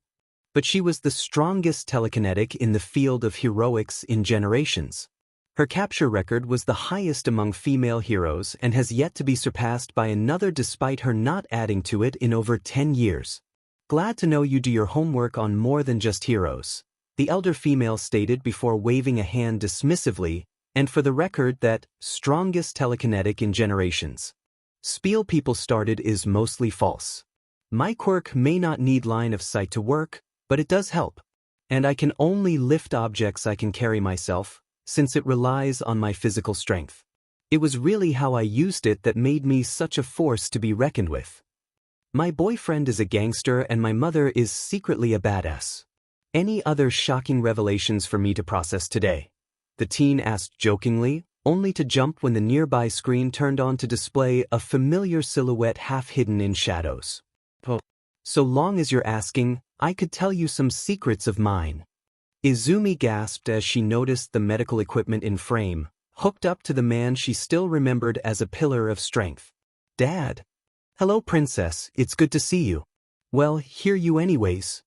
But she was the strongest telekinetic in the field of heroics in generations. Her capture record was the highest among female heroes and has yet to be surpassed by another, despite her not adding to it in over 10 years. "Glad to know you do your homework on more than just heroes," the elder female stated before waving a hand dismissively, "and for the record, that strongest telekinetic in generations. Spiel people started is mostly false. My quirk may not need line of sight to work, but it does help. And I can only lift objects I can carry myself, since it relies on my physical strength. It was really how I used it that made me such a force to be reckoned with. My boyfriend is a gangster and my mother is secretly a badass. Any other shocking revelations for me to process today?" the teen asked jokingly, only to jump when the nearby screen turned on to display a familiar silhouette half hidden in shadows. "Oh, so long as you're asking, I could tell you some secrets of mine." Izumi gasped as she noticed the medical equipment in frame, hooked up to the man she still remembered as a pillar of strength. "Dad." "Hello, princess, it's good to see you." "Well, here you anyways."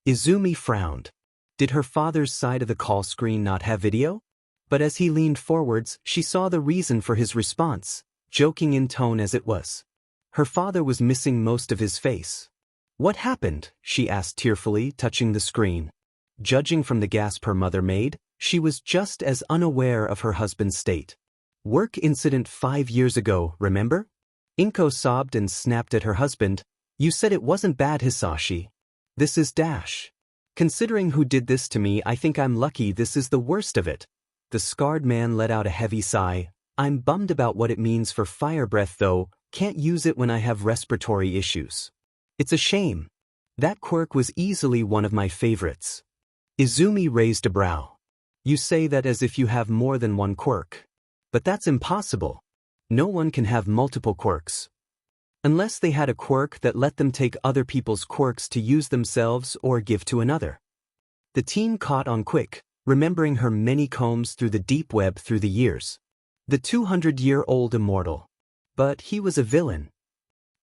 Izumi frowned. Did her father's side of the call screen not have video? But as he leaned forwards, she saw the reason for his response, joking in tone as it was. Her father was missing most of his face. "What happened?" she asked tearfully, touching the screen. Judging from the gasp her mother made, she was just as unaware of her husband's state. "Work incident 5 years ago, remember?" Inko sobbed and snapped at her husband. "You said it wasn't bad, Hisashi. This is dash. Considering who did this to me, I think I'm lucky this is the worst of it." The scarred man let out a heavy sigh. "I'm bummed about what it means for fire breath though, can't use it when I have respiratory issues. It's a shame. That quirk was easily one of my favorites." Izumi raised a brow. "You say that as if you have more than one quirk. But that's impossible. No one can have multiple quirks. Unless they had a quirk that let them take other people's quirks to use themselves or give to another." The teen caught on quick, remembering her many combs through the deep web through the years. The 200-year-old immortal. But he was a villain.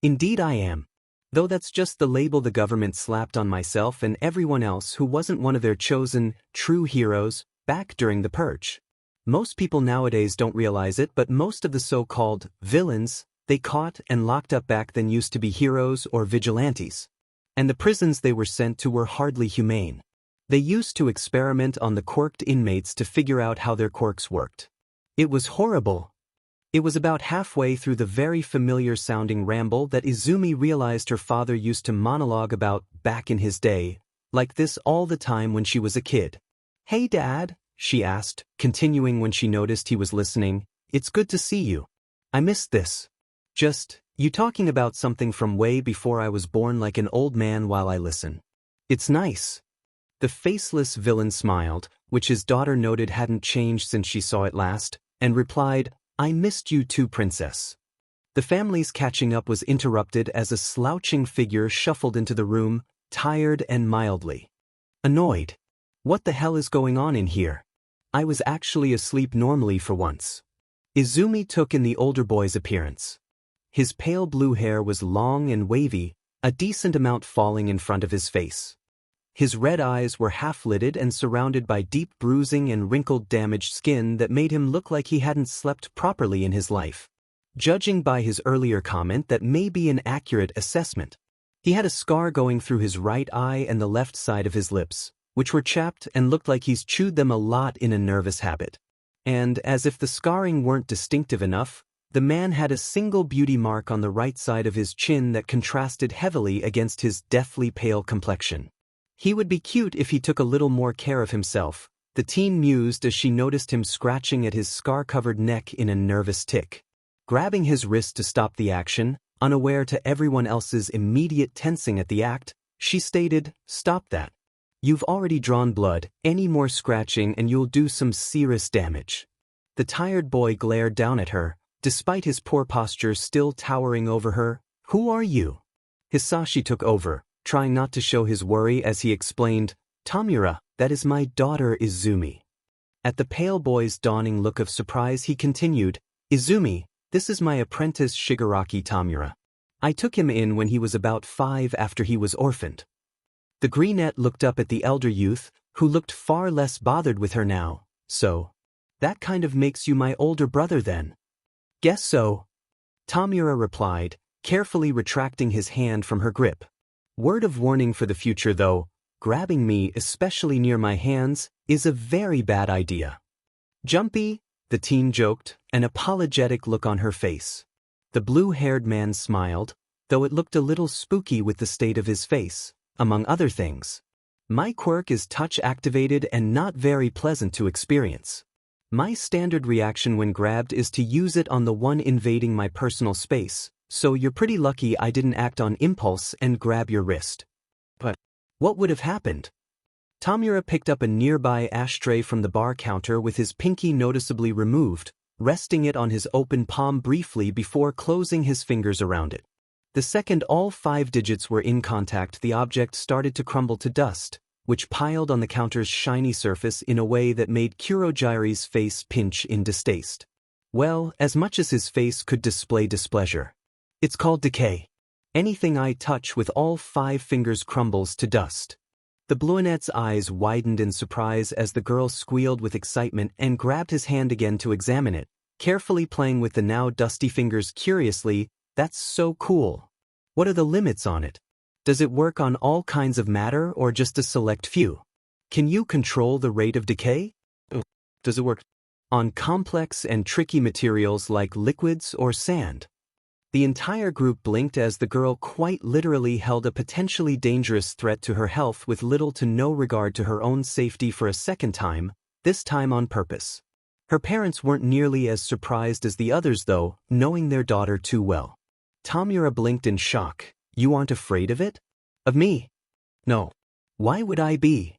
"Indeed I am. Though that's just the label the government slapped on myself and everyone else who wasn't one of their chosen, true heroes, back during the purge. Most people nowadays don't realize it, but most of the so-called villains they caught and locked up back then used to be heroes or vigilantes. And the prisons they were sent to were hardly humane. They used to experiment on the quirked inmates to figure out how their quirks worked. It was horrible." It was about halfway through the very familiar-sounding ramble that Izumi realized her father used to monologue about back in his day, like this all the time when she was a kid. "Hey Dad," she asked, continuing when she noticed he was listening, "It's good to see you. I missed this. Just, you talking about something from way before I was born like an old man while I listen. It's nice." The faceless villain smiled, which his daughter noted hadn't changed since she saw it last, and replied, "I missed you too, princess." The family's catching up was interrupted as a slouching figure shuffled into the room, tired and mildly annoyed. "What the hell is going on in here? I was actually asleep normally for once." Izumi took in the older boy's appearance. His pale blue hair was long and wavy, a decent amount falling in front of his face. His red eyes were half-lidded and surrounded by deep bruising and wrinkled damaged skin that made him look like he hadn't slept properly in his life. Judging by his earlier comment, that may be an accurate assessment. He had a scar going through his right eye and the left side of his lips, which were chapped and looked like he's chewed them a lot in a nervous habit. And, as if the scarring weren't distinctive enough, The man had a single beauty mark on the right side of his chin that contrasted heavily against his deathly pale complexion. He would be cute if he took a little more care of himself, the teen mused as she noticed him scratching at his scar-covered neck in a nervous tick. Grabbing his wrist to stop the action, unaware to everyone else's immediate tensing at the act, she stated, "Stop that. You've already drawn blood, any more scratching and you'll do some serious damage." The tired boy glared down at her, despite his poor posture still towering over her. "Who are you?" Hisashi took over, trying not to show his worry as he explained, "Tamura, that is my daughter Izumi." At the pale boy's dawning look of surprise he continued, "Izumi, this is my apprentice Shigaraki Tamura. I took him in when he was about 5 after he was orphaned." The greenette looked up at the elder youth, who looked far less bothered with her now. "So, that kind of makes you my older brother then?" "Guess so," Tamura replied, carefully retracting his hand from her grip. "Word of warning for the future though, grabbing me, especially near my hands, is a very bad idea." "Jumpy," the teen joked, an apologetic look on her face. The blue-haired man smiled, though it looked a little spooky with the state of his face, among other things. "My quirk is touch-activated and not very pleasant to experience. My standard reaction when grabbed is to use it on the one invading my personal space, so you're pretty lucky I didn't act on impulse and grab your wrist." "But what would have happened?" Tamura picked up a nearby ashtray from the bar counter with his pinky noticeably removed, resting it on his open palm briefly before closing his fingers around it. The second all 5 digits were in contact, the object started to crumble to dust, which piled on the counter's shiny surface in a way that made Kurogiri's face pinch in distaste. Well, as much as his face could display displeasure. "It's called decay. Anything I touch with all 5 fingers crumbles to dust." The brunette's eyes widened in surprise as the girl squealed with excitement and grabbed his hand again to examine it, carefully playing with the now dusty fingers curiously. "That's so cool. What are the limits on it? Does it work on all kinds of matter or just a select few? Can you control the rate of decay? Does it work on complex and tricky materials like liquids or sand?" The entire group blinked as the girl quite literally held a potentially dangerous threat to her health with little to no regard to her own safety for a second time, this time on purpose. Her parents weren't nearly as surprised as the others though, knowing their daughter too well. Tamura blinked in shock. "You aren't afraid of it? Of me?" "No. Why would I be?"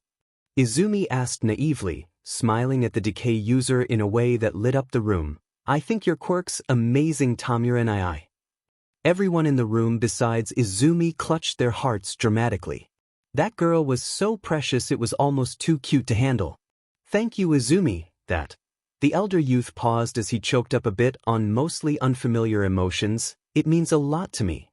Izumi asked naively, smiling at the decay user in a way that lit up the room. "I think your quirk's amazing, Tamura and I." Everyone in the room besides Izumi clutched their hearts dramatically. That girl was so precious it was almost too cute to handle. "Thank you, Izumi, that." The elder youth paused as he choked up a bit on mostly unfamiliar emotions. "It means a lot to me."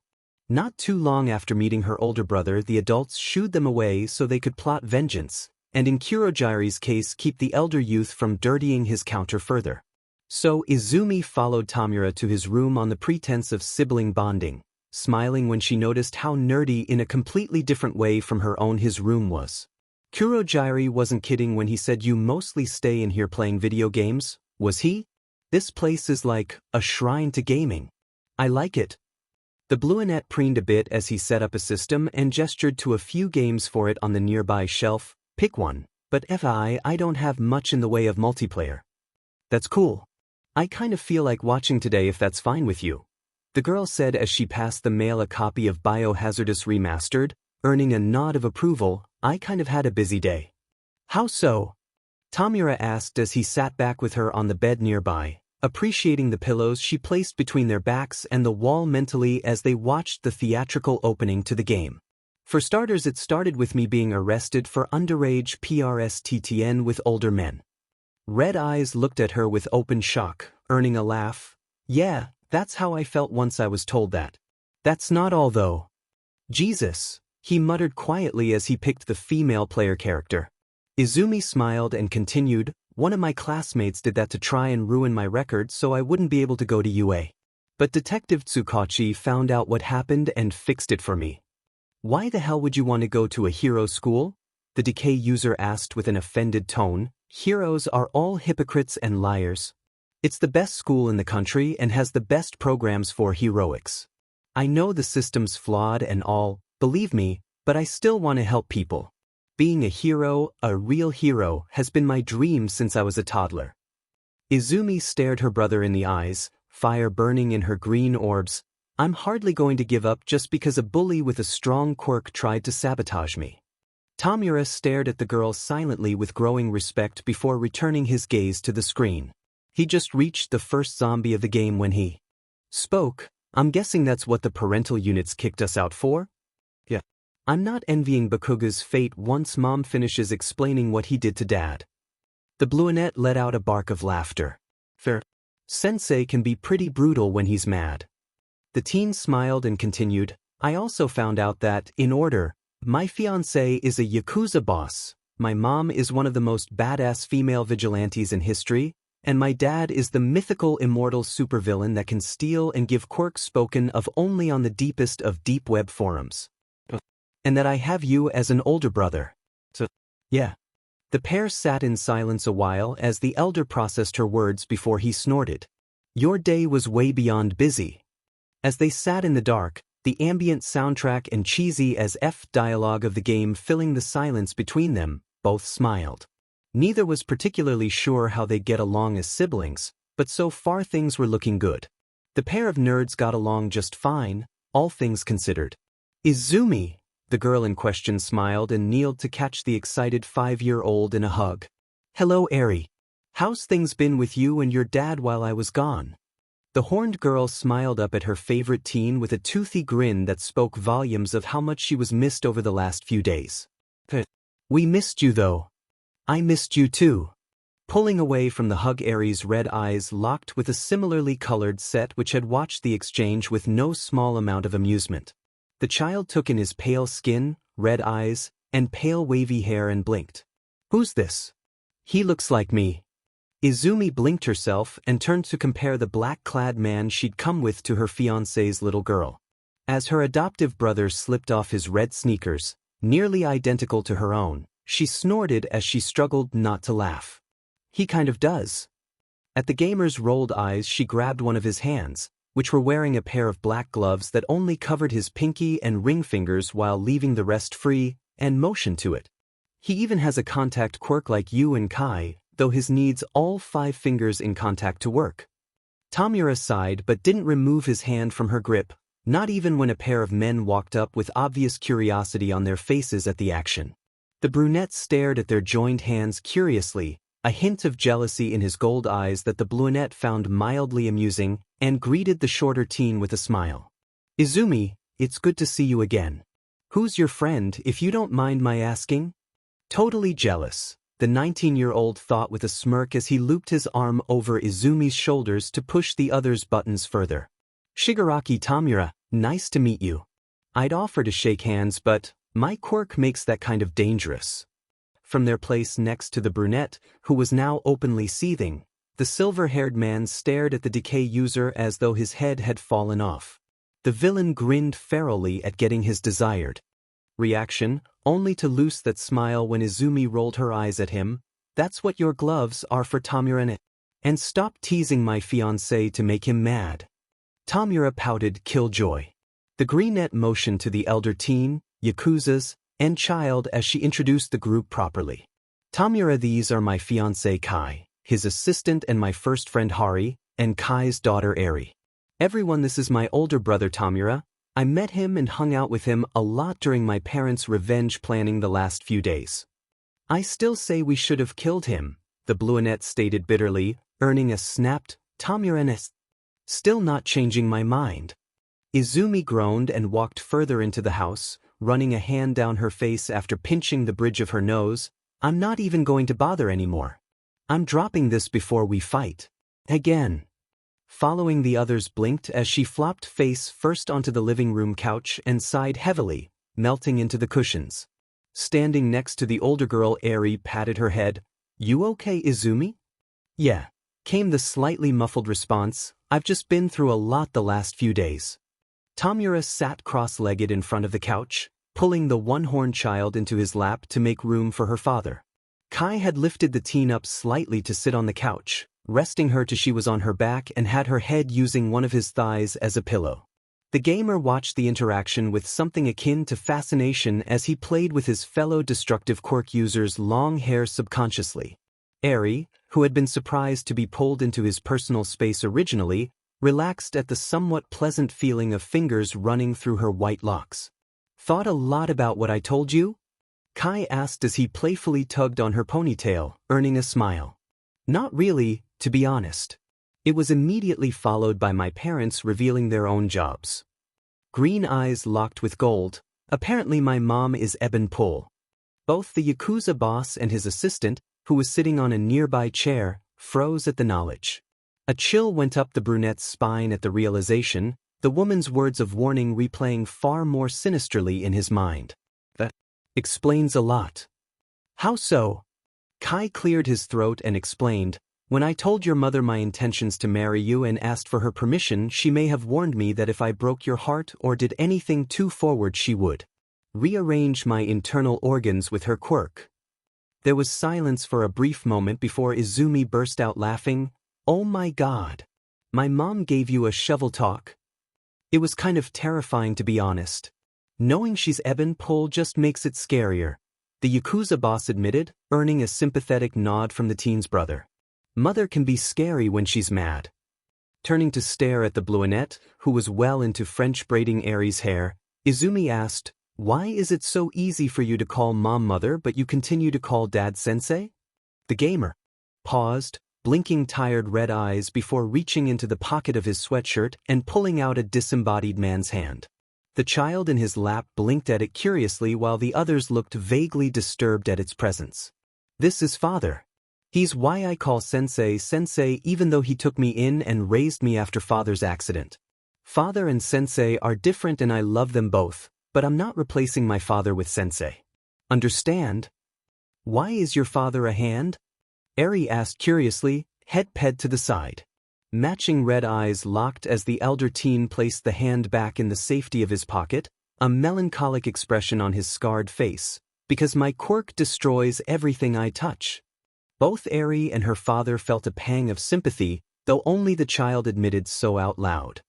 Not too long after meeting her older brother, the adults shooed them away so they could plot vengeance, and in Kurogiri's case keep the elder youth from dirtying his counter further. So Izumi followed Tamura to his room on the pretense of sibling bonding, smiling when she noticed how nerdy in a completely different way from her own his room was. Kurogiri wasn't kidding when he said you mostly stay in here playing video games, was he? This place is like a shrine to gaming. I like it. The brunette preened a bit as he set up a system and gestured to a few games for it on the nearby shelf. "Pick one, but I don't have much in the way of multiplayer." "That's cool. I kind of feel like watching today if that's fine with you," the girl said as she passed the male a copy of Biohazardous Remastered, earning a nod of approval. "I kind of had a busy day." "How so?" Tamura asked as he sat back with her on the bed nearby, appreciating the pillows she placed between their backs and the wall mentally as they watched the theatrical opening to the game. "For starters, it started with me being arrested for underage PRSTTN with older men." Red eyes looked at her with open shock, earning a laugh. "Yeah, that's how I felt once I was told that." "That's not all though." "Jesus," he muttered quietly as he picked the female player character. Izumi smiled and continued, "One of my classmates did that to try and ruin my record so I wouldn't be able to go to UA. But Detective Tsukachi found out what happened and fixed it for me." "Why the hell would you want to go to a hero school?" the decay user asked with an offended tone. "Heroes are all hypocrites and liars." It's the best school in the country and has the best programs for heroics. I know the system's flawed and all, believe me, but I still want to help people. Being a hero, a real hero, has been my dream since I was a toddler. Izumi stared her brother in the eyes, fire burning in her green orbs. I'm hardly going to give up just because a bully with a strong quirk tried to sabotage me. Tamura stared at the girl silently with growing respect before returning his gaze to the screen. He just reached the first zombie of the game when he spoke. I'm guessing that's what the parental units kicked us out for? Yeah. I'm not envying Bakugo's fate once Mom finishes explaining what he did to Dad. The brunette let out a bark of laughter. Fair. Sensei can be pretty brutal when he's mad. The teen smiled and continued, I also found out that, in order, my fiancé is a Yakuza boss, my mom is one of the most badass female vigilantes in history, and my dad is the mythical immortal supervillain that can steal and give quirks spoken of only on the deepest of deep web forums. And that I have you as an older brother. So, yeah. The pair sat in silence a while as the elder processed her words before he snorted. Your day was way beyond busy. As they sat in the dark, the ambient soundtrack and cheesy as F dialogue of the game filling the silence between them, both smiled. Neither was particularly sure how they'd get along as siblings, but so far things were looking good. The pair of nerds got along just fine, all things considered. Izumi, the girl in question smiled and kneeled to catch the excited 5-year-old in a hug. Hello, Eri. How's things been with you and your dad while I was gone? The horned girl smiled up at her favorite teen with a toothy grin that spoke volumes of how much she was missed over the last few days. We missed you though. I missed you too. Pulling away from the hug, Eri's red eyes locked with a similarly colored set which had watched the exchange with no small amount of amusement. The child took in his pale skin, red eyes, and pale wavy hair and blinked. Who's this? He looks like me. Izumi blinked herself and turned to compare the black-clad man she'd come with to her fiancé's little girl. As her adoptive brother slipped off his red sneakers, nearly identical to her own, she snorted as she struggled not to laugh. He kind of does. At the gamer's rolled eyes, she grabbed one of his hands, which were wearing a pair of black gloves that only covered his pinky and ring fingers while leaving the rest free, and motioned to it. He even has a contact quirk like you and Kai, though his needs all 5 fingers in contact to work. Tamura sighed but didn't remove his hand from her grip, not even when a pair of men walked up with obvious curiosity on their faces at the action. The brunette stared at their joined hands curiously, a hint of jealousy in his gold eyes that the brunette found mildly amusing, and greeted the shorter teen with a smile. Izumi, it's good to see you again. Who's your friend, if you don't mind my asking? Totally jealous, the 19-year-old thought with a smirk as he looped his arm over Izumi's shoulders to push the other's buttons further. Shigaraki Tamura, nice to meet you. I'd offer to shake hands, but my quirk makes that kind of dangerous. From their place next to the brunette, who was now openly seething, the silver-haired man stared at the decay user as though his head had fallen off. The villain grinned ferally at getting his desired reaction, only to loose that smile when Izumi rolled her eyes at him. That's what your gloves are for, Tamura. And stop teasing my fiancé to make him mad. Tamura pouted killjoy. The brunette motioned to the elder teen, Yakuzas, and child as she introduced the group properly. Tamura, these are my fiancé Kai, his assistant and my first friend Hari, and Kai's daughter Eri. Everyone, this is my older brother Tamura. I met him and hung out with him a lot during my parents' revenge planning the last few days. I still say we should have killed him, the brunette stated bitterly, earning a snapped, Tamura, still not changing my mind. Izumi groaned and walked further into the house, running a hand down her face after pinching the bridge of her nose. I'm not even going to bother anymore. I'm dropping this before we fight. Again. Following, the others blinked as she flopped face first onto the living room couch and sighed heavily, melting into the cushions. Standing next to the older girl, Eri patted her head. You okay, Izumi? Yeah, came the slightly muffled response. I've just been through a lot the last few days. Tamura sat cross-legged in front of the couch, pulling the one-horned child into his lap to make room for her father. Kai had lifted the teen up slightly to sit on the couch, resting her till she was on her back and had her head using one of his thighs as a pillow. The gamer watched the interaction with something akin to fascination as he played with his fellow destructive quirk user's long hair subconsciously. Eri, who had been surprised to be pulled into his personal space originally, relaxed at the somewhat pleasant feeling of fingers running through her white locks. "Thought a lot about what I told you?" Kai asked as he playfully tugged on her ponytail, earning a smile. "Not really, to be honest." It was immediately followed by my parents revealing their own jobs. Green eyes locked with gold. Apparently my mom is Eben Pull. Both the Yakuza boss and his assistant, who was sitting on a nearby chair, froze at the knowledge. A chill went up the brunette's spine at the realization, the woman's words of warning replaying far more sinisterly in his mind. "That explains a lot." "How so?" Kai cleared his throat and explained, "When I told your mother my intentions to marry you and asked for her permission, she may have warned me that if I broke your heart or did anything too forward she would rearrange my internal organs with her quirk." There was silence for a brief moment before Izumi burst out laughing. "Oh my god. My mom gave you a shovel talk?" It was kind of terrifying to be honest. Knowing she's Eben Pull just makes it scarier, the Yakuza boss admitted, earning a sympathetic nod from the teen's brother. Mother can be scary when she's mad. Turning to stare at the blonette, who was well into French braiding Eri's hair, Izumi asked, "Why is it so easy for you to call mom mother but you continue to call dad sensei?" The gamer paused, blinking tired red eyes before reaching into the pocket of his sweatshirt and pulling out a disembodied man's hand. The child in his lap blinked at it curiously while the others looked vaguely disturbed at its presence. "This is father. He's why I call sensei sensei even though he took me in and raised me after father's accident. Father and sensei are different and I love them both, but I'm not replacing my father with sensei. Understand?" "Why is your father a hand?" Eri asked curiously, head ped to the side. Matching red eyes locked as the elder teen placed the hand back in the safety of his pocket, a melancholic expression on his scarred face. "Because my quirk destroys everything I touch." Both Eri and her father felt a pang of sympathy, though only the child admitted so out loud.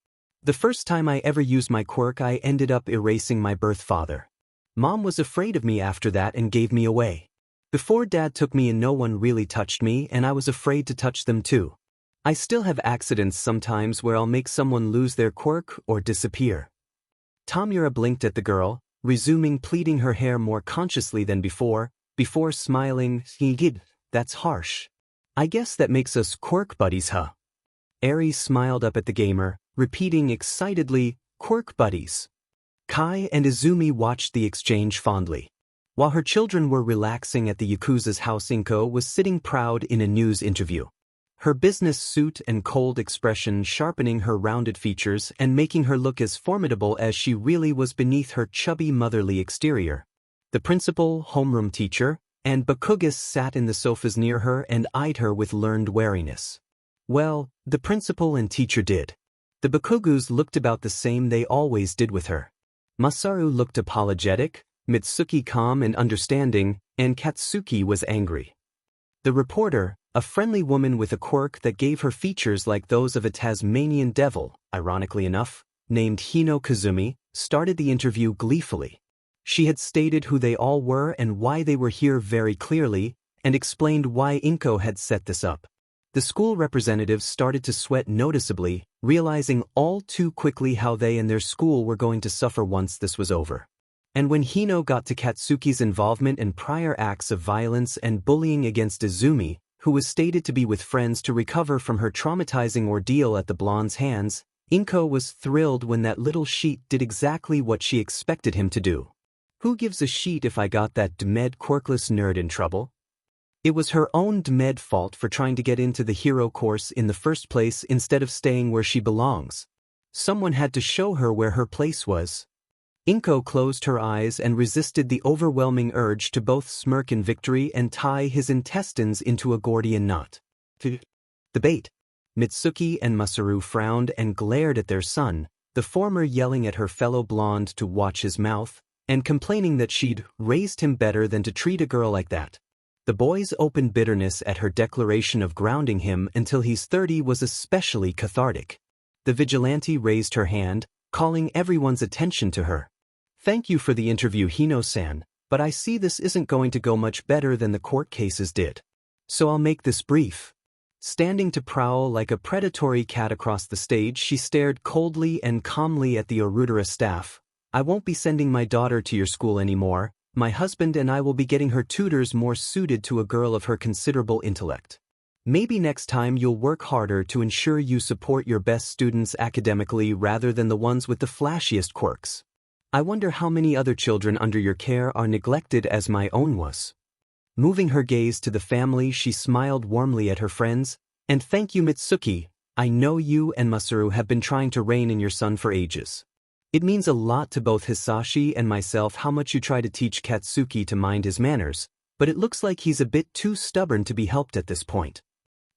"The first time I ever used my quirk I ended up erasing my birth father. Mom was afraid of me after that and gave me away. Before dad took me in no one really touched me and I was afraid to touch them too. I still have accidents sometimes where I'll make someone lose their quirk or disappear." Tamura blinked at the girl, resuming pleating her hair more consciously than before smiling, "That's harsh. I guess that makes us quirk buddies, huh?" Eri smiled up at the gamer, repeating excitedly, "Quirk buddies." Kai and Izumi watched the exchange fondly. While her children were relaxing at the Yakuza's house, Inko was sitting proud in a news interview. Her business suit and cold expression sharpening her rounded features and making her look as formidable as she really was beneath her chubby motherly exterior. The principal, homeroom teacher, and Bakugo sat in the sofas near her and eyed her with learned wariness. Well, the principal and teacher did. The Bakugos looked about the same they always did with her. Masaru looked apologetic, Mitsuki calm and understanding, and Katsuki was angry. The reporter, a friendly woman with a quirk that gave her features like those of a Tasmanian devil, ironically enough, named Hino Kazumi, started the interview gleefully. She had stated who they all were and why they were here very clearly, and explained why Inko had set this up. The school representatives started to sweat noticeably, realizing all too quickly how they and their school were going to suffer once this was over. And when Hino got to Katsuki's involvement in prior acts of violence and bullying against Izumi, who was stated to be with friends to recover from her traumatizing ordeal at the blonde's hands, Inko was thrilled when that little sheet did exactly what she expected him to do. Who gives a sheet if I got that dmed quirkless nerd in trouble? It was her own dmed fault for trying to get into the hero course in the first place instead of staying where she belongs. Someone had to show her where her place was. Inko closed her eyes and resisted the overwhelming urge to both smirk in victory and tie his intestines into a Gordian knot. The bait. Mitsuki and Masaru frowned and glared at their son, the former yelling at her fellow blonde to watch his mouth, and complaining that she'd raised him better than to treat a girl like that. The boy's open bitterness at her declaration of grounding him until he's 30 was especially cathartic. The vigilante raised her hand, calling everyone's attention to her. Thank you for the interview, Hino-san, but I see this isn't going to go much better than the court cases did. So I'll make this brief. Standing to prowl like a predatory cat across the stage, she stared coldly and calmly at the Orudera staff. I won't be sending my daughter to your school anymore. My husband and I will be getting her tutors more suited to a girl of her considerable intellect. Maybe next time you'll work harder to ensure you support your best students academically rather than the ones with the flashiest quirks. I wonder how many other children under your care are neglected as my own was. Moving her gaze to the family, she smiled warmly at her friends. And thank you, Mitsuki. I know you and Masaru have been trying to rein in your son for ages. It means a lot to both Hisashi and myself how much you try to teach Katsuki to mind his manners, but it looks like he's a bit too stubborn to be helped at this point.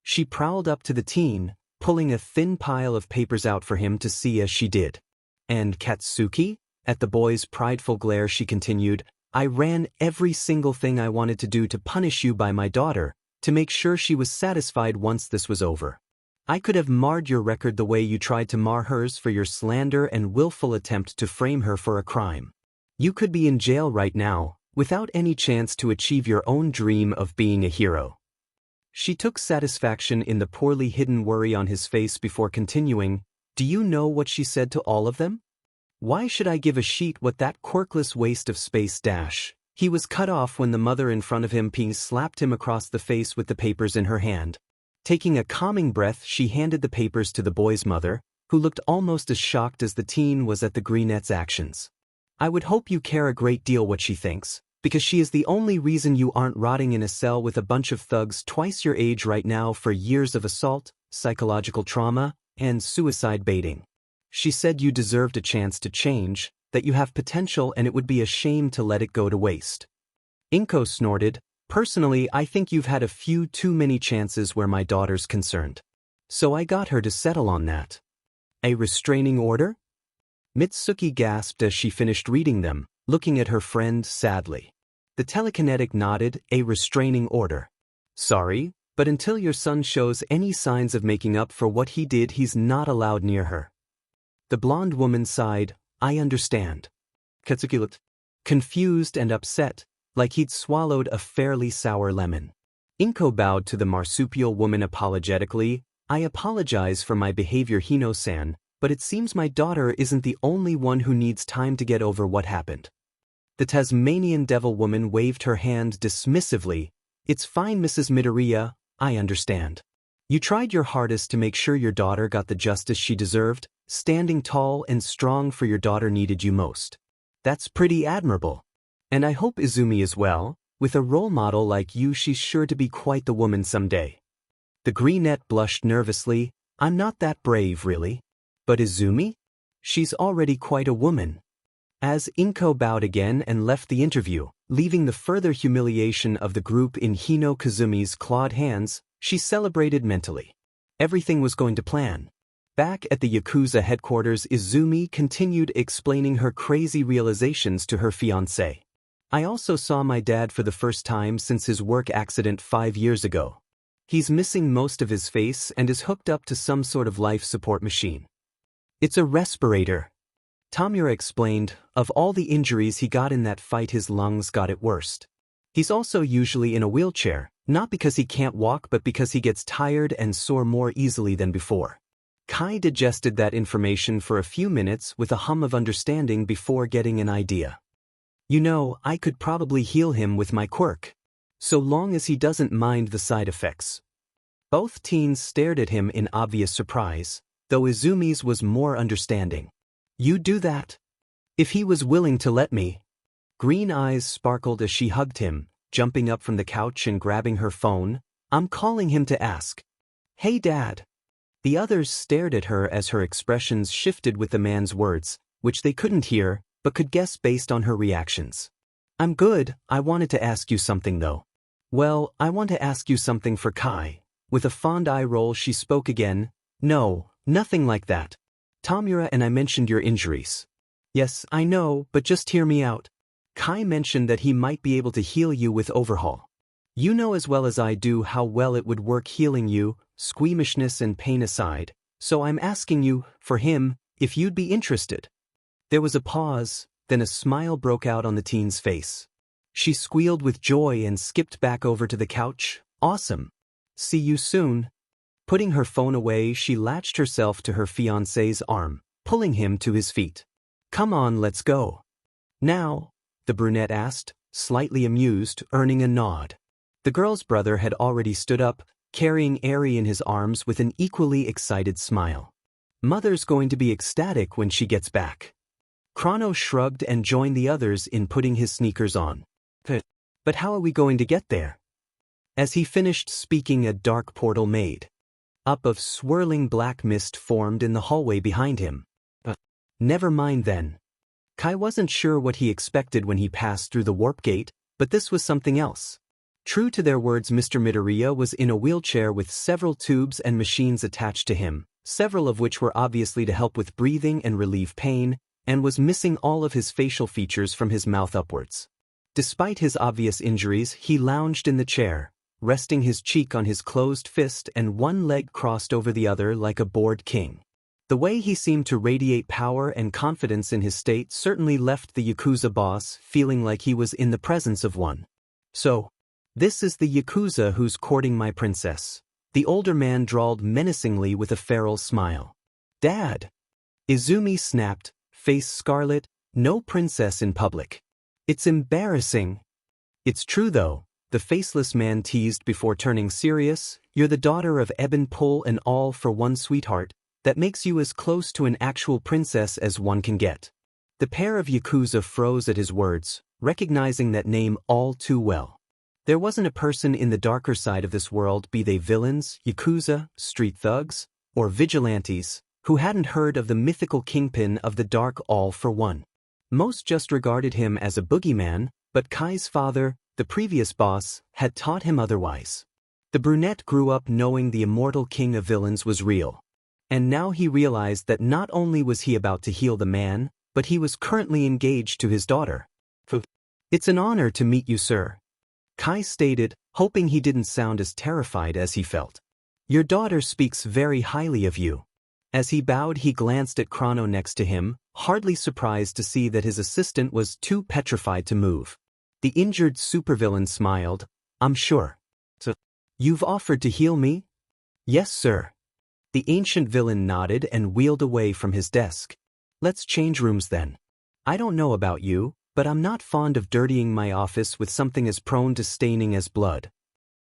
She prowled up to the teen, pulling a thin pile of papers out for him to see as she did. And Katsuki? At the boy's prideful glare she continued, I ran every single thing I wanted to do to punish you by my daughter, to make sure she was satisfied once this was over. I could have marred your record the way you tried to mar hers for your slander and willful attempt to frame her for a crime. You could be in jail right now, without any chance to achieve your own dream of being a hero. She took satisfaction in the poorly hidden worry on his face before continuing, do you know what she said to all of them? Why should I give a sheet what that quirkless waste of space dash? He was cut off when the mother in front of him slapped him across the face with the papers in her hand. Taking a calming breath, she handed the papers to the boy's mother, who looked almost as shocked as the teen was at the greenette's actions. I would hope you care a great deal what she thinks, because she is the only reason you aren't rotting in a cell with a bunch of thugs twice your age right now for years of assault, psychological trauma, and suicide baiting. She said you deserved a chance to change, that you have potential and it would be a shame to let it go to waste. Inko snorted, personally I think you've had a few too many chances where my daughter's concerned. So I got her to settle on that. A restraining order? Mitsuki gasped as she finished reading them, looking at her friend sadly. The telekinetic nodded, a restraining order. Sorry, but until your son shows any signs of making up for what he did, he's not allowed near her. The blonde woman sighed, I understand. Katsuki looked confused and upset, like he'd swallowed a fairly sour lemon. Inko bowed to the marsupial woman apologetically, I apologize for my behavior, Hino-san, but it seems my daughter isn't the only one who needs time to get over what happened. The Tasmanian devil woman waved her hand dismissively, It's fine, Mrs. Midoriya, I understand. You tried your hardest to make sure your daughter got the justice she deserved, standing tall and strong for your daughter needed you most. That's pretty admirable. And I hope Izumi is well. With a role model like you, she's sure to be quite the woman someday. The greenette blushed nervously, I'm not that brave really. But Izumi? She's already quite a woman. As Inko bowed again and left the interview, leaving the further humiliation of the group in Hino Kazumi's clawed hands, she celebrated mentally. Everything was going to plan. Back at the Yakuza headquarters, Izumi continued explaining her crazy realizations to her fiancé. I also saw my dad for the first time since his work accident 5 years ago. He's missing most of his face and is hooked up to some sort of life support machine. It's a respirator. Tamura explained, of all the injuries he got in that fight, his lungs got it worst. He's also usually in a wheelchair, not because he can't walk but because he gets tired and sore more easily than before. Kai digested that information for a few minutes with a hum of understanding before getting an idea. You know, I could probably heal him with my quirk. So long as he doesn't mind the side effects. Both teens stared at him in obvious surprise, though Izumi's was more understanding. You do that? If he was willing to let me. Green eyes sparkled as she hugged him, jumping up from the couch and grabbing her phone. I'm calling him to ask. Hey Dad. The others stared at her as her expressions shifted with the man's words, which they couldn't hear, but could guess based on her reactions. I'm good, I wanted to ask you something though. Well, I want to ask you something for Kai. With a fond eye roll she spoke again. No, nothing like that. Tamura and I mentioned your injuries. Yes, I know, but just hear me out. Kai mentioned that he might be able to heal you with overhaul. You know as well as I do how well it would work healing you, squeamishness and pain aside, so I'm asking you, for him, if you'd be interested. There was a pause, then a smile broke out on the teen's face. She squealed with joy and skipped back over to the couch. Awesome. See you soon. Putting her phone away, she latched herself to her fiancé's arm, pulling him to his feet. Come on, let's go. Now? The brunette asked, slightly amused, earning a nod. The girl's brother had already stood up, carrying Eri in his arms with an equally excited smile. Mother's going to be ecstatic when she gets back. Chrono shrugged and joined the others in putting his sneakers on. But how are we going to get there? As he finished speaking, a dark portal made up of swirling black mist formed in the hallway behind him. Never mind then. Kai wasn't sure what he expected when he passed through the warp gate, but this was something else. True to their words, Mr. Midoriya was in a wheelchair with several tubes and machines attached to him, several of which were obviously to help with breathing and relieve pain, and was missing all of his facial features from his mouth upwards. Despite his obvious injuries, he lounged in the chair, resting his cheek on his closed fist and one leg crossed over the other like a bored king. The way he seemed to radiate power and confidence in his state certainly left the Yakuza boss feeling like he was in the presence of one. So, this is the Yakuza who's courting my princess. The older man drawled menacingly with a feral smile. Dad! Izumi snapped, face scarlet, no princess in public. It's embarrassing. It's true though, the faceless man teased before turning serious. You're the daughter of Ebon Pull and all for one sweetheart. That makes you as close to an actual princess as one can get. The pair of Yakuza froze at his words, recognizing that name all too well. There wasn't a person in the darker side of this world, be they villains, Yakuza, street thugs, or vigilantes, who hadn't heard of the mythical kingpin of the dark all for one. Most just regarded him as a boogeyman, but Kai's father, the previous boss, had taught him otherwise. The brunette grew up knowing the immortal king of villains was real. And now he realized that not only was he about to heal the man, but he was currently engaged to his daughter. It's an honor to meet you, sir. Kai stated, hoping he didn't sound as terrified as he felt. Your daughter speaks very highly of you. As he bowed, he glanced at Chrono next to him, hardly surprised to see that his assistant was too petrified to move. The injured supervillain smiled. I'm sure. So, you've offered to heal me? Yes, sir. The ancient villain nodded and wheeled away from his desk. Let's change rooms then. I don't know about you, but I'm not fond of dirtying my office with something as prone to staining as blood.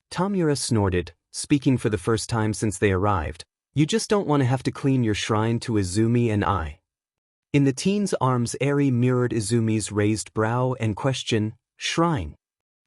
Tamura snorted, speaking for the first time since they arrived. You just don't want to have to clean your shrine to Izumi and I. In the teen's arms, Eri mirrored Izumi's raised brow and question, shrine.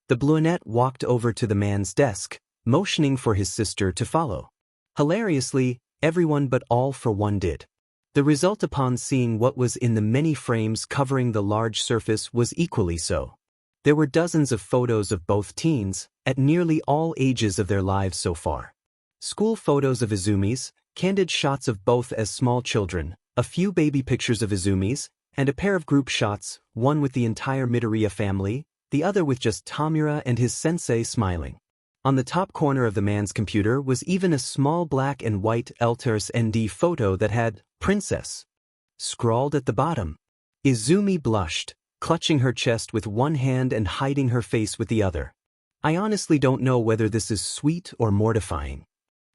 The brunette walked over to the man's desk, motioning for his sister to follow. Hilariously, everyone but all for one did. The result upon seeing what was in the many frames covering the large surface was equally so. There were dozens of photos of both teens, at nearly all ages of their lives so far. School photos of Izumi's, candid shots of both as small children, a few baby pictures of Izumi's, and a pair of group shots, one with the entire Midoriya family, the other with just Tamura and his sensei smiling. On the top corner of the man's computer was even a small black and white Elters ND photo that had Princess scrawled at the bottom. Izumi blushed, clutching her chest with one hand and hiding her face with the other. I honestly don't know whether this is sweet or mortifying.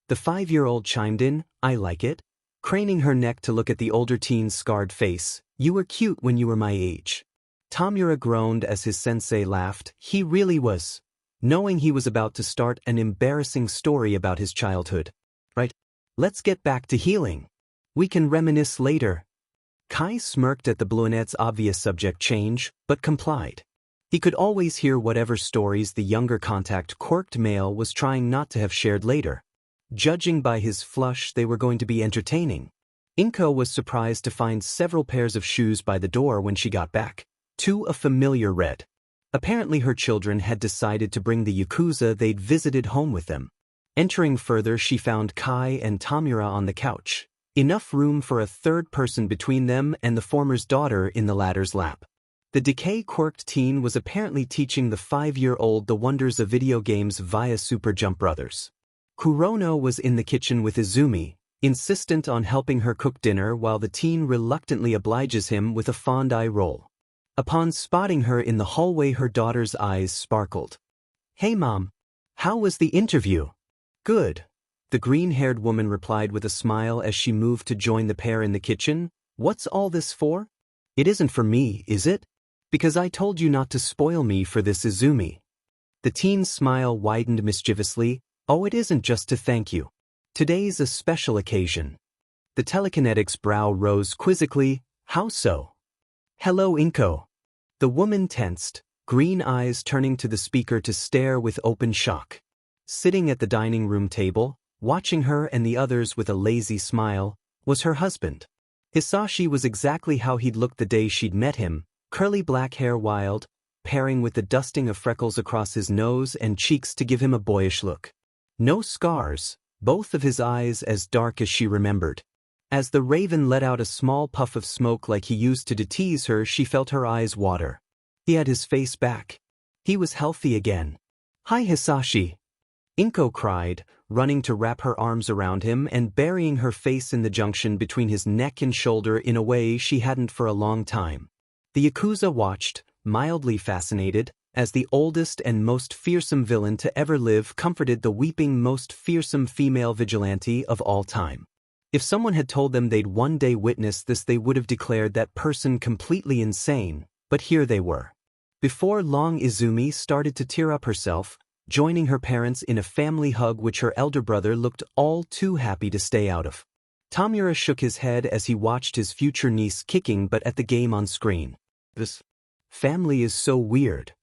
The 5-year-old chimed in, I like it, craning her neck to look at the older teen's scarred face. You were cute when you were my age. Tamura groaned as his sensei laughed. He really was. Knowing he was about to start an embarrassing story about his childhood. Right? Let's get back to healing. We can reminisce later. Kai smirked at the brunette's obvious subject change, but complied. He could always hear whatever stories the younger contact quirked male was trying not to have shared later. Judging by his flush, they were going to be entertaining. Inko was surprised to find several pairs of shoes by the door when she got back. Two a familiar red. Apparently her children had decided to bring the Yakuza they'd visited home with them. Entering further, she found Kai and Tamura on the couch. Enough room for a third person between them and the former's daughter in the latter's lap. The decay-quirked teen was apparently teaching the 5-year-old the wonders of video games via Super Jump Brothers. Kurono was in the kitchen with Izumi, insistent on helping her cook dinner while the teen reluctantly obliges him with a fond eye roll. Upon spotting her in the hallway, her daughter's eyes sparkled. "Hey Mom, how was the interview?" "Good," the green-haired woman replied with a smile as she moved to join the pair in the kitchen. "What's all this for?" "It isn't for me, is it? Because I told you not to spoil me for this, Izumi." The teen's smile widened mischievously. "Oh, it isn't just to thank you. Today's a special occasion." The telekinetic's brow rose quizzically. "How so?" "Hello, Inko." The woman tensed, green eyes turning to the speaker to stare with open shock. Sitting at the dining room table, watching her and the others with a lazy smile, was her husband. Hisashi was exactly how he'd looked the day she'd met him, curly black hair wild, pairing with the dusting of freckles across his nose and cheeks to give him a boyish look. No scars, both of his eyes as dark as she remembered. As the raven let out a small puff of smoke like he used to tease her, she felt her eyes water. He had his face back. He was healthy again. "Hi, Hisashi," Inko cried, running to wrap her arms around him and burying her face in the junction between his neck and shoulder in a way she hadn't for a long time. The Yakuza watched, mildly fascinated, as the oldest and most fearsome villain to ever live comforted the weeping most fearsome female vigilante of all time. If someone had told them they'd one day witness this, they would have declared that person completely insane, but here they were. Before long, Izumi started to tear up herself, joining her parents in a family hug which her elder brother looked all too happy to stay out of. Tamura shook his head as he watched his future niece kicking butt at the game on screen. This family is so weird.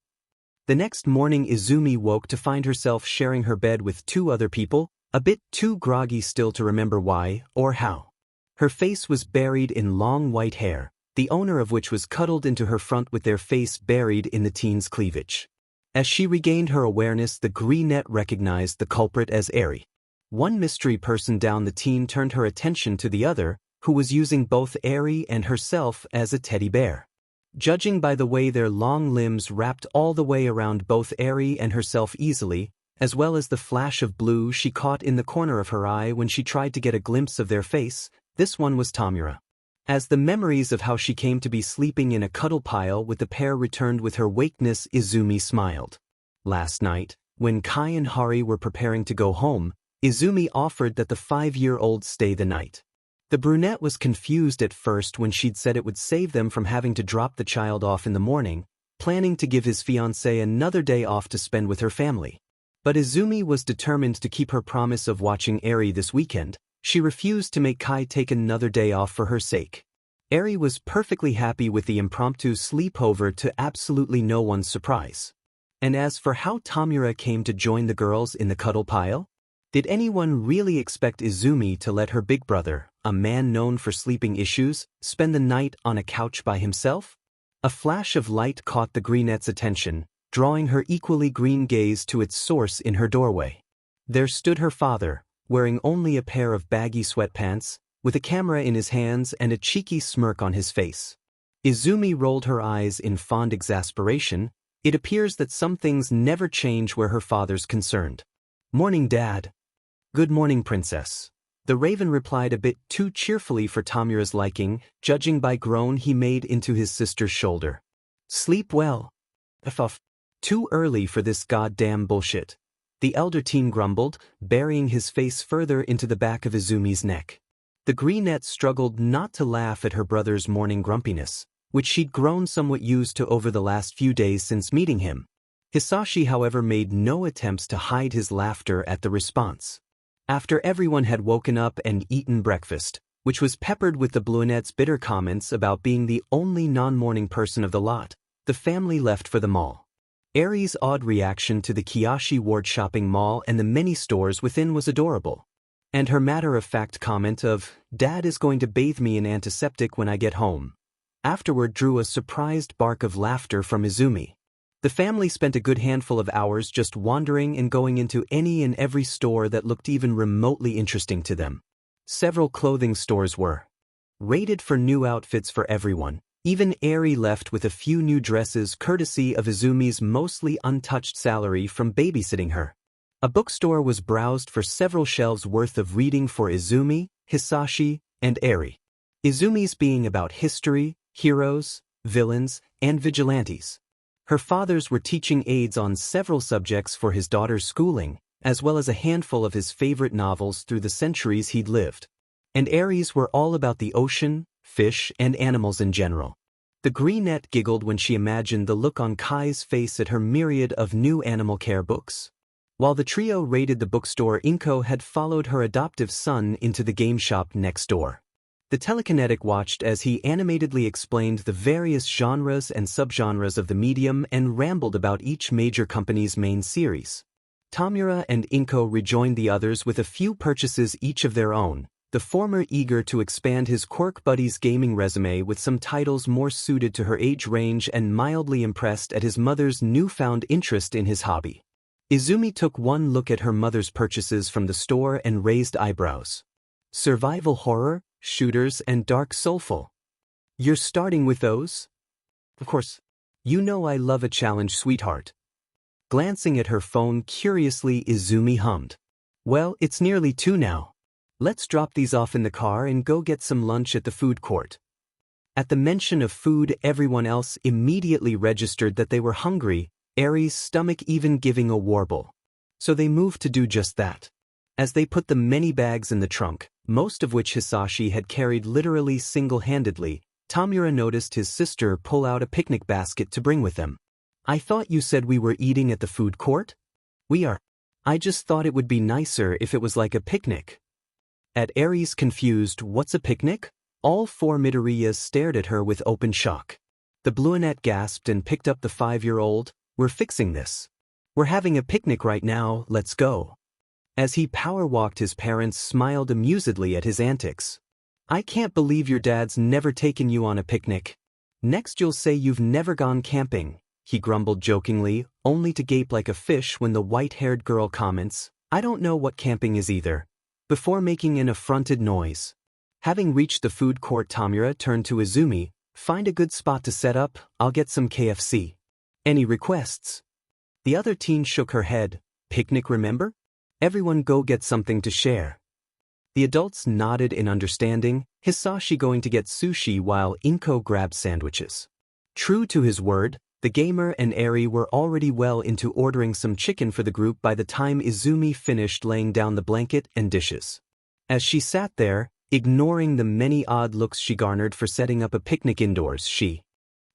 The next morning, Izumi woke to find herself sharing her bed with 2 other people, a bit too groggy still to remember why or how. Her face was buried in long white hair, the owner of which was cuddled into her front with their face buried in the teen's cleavage. As she regained her awareness, the greenette recognized the culprit as Eri. One mystery person down, the teen turned her attention to the other, who was using both Eri and herself as a teddy bear. Judging by the way their long limbs wrapped all the way around both Eri and herself easily, as well as the flash of blue she caught in the corner of her eye when she tried to get a glimpse of their face, this one was Tamura. As the memories of how she came to be sleeping in a cuddle pile with the pair returned with her wakeness, Izumi smiled. Last night, when Kai and Hari were preparing to go home, Izumi offered that the 5-year-old stay the night. The brunette was confused at first when she'd said it would save them from having to drop the child off in the morning, planning to give his fiancée another day off to spend with her family. But Izumi was determined to keep her promise of watching Eri this weekend. She refused to make Kai take another day off for her sake. Eri was perfectly happy with the impromptu sleepover to absolutely no one's surprise. And as for how Tamura came to join the girls in the cuddle pile, did anyone really expect Izumi to let her big brother, a man known for sleeping issues, spend the night on a couch by himself? A flash of light caught the greenette's attention, drawing her equally green gaze to its source in her doorway. There stood her father, wearing only a pair of baggy sweatpants, with a camera in his hands and a cheeky smirk on his face. Izumi rolled her eyes in fond exasperation. It appears that some things never change where her father's concerned. "Morning, Dad." "Good morning, Princess." The raven replied a bit too cheerfully for Tamura's liking, judging by groan he made into his sister's shoulder. "Sleep well." "Too early for this goddamn bullshit," the elder teen grumbled, burying his face further into the back of Izumi's neck. The greenette struggled not to laugh at her brother's morning grumpiness, which she'd grown somewhat used to over the last few days since meeting him. Hisashi, however, made no attempts to hide his laughter at the response. After everyone had woken up and eaten breakfast, which was peppered with the brunette's bitter comments about being the only non-morning person of the lot, the family left for the mall. Eri's odd reaction to the Kiyoshi Ward shopping mall and the many stores within was adorable. And her matter-of-fact comment of, "Dad is going to bathe me in antiseptic when I get home," afterward drew a surprised bark of laughter from Izumi. The family spent a good handful of hours just wandering and going into any and every store that looked even remotely interesting to them. Several clothing stores were rated for new outfits for everyone, Even Eri left with a few new dresses courtesy of Izumi's mostly untouched salary from babysitting her. A bookstore was browsed for several shelves worth of reading for Izumi, Hisashi, and Eri. Izumi's being about history, heroes, villains, and vigilantes. Her fathers were teaching aids on several subjects for his daughter's schooling, as well as a handful of his favorite novels through the centuries he'd lived. And Eri's were all about the ocean, fish, and animals in general. The greenette giggled when she imagined the look on Kai's face at her myriad of new animal care books. While the trio raided the bookstore, Inko had followed her adoptive son into the game shop next door. The telekinetic watched as he animatedly explained the various genres and subgenres of the medium and rambled about each major company's main series. Tamura and Inko rejoined the others with a few purchases each of their own, the former eager to expand his quirk buddy's gaming resume with some titles more suited to her age range and mildly impressed at his mother's newfound interest in his hobby. Izumi took one look at her mother's purchases from the store and raised eyebrows. Survival horror, shooters, and dark soulful. You're starting with those? Of course. You know I love a challenge, sweetheart. Glancing at her phone curiously, Izumi hummed. Well, it's nearly 2 now. Let's drop these off in the car and go get some lunch at the food court. At the mention of food, everyone else immediately registered that they were hungry, Eri's stomach even giving a warble. So they moved to do just that. As they put the many bags in the trunk, most of which Hisashi had carried literally single-handedly, Tamura noticed his sister pull out a picnic basket to bring with them. I thought you said we were eating at the food court? We are. I just thought it would be nicer if it was like a picnic. At Eri's confused, what's a picnic? All 4 Midoriyas stared at her with open shock. The Bluinette gasped and picked up the 5-year-old. We're fixing this. We're having a picnic right now, let's go. As he power-walked, his parents smiled amusedly at his antics. I can't believe your dad's never taken you on a picnic. Next you'll say you've never gone camping, he grumbled jokingly, only to gape like a fish when the white-haired girl comments, I don't know what camping is either, before making an affronted noise. Having reached the food court, Tamura turned to Izumi, find a good spot to set up, I'll get some KFC. Any requests? The other teen shook her head. Picnic, remember? Everyone go get something to share. The adults nodded in understanding, Hisashi going to get sushi while Inko grabbed sandwiches. True to his word, the gamer and Eri were already well into ordering some chicken for the group by the time Izumi finished laying down the blanket and dishes. As she sat there, ignoring the many odd looks she garnered for setting up a picnic indoors, she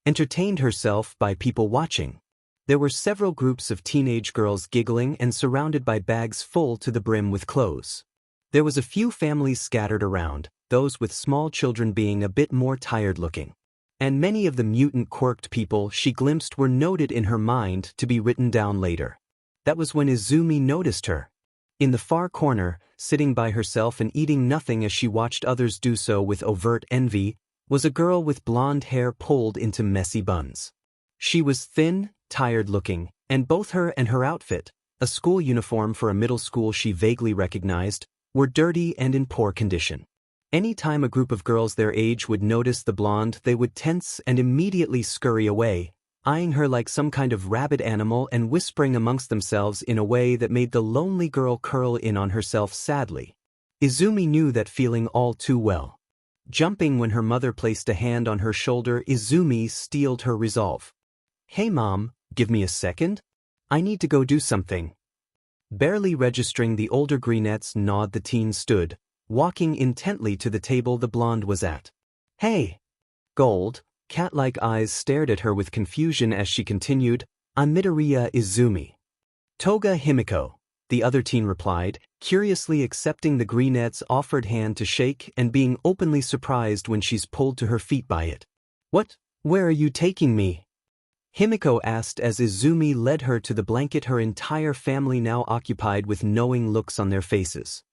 entertained herself by people watching. There were several groups of teenage girls giggling and surrounded by bags full to the brim with clothes. There was a few families scattered around, those with small children being a bit more tired looking. And many of the mutant quirked people she glimpsed were noted in her mind to be written down later. That was when Izumi noticed her. In the far corner, sitting by herself and eating nothing as she watched others do so with overt envy, was a girl with blonde hair pulled into messy buns. She was thin, tired-looking, and both her and her outfit, a school uniform for a middle school she vaguely recognized, were dirty and in poor condition. Any time a group of girls their age would notice the blonde, they would tense and immediately scurry away, eyeing her like some kind of rabid animal and whispering amongst themselves in a way that made the lonely girl curl in on herself sadly. Izumi knew that feeling all too well. Jumping when her mother placed a hand on her shoulder, Izumi steeled her resolve. Hey mom, give me a second? I need to go do something. Barely registering the older greenette's nod, the teen stood, walking intently to the table the blonde was at. Hey! Gold, cat-like eyes stared at her with confusion as she continued, I'm Midoriya Izumi. Toga Himiko, the other teen replied, curiously accepting the greenette's offered hand to shake and being openly surprised when she's pulled to her feet by it. What? Where are you taking me? Himiko asked as Izumi led her to the blanket, her entire family now occupied with knowing looks on their faces.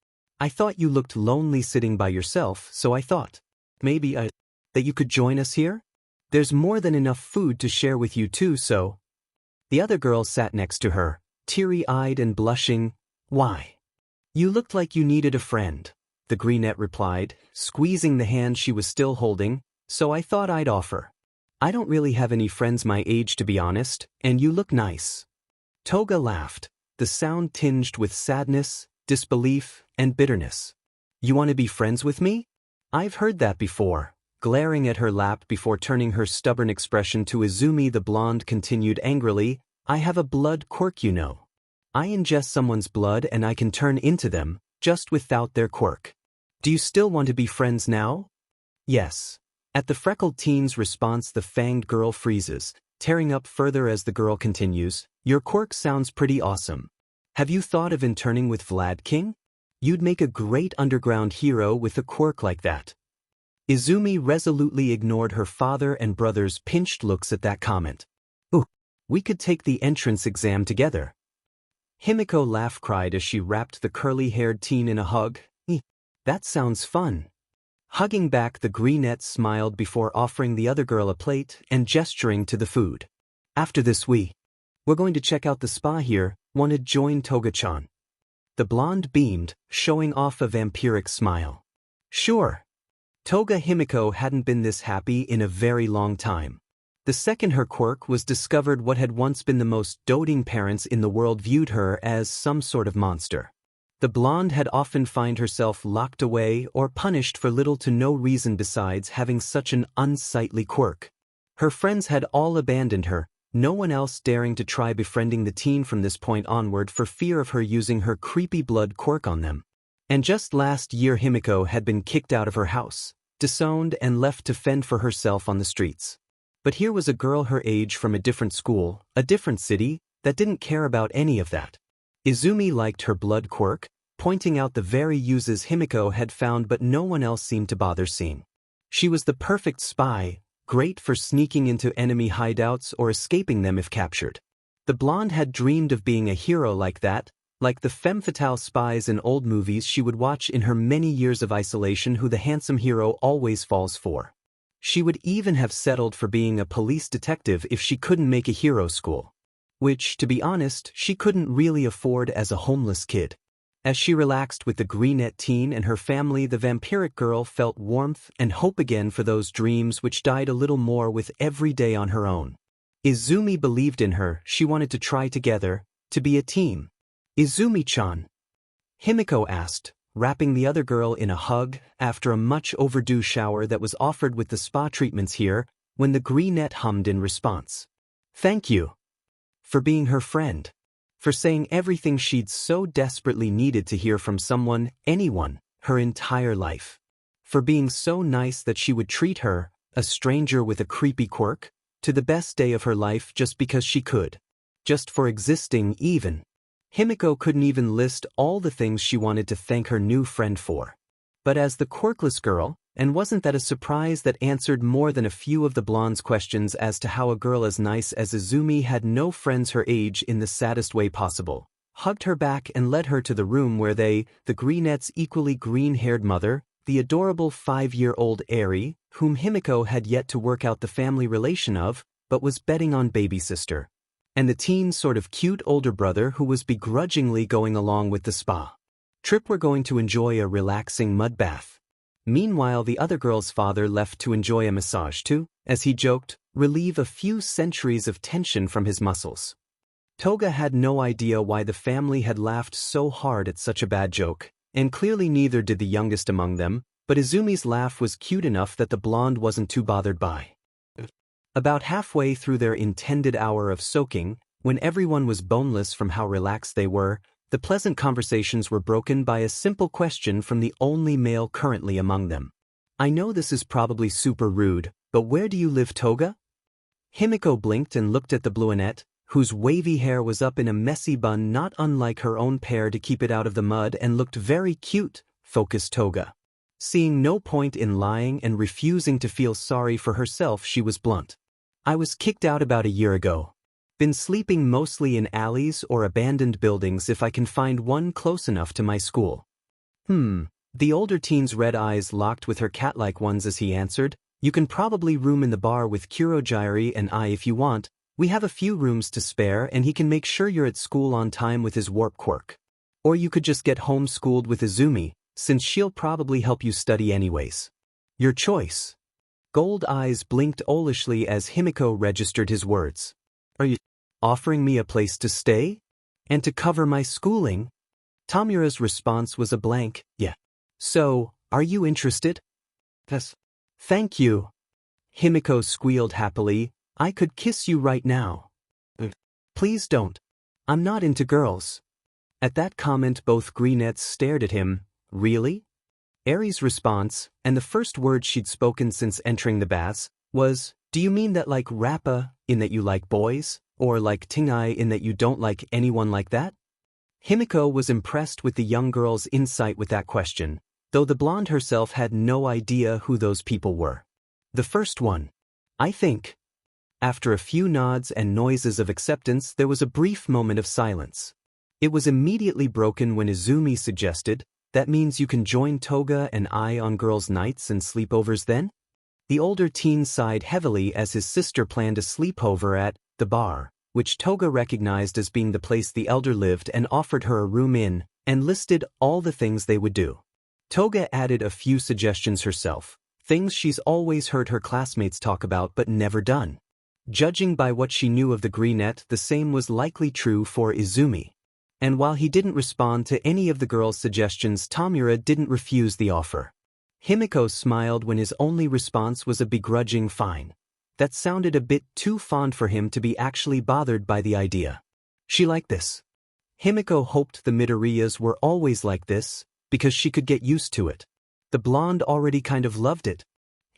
I thought you looked lonely sitting by yourself, so I thought, maybe that you could join us here? There's more than enough food to share with you too, so. The other girl sat next to her, teary-eyed and blushing. Why? You looked like you needed a friend, the greenette replied, squeezing the hand she was still holding, so I thought I'd offer. I don't really have any friends my age to be honest, and you look nice. Toga laughed, the sound tinged with sadness, disbelief, and bitterness. You want to be friends with me? I've heard that before. Glaring at her lap before turning her stubborn expression to Izumi, the blonde continued angrily, I have a blood quirk, you know. I ingest someone's blood and I can turn into them, just without their quirk. Do you still want to be friends now? Yes. At the freckled teen's response, the fanged girl freezes, tearing up further as the girl continues, your quirk sounds pretty awesome. Have you thought of interning with Vlad King? You'd make a great underground hero with a quirk like that. Izumi resolutely ignored her father and brother's pinched looks at that comment. Ooh, we could take the entrance exam together. Himiko cried as she wrapped the curly-haired teen in a hug. That sounds fun. Hugging back, the greenette smiled before offering the other girl a plate and gesturing to the food. After this we're going to check out the spa here, wanna join Toga-chan? The blonde beamed, showing off a vampiric smile. Sure. Toga Himiko hadn't been this happy in a very long time. The second her quirk was discovered, what had once been the most doting parents in the world viewed her as some sort of monster. The blonde had often found herself locked away or punished for little to no reason besides having such an unsightly quirk. Her friends had all abandoned her, no one else daring to try befriending the teen from this point onward for fear of her using her creepy blood quirk on them. And just last year Himiko had been kicked out of her house, disowned and left to fend for herself on the streets. But here was a girl her age from a different school, a different city, that didn't care about any of that. Izumi liked her blood quirk, pointing out the very uses Himiko had found but no one else seemed to bother seeing. She was the perfect spy, great for sneaking into enemy hideouts or escaping them if captured. The blonde had dreamed of being a hero like that, like the femme fatale spies in old movies she would watch in her many years of isolation who the handsome hero always falls for. She would even have settled for being a police detective if she couldn't make a hero school. Which, to be honest, she couldn't really afford as a homeless kid. As she relaxed with the greenette teen and her family, the vampiric girl felt warmth and hope again for those dreams which died a little more with every day on her own. Izumi believed in her, she wanted to try together, to be a team. Izumi-chan? Himiko asked, wrapping the other girl in a hug, after a much overdue shower that was offered with the spa treatments here, when the greenette hummed in response. Thank you. For being her friend. For saying everything she'd so desperately needed to hear from someone, anyone, her entire life. For being so nice that she would treat her, a stranger with a creepy quirk, to the best day of her life just because she could. Just for existing even. Himiko couldn't even list all the things she wanted to thank her new friend for. But as the quirkless girl, and wasn't that a surprise that answered more than a few of the blonde's questions as to how a girl as nice as Izumi had no friends her age in the saddest way possible, hugged her back and led her to the room where they, the greenette's equally green-haired mother, the adorable 5-year-old Eri, whom Himiko had yet to work out the family relation of, but was betting on baby sister, and the teen's sort of cute older brother who was begrudgingly going along with the spa trip, were going to enjoy a relaxing mud bath. Meanwhile, the other girl's father left to enjoy a massage too, as he joked, relieve a few centuries of tension from his muscles. Toga had no idea why the family had laughed so hard at such a bad joke, and clearly neither did the youngest among them, but Izumi's laugh was cute enough that the blonde wasn't too bothered by. About halfway through their intended hour of soaking, when everyone was boneless from how relaxed they were, the pleasant conversations were broken by a simple question from the only male currently among them. I know this is probably super rude, but where do you live, Toga? Himiko blinked and looked at the blonde, whose wavy hair was up in a messy bun not unlike her own pair to keep it out of the mud and looked very cute, focused Toga. Seeing no point in lying and refusing to feel sorry for herself, she was blunt. I was kicked out about a year ago. Been sleeping mostly in alleys or abandoned buildings if I can find one close enough to my school. The older teen's red eyes locked with her cat-like ones as he answered, you can probably room in the bar with Kurogiri and I if you want. We have a few rooms to spare and he can make sure you're at school on time with his warp quirk. Or you could just get homeschooled with Izumi, since she'll probably help you study anyways. Your choice. Gold eyes blinked owlishly as Himiko registered his words. Are you offering me a place to stay? And to cover my schooling? Tamura's response was a blank, yeah. So, are you interested? Yes. Thank you. Himiko squealed happily, I could kiss you right now. Please don't. I'm not into girls. At that comment both greenettes stared at him. Really? Eri's response, and the first word she'd spoken since entering the baths, was, do you mean that like Rappa, in that you like boys, or like Tingai in that you don't like anyone like that? Himiko was impressed with the young girl's insight with that question, though the blonde herself had no idea who those people were. The first one. I think. After a few nods and noises of acceptance, there was a brief moment of silence. It was immediately broken when Izumi suggested, that means you can join Toga and I on girls' nights and sleepovers then? The older teen sighed heavily as his sister planned a sleepover at the bar, which Toga recognized as being the place the elder lived and offered her a room in, and listed all the things they would do. Toga added a few suggestions herself, things she's always heard her classmates talk about but never done. Judging by what she knew of the greenette, the same was likely true for Izumi. And while he didn't respond to any of the girls' suggestions, Tamura didn't refuse the offer. Himiko smiled when his only response was a begrudging fine. That sounded a bit too fond for him to be actually bothered by the idea. She liked this. Himiko hoped the Midoriyas were always like this, because she could get used to it. The blonde already kind of loved it.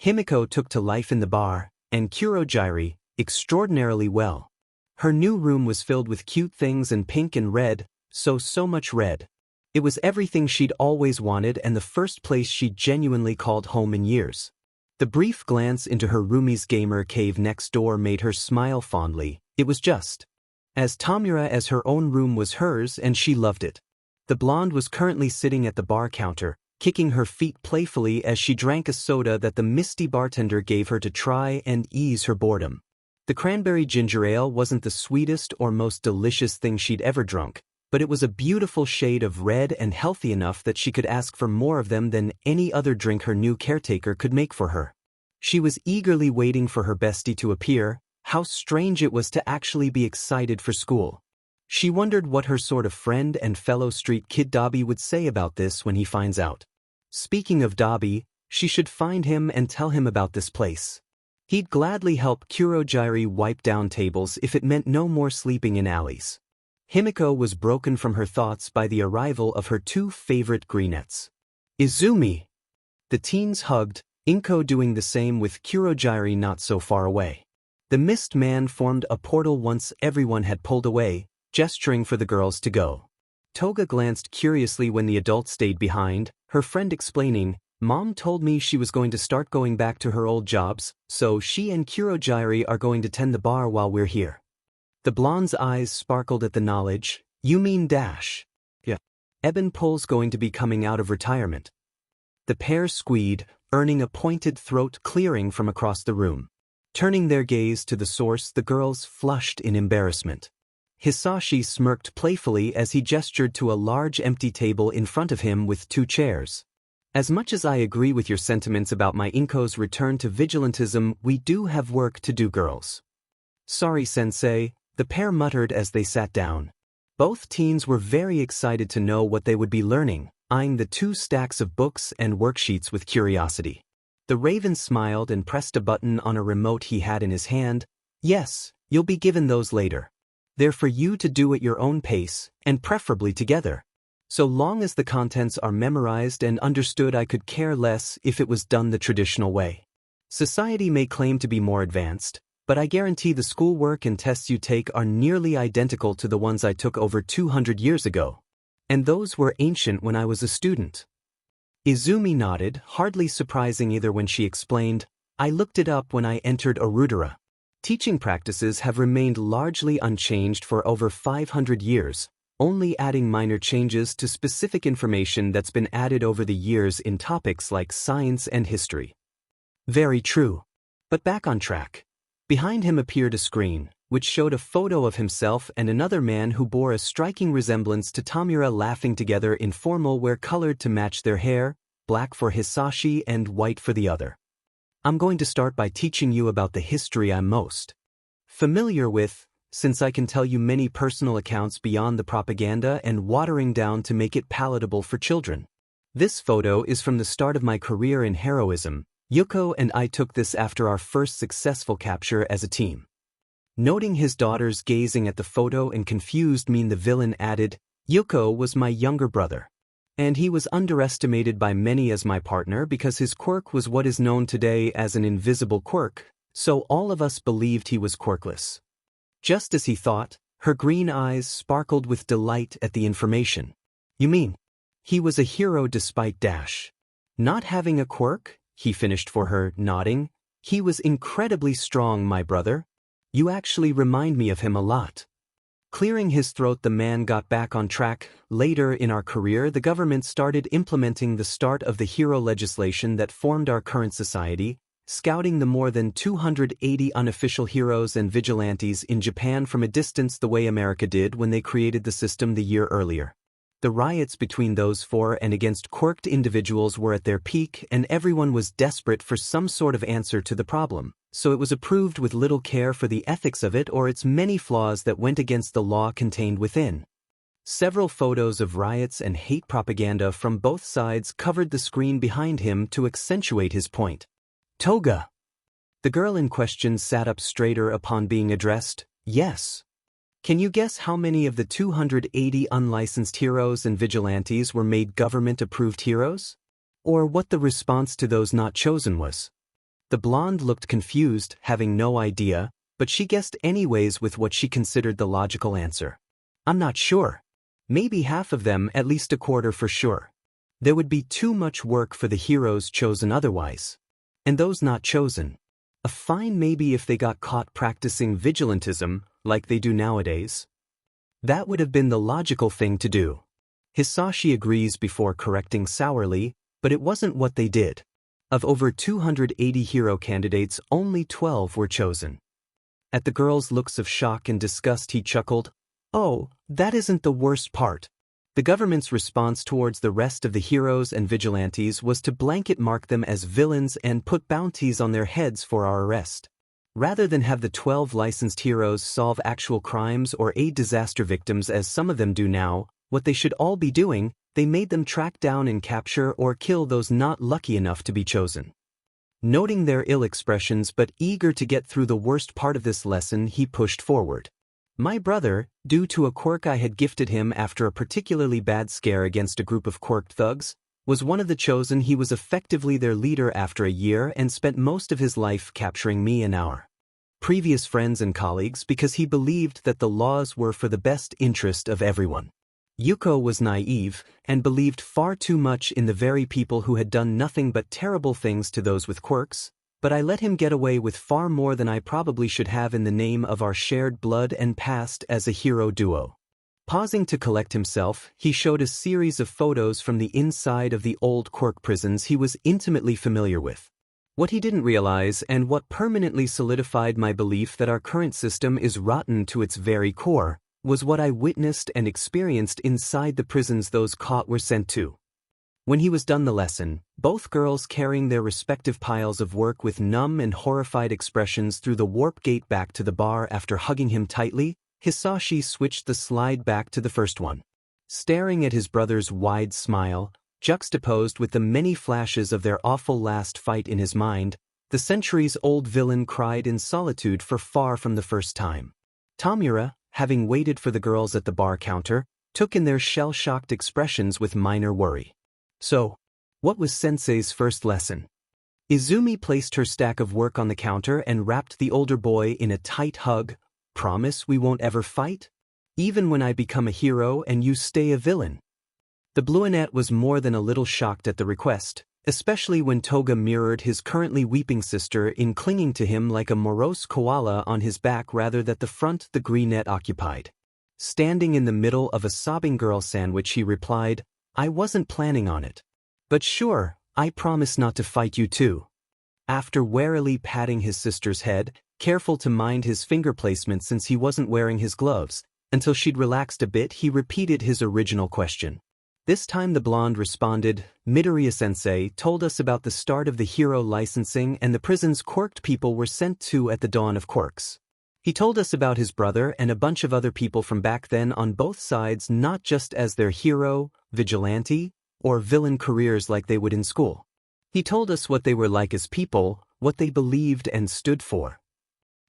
Himiko took to life in the bar, and Kurogyri, extraordinarily well. Her new room was filled with cute things in pink and red, so much red. It was everything she'd always wanted and the first place she'd genuinely called home in years. The brief glance into her roomie's gamer cave next door made her smile fondly. It was just as Tamura as her own room was hers and she loved it. The blonde was currently sitting at the bar counter, kicking her feet playfully as she drank a soda that the misty bartender gave her to try and ease her boredom. The cranberry ginger ale wasn't the sweetest or most delicious thing she'd ever drunk, but it was a beautiful shade of red and healthy enough that she could ask for more of them than any other drink her new caretaker could make for her. She was eagerly waiting for her bestie to appear. How strange it was to actually be excited for school. She wondered what her sort of friend and fellow street kid Dobby would say about this when he finds out. Speaking of Dobby, she should find him and tell him about this place. He'd gladly help Kurogyri wipe down tables if it meant no more sleeping in alleys. Himiko was broken from her thoughts by the arrival of her two favorite greenettes. Izumi! The teens hugged, Inko doing the same with Kurogyri not so far away. The mist man formed a portal once everyone had pulled away, gesturing for the girls to go. Toga glanced curiously when the adult stayed behind, her friend explaining, Mom told me she was going to start going back to her old jobs, so she and Kurogyri are going to tend the bar while we're here. The blonde's eyes sparkled at the knowledge. You mean Dash? Yeah. Eben Pole's going to be coming out of retirement. The pair squeed, earning a pointed throat clearing from across the room. Turning their gaze to the source, the girls flushed in embarrassment. Hisashi smirked playfully as he gestured to a large empty table in front of him with two chairs. As much as I agree with your sentiments about my Inko's return to vigilantism, we do have work to do, girls. Sorry, sensei, the pair muttered as they sat down. Both teens were very excited to know what they would be learning, eyeing the two stacks of books and worksheets with curiosity. The Raven smiled and pressed a button on a remote he had in his hand. Yes, you'll be given those later. They're for you to do at your own pace, and preferably together. So long as the contents are memorized and understood, I could care less if it was done the traditional way. Society may claim to be more advanced, but I guarantee the schoolwork and tests you take are nearly identical to the ones I took over 200 years ago. And those were ancient when I was a student. Izumi nodded, hardly surprising either when she explained, I looked it up when I entered Urudara. Teaching practices have remained largely unchanged for over 500 years, only adding minor changes to specific information that's been added over the years in topics like science and history. Very true. But back on track. Behind him appeared a screen, which showed a photo of himself and another man who bore a striking resemblance to Tamura laughing together in formal wear colored to match their hair, black for Hisashi and white for the other. I'm going to start by teaching you about the history I'm most familiar with, since I can tell you many personal accounts beyond the propaganda and watering down to make it palatable for children. This photo is from the start of my career in heroism. Yuko and I took this after our first successful capture as a team. Noting his daughters gazing at the photo and confused, the villain added, Yuko was my younger brother. And he was underestimated by many as my partner because his quirk was what is known today as an invisible quirk, so all of us believed he was quirkless. Just as he thought, her green eyes sparkled with delight at the information. You mean, he was a hero despite not having a quirk? He finished for her, nodding. He was incredibly strong, my brother. You actually remind me of him a lot. Clearing his throat, the man got back on track. Later in our career, the government started implementing the start of the hero legislation that formed our current society, scouting the more than 280 unofficial heroes and vigilantes in Japan from a distance the way America did when they created the system the year earlier. The riots between those for and against quirked individuals were at their peak, and everyone was desperate for some sort of answer to the problem, so it was approved with little care for the ethics of it or its many flaws that went against the law contained within. Several photos of riots and hate propaganda from both sides covered the screen behind him to accentuate his point. Toga. The girl in question sat up straighter upon being addressed. Yes. Can you guess how many of the 280 unlicensed heroes and vigilantes were made government-approved heroes? Or what the response to those not chosen was? The blonde looked confused, having no idea, but she guessed anyways with what she considered the logical answer. I'm not sure. Maybe half of them, at least a quarter for sure. There would be too much work for the heroes chosen otherwise. And those not chosen. A fine maybe if they got caught practicing vigilantism, like they do nowadays. That would have been the logical thing to do. Hisashi agrees before correcting sourly, but it wasn't what they did. Of over 280 hero candidates, only 12 were chosen. At the girl's looks of shock and disgust, he chuckled, Oh, that isn't the worst part. The government's response towards the rest of the heroes and vigilantes was to blanket mark them as villains and put bounties on their heads for our arrest. Rather than have the 12 licensed heroes solve actual crimes or aid disaster victims as some of them do now, what they should all be doing, they made them track down and capture or kill those not lucky enough to be chosen. Noting their ill expressions but eager to get through the worst part of this lesson, he pushed forward. My brother, due to a quirk I had gifted him after a particularly bad scare against a group of quirked thugs, was one of the chosen. He was effectively their leader after a year and spent most of his life capturing me and our previous friends and colleagues because he believed that the laws were for the best interest of everyone. Yuko was naive and believed far too much in the very people who had done nothing but terrible things to those with quirks, but I let him get away with far more than I probably should have in the name of our shared blood and past as a hero duo. Pausing to collect himself, he showed a series of photos from the inside of the old quirk prisons he was intimately familiar with. What he didn't realize, and what permanently solidified my belief that our current system is rotten to its very core, was what I witnessed and experienced inside the prisons those caught were sent to. When he was done the lesson, both girls carrying their respective piles of work with numb and horrified expressions through the warp gate back to the bar after hugging him tightly, Hisashi switched the slide back to the first one. Staring at his brother's wide smile, juxtaposed with the many flashes of their awful last fight in his mind, the centuries-old villain cried in solitude for far from the first time. Tamura, having waited for the girls at the bar counter, took in their shell-shocked expressions with minor worry. So, what was Sensei's first lesson? Izumi placed her stack of work on the counter and wrapped the older boy in a tight hug. Promise we won't ever fight? Even when I become a hero and you stay a villain. The brunette was more than a little shocked at the request, especially when Toga mirrored his currently weeping sister in clinging to him like a morose koala on his back rather than the front the brunette occupied. Standing in the middle of a sobbing girl sandwich, he replied, I wasn't planning on it. But sure, I promise not to fight you too. After warily patting his sister's head, careful to mind his finger placement since he wasn't wearing his gloves, until she'd relaxed a bit, he repeated his original question. This time the blonde responded, Midoriya-sensei told us about the start of the hero licensing and the prisons quirked people were sent to at the dawn of quirks. He told us about his brother and a bunch of other people from back then on both sides, not just as their hero, vigilante, or villain careers like they would in school. He told us what they were like as people, what they believed and stood for.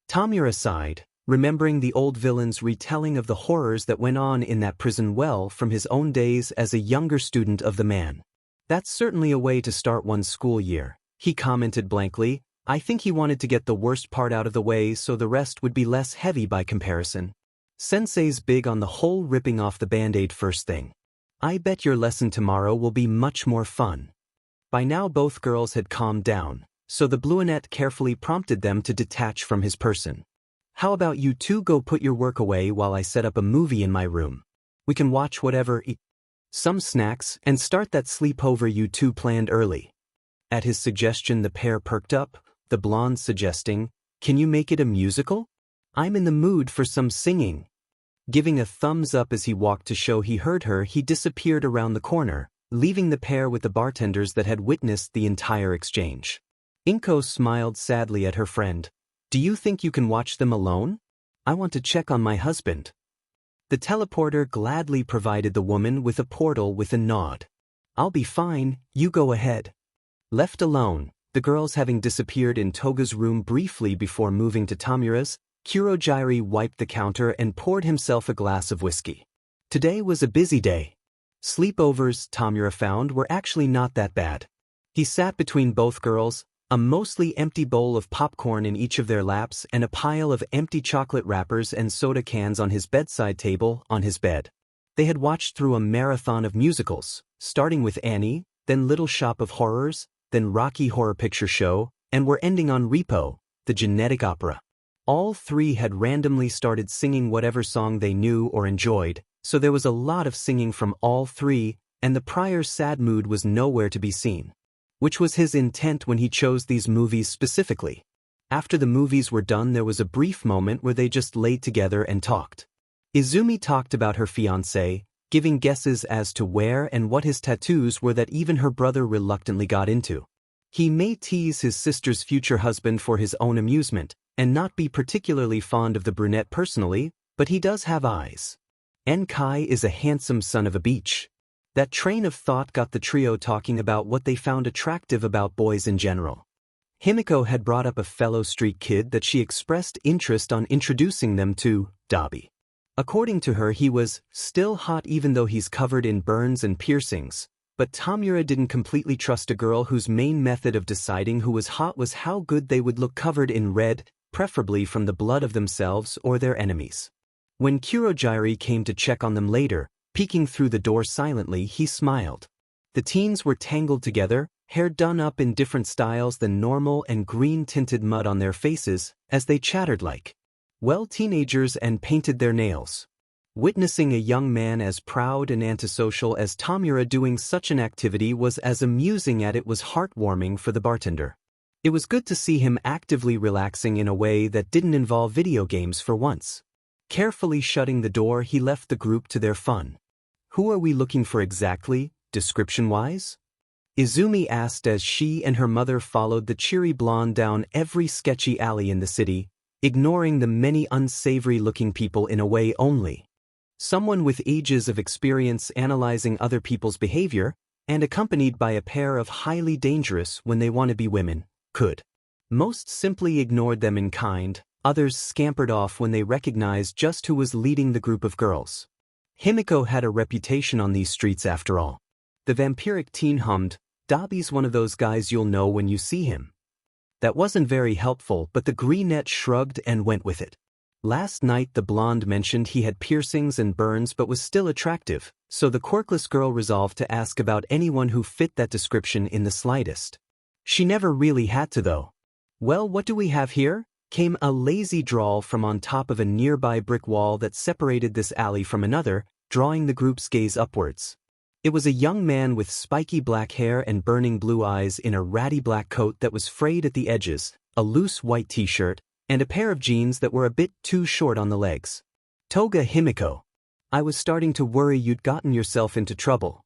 Tamura sighed, remembering the old villain's retelling of the horrors that went on in that prison well from his own days as a younger student of the man. That's certainly a way to start one's school year, he commented blankly. I think he wanted to get the worst part out of the way so the rest would be less heavy by comparison. Sensei's big on the whole ripping off the band-aid first thing. I bet your lesson tomorrow will be much more fun. By now both girls had calmed down, so the brunette carefully prompted them to detach from his person. How about you two go put your work away while I set up a movie in my room? We can watch whatever, eat some snacks, and start that sleepover you two planned early. At his suggestion the pair perked up, the blonde suggesting, can you make it a musical? I'm in the mood for some singing. Giving a thumbs up as he walked to show he heard her, he disappeared around the corner, leaving the pair with the bartenders that had witnessed the entire exchange. Inko smiled sadly at her friend. Do you think you can watch them alone? I want to check on my husband. The teleporter gladly provided the woman with a portal with a nod. I'll be fine, you go ahead. Left alone, the girls having disappeared in Toga's room briefly before moving to Tamura's, Kurogiri wiped the counter and poured himself a glass of whiskey. Today was a busy day. Sleepovers, Tamura found, were actually not that bad. He sat between both girls, a mostly empty bowl of popcorn in each of their laps and a pile of empty chocolate wrappers and soda cans on his bedside table on his bed. They had watched through a marathon of musicals, starting with Annie, then Little Shop of Horrors, then Rocky Horror Picture Show, and were ending on Repo, the genetic opera. All three had randomly started singing whatever song they knew or enjoyed, so there was a lot of singing from all three, and the prior's sad mood was nowhere to be seen. Which was his intent when he chose these movies specifically. After the movies were done there was a brief moment where they just laid together and talked. Izumi talked about her fiancé, giving guesses as to where and what his tattoos were that even her brother reluctantly got into. He may tease his sister's future husband for his own amusement, and not be particularly fond of the brunette personally, but he does have eyes. Enkai is a handsome son of a beach. That train of thought got the trio talking about what they found attractive about boys in general. Himiko had brought up a fellow street kid that she expressed interest on introducing them to, Dabi. According to her he was still hot even though he's covered in burns and piercings, but Tamura didn't completely trust a girl whose main method of deciding who was hot was how good they would look covered in red, preferably from the blood of themselves or their enemies. When Kurogiri came to check on them later, peeking through the door silently, he smiled. The teens were tangled together, hair done up in different styles than normal and green-tinted mud on their faces, as they chattered like, well, teenagers and painted their nails. Witnessing a young man as proud and antisocial as Tamura doing such an activity was as amusing as it was heartwarming for the bartender. It was good to see him actively relaxing in a way that didn't involve video games for once. Carefully shutting the door he left the group to their fun. Who are we looking for exactly, description-wise? Izumi asked as she and her mother followed the cheery blonde down every sketchy alley in the city, ignoring the many unsavory-looking people in a way only. Someone with ages of experience analyzing other people's behavior, and accompanied by a pair of highly dangerous when they want to be women, could. Most simply ignored them in kind, others scampered off when they recognized just who was leading the group of girls. Himiko had a reputation on these streets after all. The vampiric teen hummed, Dabi's one of those guys you'll know when you see him. That wasn't very helpful, but the brunette shrugged and went with it. Last night the blonde mentioned he had piercings and burns but was still attractive, so the quirkless girl resolved to ask about anyone who fit that description in the slightest. She never really had to though. Well, what do we have here? Came a lazy drawl from on top of a nearby brick wall that separated this alley from another, drawing the group's gaze upwards. It was a young man with spiky black hair and burning blue eyes in a ratty black coat that was frayed at the edges, a loose white t-shirt, and a pair of jeans that were a bit too short on the legs. Toga Himiko. I was starting to worry you'd gotten yourself into trouble.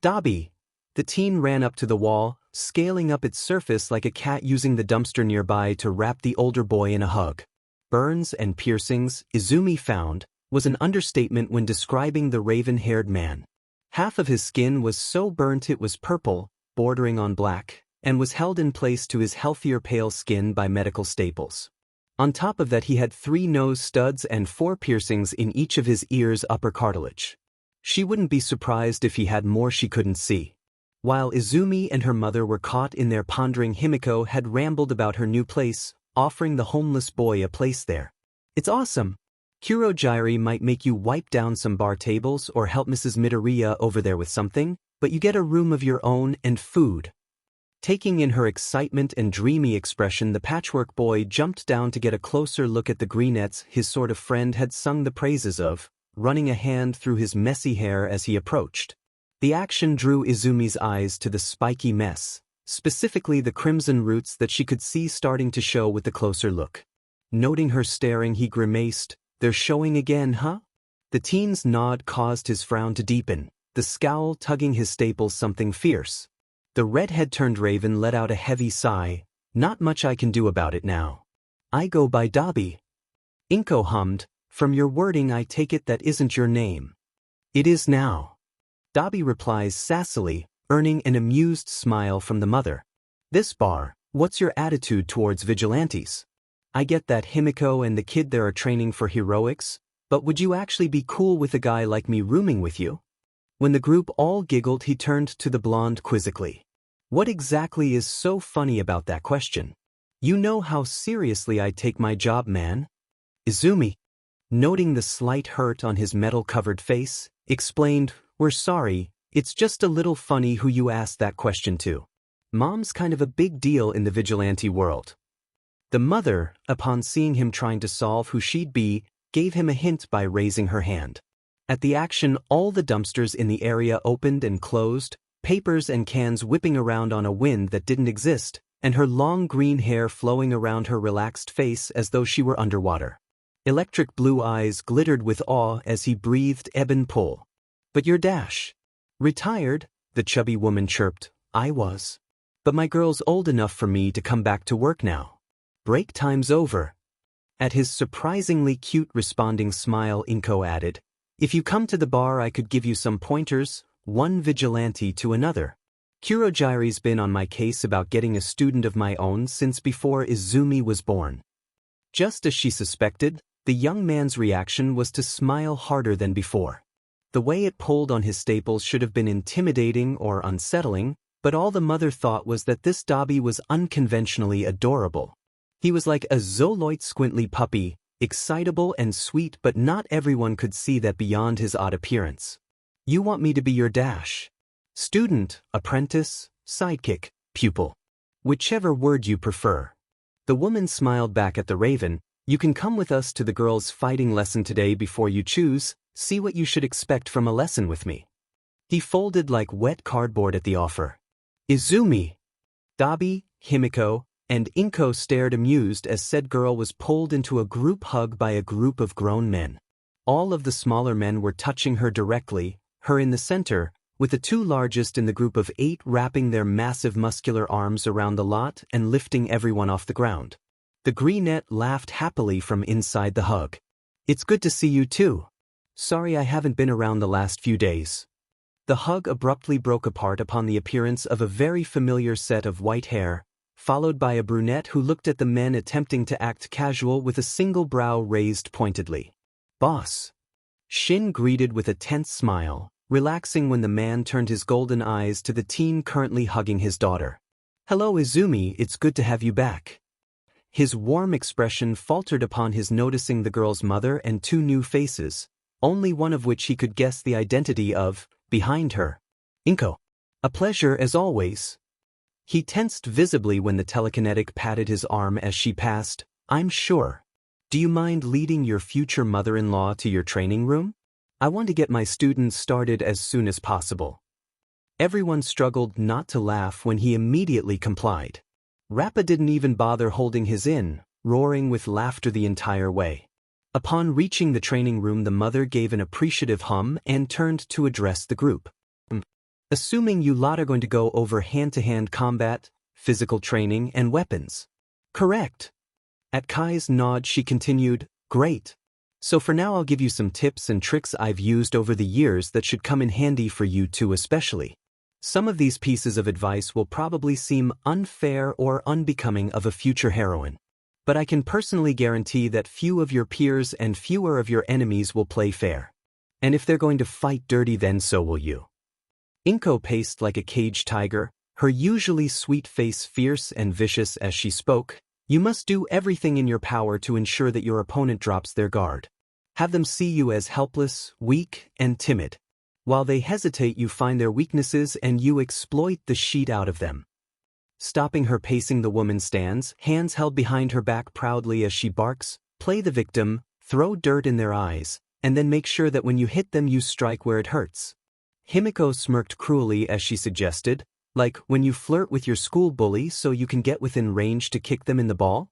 Dobby! The teen ran up to the wall, scaling up its surface like a cat using the dumpster nearby to wrap the older boy in a hug. Burns and piercings, Izumi found, was an understatement when describing the raven-haired man. Half of his skin was so burnt it was purple, bordering on black, and was held in place to his healthier pale skin by medical staples. On top of that he had 3 nose studs and 4 piercings in each of his ears' upper cartilage. She wouldn't be surprised if he had more she couldn't see. While Izumi and her mother were caught in their pondering, Himiko had rambled about her new place, offering the homeless boy a place there. It's awesome. Kurogyari might make you wipe down some bar tables or help Mrs. Midoriya over there with something, but you get a room of your own and food. Taking in her excitement and dreamy expression, the patchwork boy jumped down to get a closer look at the greenettes his sort of friend had sung the praises of, running a hand through his messy hair as he approached. The action drew Izumi's eyes to the spiky mess, specifically the crimson roots that she could see starting to show with the closer look. Noting her staring, he grimaced, "They're showing again, huh?" The teen's nod caused his frown to deepen, the scowl tugging his staples something fierce. The redhead-turned-raven let out a heavy sigh. "Not much I can do about it now. I go by Dobby." Inko hummed, "From your wording I take it that isn't your name." "It is now." Dobby replies sassily, earning an amused smile from the mother. "This bar, what's your attitude towards vigilantes? I get that Himiko and the kid there are training for heroics, but would you actually be cool with a guy like me rooming with you?" When the group all giggled, he turned to the blonde quizzically. "What exactly is so funny about that question? You know how seriously I take my job, man." Izumi, noting the slight hurt on his metal-covered face, explained, "We're sorry, it's just a little funny who you asked that question to. Mom's kind of a big deal in the vigilante world." The mother, upon seeing him trying to solve who she'd be, gave him a hint by raising her hand. At the action, all the dumpsters in the area opened and closed, papers and cans whipping around on a wind that didn't exist, and her long green hair flowing around her relaxed face as though she were underwater. Electric blue eyes glittered with awe as he breathed ebb and pull. "But you're Dash." "Retired," the chubby woman chirped. "I was. But my girl's old enough for me to come back to work now. Break time's over." At his surprisingly cute responding smile, Inko added, "If you come to the bar I could give you some pointers, one vigilante to another. Kurogyari's been on my case about getting a student of my own since before Izumi was born." Just as she suspected, the young man's reaction was to smile harder than before. The way it pulled on his staples should have been intimidating or unsettling, but all the mother thought was that this Dobby was unconventionally adorable. He was like a zooloid squintly puppy, excitable and sweet, but not everyone could see that beyond his odd appearance. "You want me to be your Dash? Student, apprentice, sidekick, pupil. Whichever word you prefer." The woman smiled back at the raven. "You can come with us to the girls' fighting lesson today before you choose. See what you should expect from a lesson with me." He folded like wet cardboard at the offer. Izumi, Dobby, Himiko, and Inko stared amused as said girl was pulled into a group hug by a group of grown men. All of the smaller men were touching her directly, her in the center, with the 2 largest in the group of 8 wrapping their massive muscular arms around the lot and lifting everyone off the ground. The greenette laughed happily from inside the hug. "It's good to see you too. Sorry I haven't been around the last few days." The hug abruptly broke apart upon the appearance of a very familiar set of white hair, followed by a brunette who looked at the men attempting to act casual with a single brow raised pointedly. "Boss." Shin greeted with a tense smile, relaxing when the man turned his golden eyes to the teen currently hugging his daughter. "Hello Izumi, it's good to have you back." His warm expression faltered upon his noticing the girl's mother and 2 new faces, only one of which he could guess the identity of, behind her. "Inko. A pleasure as always." He tensed visibly when the telekinetic patted his arm as she passed. "I'm sure. Do you mind leading your future mother-in-law to your training room? I want to get my students started as soon as possible." Everyone struggled not to laugh when he immediately complied. Rappa didn't even bother holding his in, roaring with laughter the entire way. Upon reaching the training room, the mother gave an appreciative hum and turned to address the group. Assuming you lot are going to go over hand-to-hand combat, physical training, and weapons. Correct. At Kai's nod she continued, great. So for now I'll give you some tips and tricks I've used over the years that should come in handy for you too especially. Some of these pieces of advice will probably seem unfair or unbecoming of a future heroine. But I can personally guarantee that few of your peers and fewer of your enemies will play fair. And if they're going to fight dirty then so will you. Inko paced like a caged tiger, her usually sweet face fierce and vicious as she spoke. You must do everything in your power to ensure that your opponent drops their guard. Have them see you as helpless, weak, and timid. While they hesitate you find their weaknesses and you exploit the shit out of them. Stopping her pacing the woman stands, hands held behind her back proudly as she barks, play the victim, throw dirt in their eyes, and then make sure that when you hit them you strike where it hurts. Himiko smirked cruelly as she suggested, like when you flirt with your school bully so you can get within range to kick them in the ball?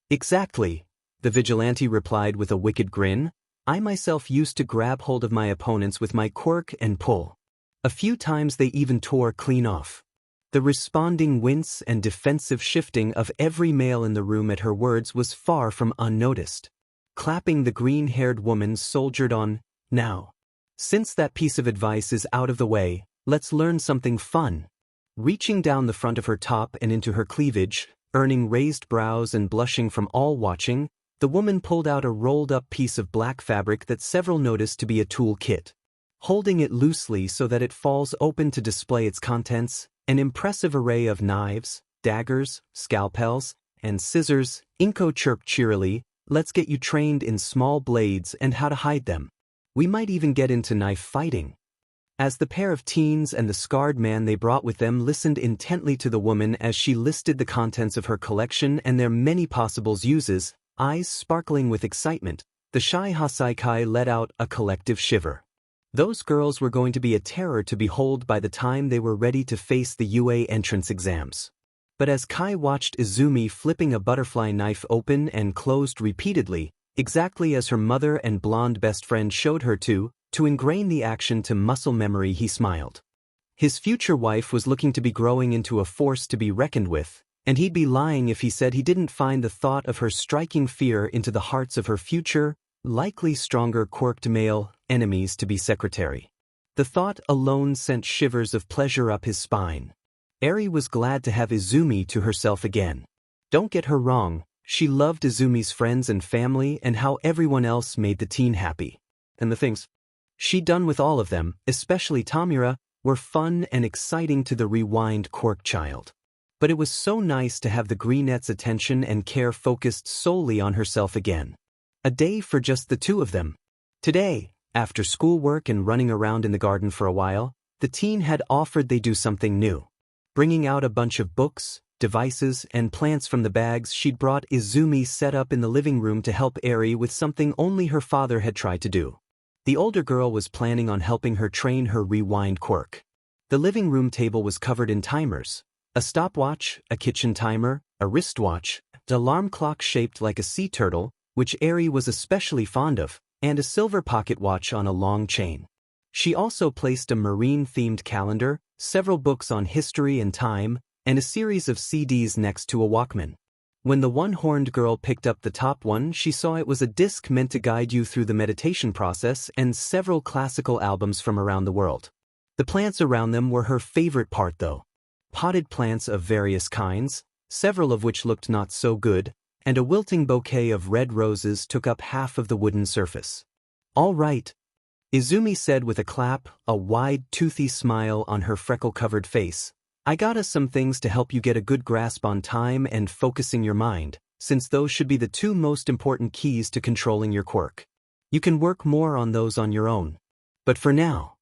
Exactly, the vigilante replied with a wicked grin. I myself used to grab hold of my opponents with my quirk and pull. A few times they even tore clean off. The responding wince and defensive shifting of every male in the room at her words was far from unnoticed. Clapping, the green-haired woman soldiered on, now. Since that piece of advice is out of the way, let's learn something fun. Reaching down the front of her top and into her cleavage, earning raised brows and blushing from all watching, the woman pulled out a rolled-up piece of black fabric that several noticed to be a tool kit. Holding it loosely so that it falls open to display its contents, an impressive array of knives, daggers, scalpels, and scissors, Inko chirped cheerily, let's get you trained in small blades and how to hide them. We might even get into knife fighting. As the pair of teens and the scarred man they brought with them listened intently to the woman as she listed the contents of her collection and their many possible uses, eyes sparkling with excitement, the shy Hasaikai let out a collective shiver. Those girls were going to be a terror to behold by the time they were ready to face the UA entrance exams. But as Kai watched Izumi flipping a butterfly knife open and closed repeatedly, exactly as her mother and blonde best friend showed her to ingrain the action to muscle memory, he smiled. His future wife was looking to be growing into a force to be reckoned with, and he'd be lying if he said he didn't find the thought of her striking fear into the hearts of her future, likely stronger quirked male enemies to be secretary. The thought alone sent shivers of pleasure up his spine. Eri was glad to have Izumi to herself again. Don't get her wrong, she loved Izumi's friends and family and how everyone else made the teen happy. And the things she'd done with all of them, especially Tamura, were fun and exciting to the rewind quirk child. But it was so nice to have the greenette's attention and care focused solely on herself again. A day for just the two of them. Today, after schoolwork and running around in the garden for a while, the teen had offered they do something new. Bringing out a bunch of books, devices, and plants from the bags she'd brought, Izumi set up in the living room to help Eri with something only her father had tried to do. The older girl was planning on helping her train her rewind quirk. The living room table was covered in timers. A stopwatch, a kitchen timer, a wristwatch, an alarm clock shaped like a sea turtle, which Eri was especially fond of, and a silver pocket watch on a long chain. She also placed a marine-themed calendar, several books on history and time, and a series of CDs next to a Walkman. When the one-horned girl picked up the top one, she saw it was a disc meant to guide you through the meditation process and several classical albums from around the world. The plants around them were her favorite part though. Potted plants of various kinds, several of which looked not so good, and a wilting bouquet of red roses took up half of the wooden surface. All right, Izumi said with a clap, a wide, toothy smile on her freckle-covered face. I got us some things to help you get a good grasp on time and focusing your mind, since those should be the two most important keys to controlling your quirk. You can work more on those on your own. But for now,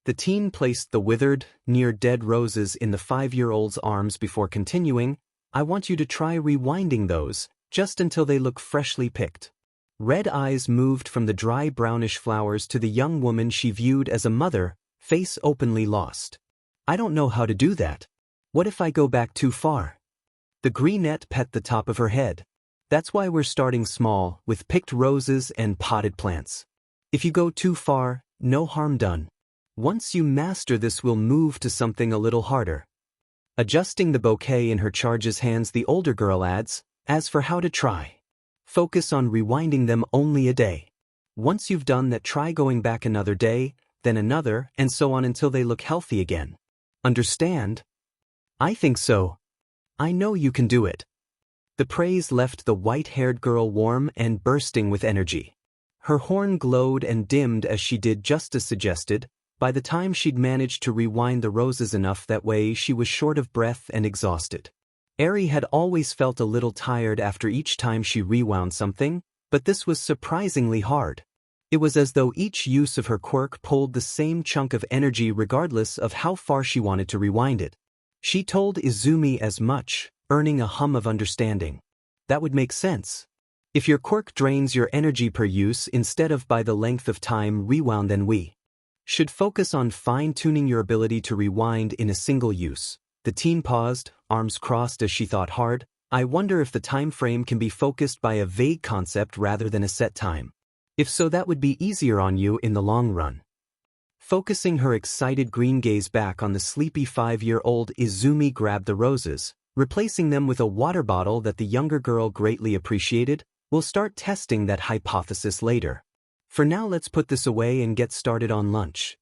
the teen placed the withered, near-dead roses in the 5-year-old's arms before continuing, I want you to try rewinding those, just until they look freshly picked. Red eyes moved from the dry brownish flowers to the young woman she viewed as a mother, face openly lost. I don't know how to do that. What if I go back too far? The greenette pet the top of her head. That's why we're starting small, with picked roses and potted plants. If you go too far, no harm done. Once you master this, we'll move to something a little harder. Adjusting the bouquet in her charge's hands, the older girl adds, as for how to try. Focus on rewinding them only a day. Once you've done that, try going back another day, then another, and so on until they look healthy again. Understand? I think so. I know you can do it. The praise left the white-haired girl warm and bursting with energy. Her horn glowed and dimmed as she did just as suggested. By the time she'd managed to rewind the roses enough that way, she was short of breath and exhausted. Eri had always felt a little tired after each time she rewound something, but this was surprisingly hard. It was as though each use of her quirk pulled the same chunk of energy regardless of how far she wanted to rewind it. She told Izumi as much, earning a hum of understanding. That would make sense. If your quirk drains your energy per use instead of by the length of time rewound, then we should focus on fine-tuning your ability to rewind in a single use. The teen paused, arms crossed as she thought hard. I wonder if the time frame can be focused by a vague concept rather than a set time. If so, that would be easier on you in the long run. Focusing her excited green gaze back on the sleepy 5-year-old, Izumi grabbed the roses, replacing them with a water bottle that the younger girl greatly appreciated. We'll start testing that hypothesis later. For now, let's put this away and get started on lunch.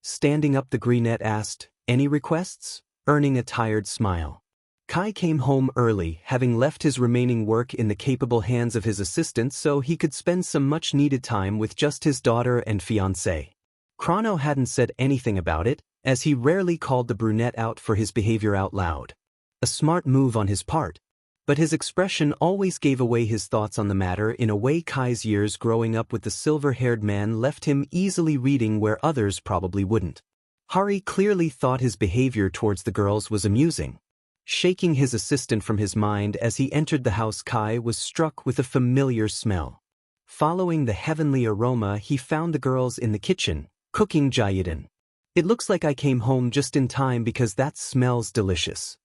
Standing up, the brunette asked, any requests? Earning a tired smile. Kai came home early, having left his remaining work in the capable hands of his assistant so he could spend some much-needed time with just his daughter and fiancé. Chrono hadn't said anything about it, as he rarely called the brunette out for his behavior out loud. A smart move on his part. But his expression always gave away his thoughts on the matter. In a way, Kai's years growing up with the silver-haired man left him easily reading where others probably wouldn't. Hari clearly thought his behavior towards the girls was amusing. Shaking his assistant from his mind as he entered the house, Kai was struck with a familiar smell. Following the heavenly aroma, he found the girls in the kitchen, cooking jayuden. It looks like I came home just in time because that smells delicious.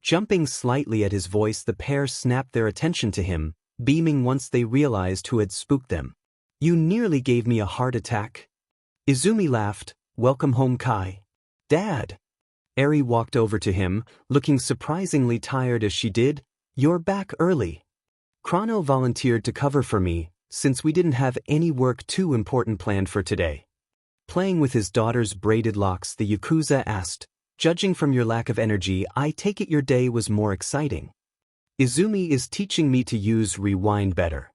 Jumping slightly at his voice, the pair snapped their attention to him, beaming once they realized who had spooked them. You nearly gave me a heart attack. Izumi laughed. Welcome home, Kai. Dad. Eri walked over to him, looking surprisingly tired as she did. You're back early. Chrono volunteered to cover for me, since we didn't have any work too important planned for today. Playing with his daughter's braided locks, the Yakuza asked, judging from your lack of energy, I take it your day was more exciting. Izumi is teaching me to use rewind better.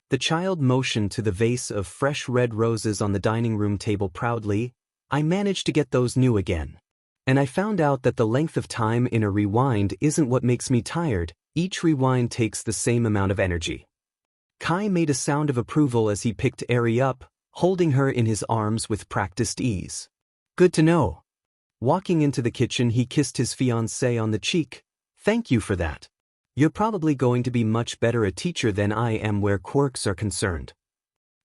The child motioned to the vase of fresh red roses on the dining room table proudly. I managed to get those new again. And I found out that the length of time in a rewind isn't what makes me tired. Each rewind takes the same amount of energy. Kai made a sound of approval as he picked Eri up, holding her in his arms with practiced ease. Good to know. Walking into the kitchen, he kissed his fiancée on the cheek. Thank you for that. You're probably going to be much better a teacher than I am where quirks are concerned.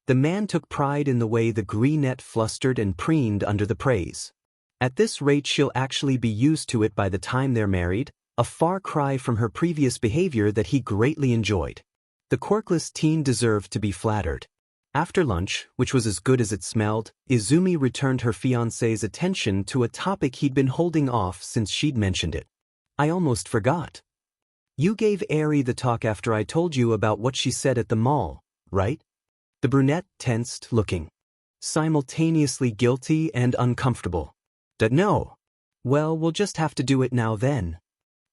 The man took pride in the way the brunette flustered and preened under the praise. At this rate, she'll actually be used to it by the time they're married, a far cry from her previous behavior that he greatly enjoyed. The quirkless teen deserved to be flattered. After lunch, which was as good as it smelled, Izumi returned her fiancé's attention to a topic he'd been holding off since she'd mentioned it. I almost forgot. You gave Eri the talk after I told you about what she said at the mall, right? The brunette tensed, looking simultaneously guilty and uncomfortable. No. Well, we'll just have to do it now then.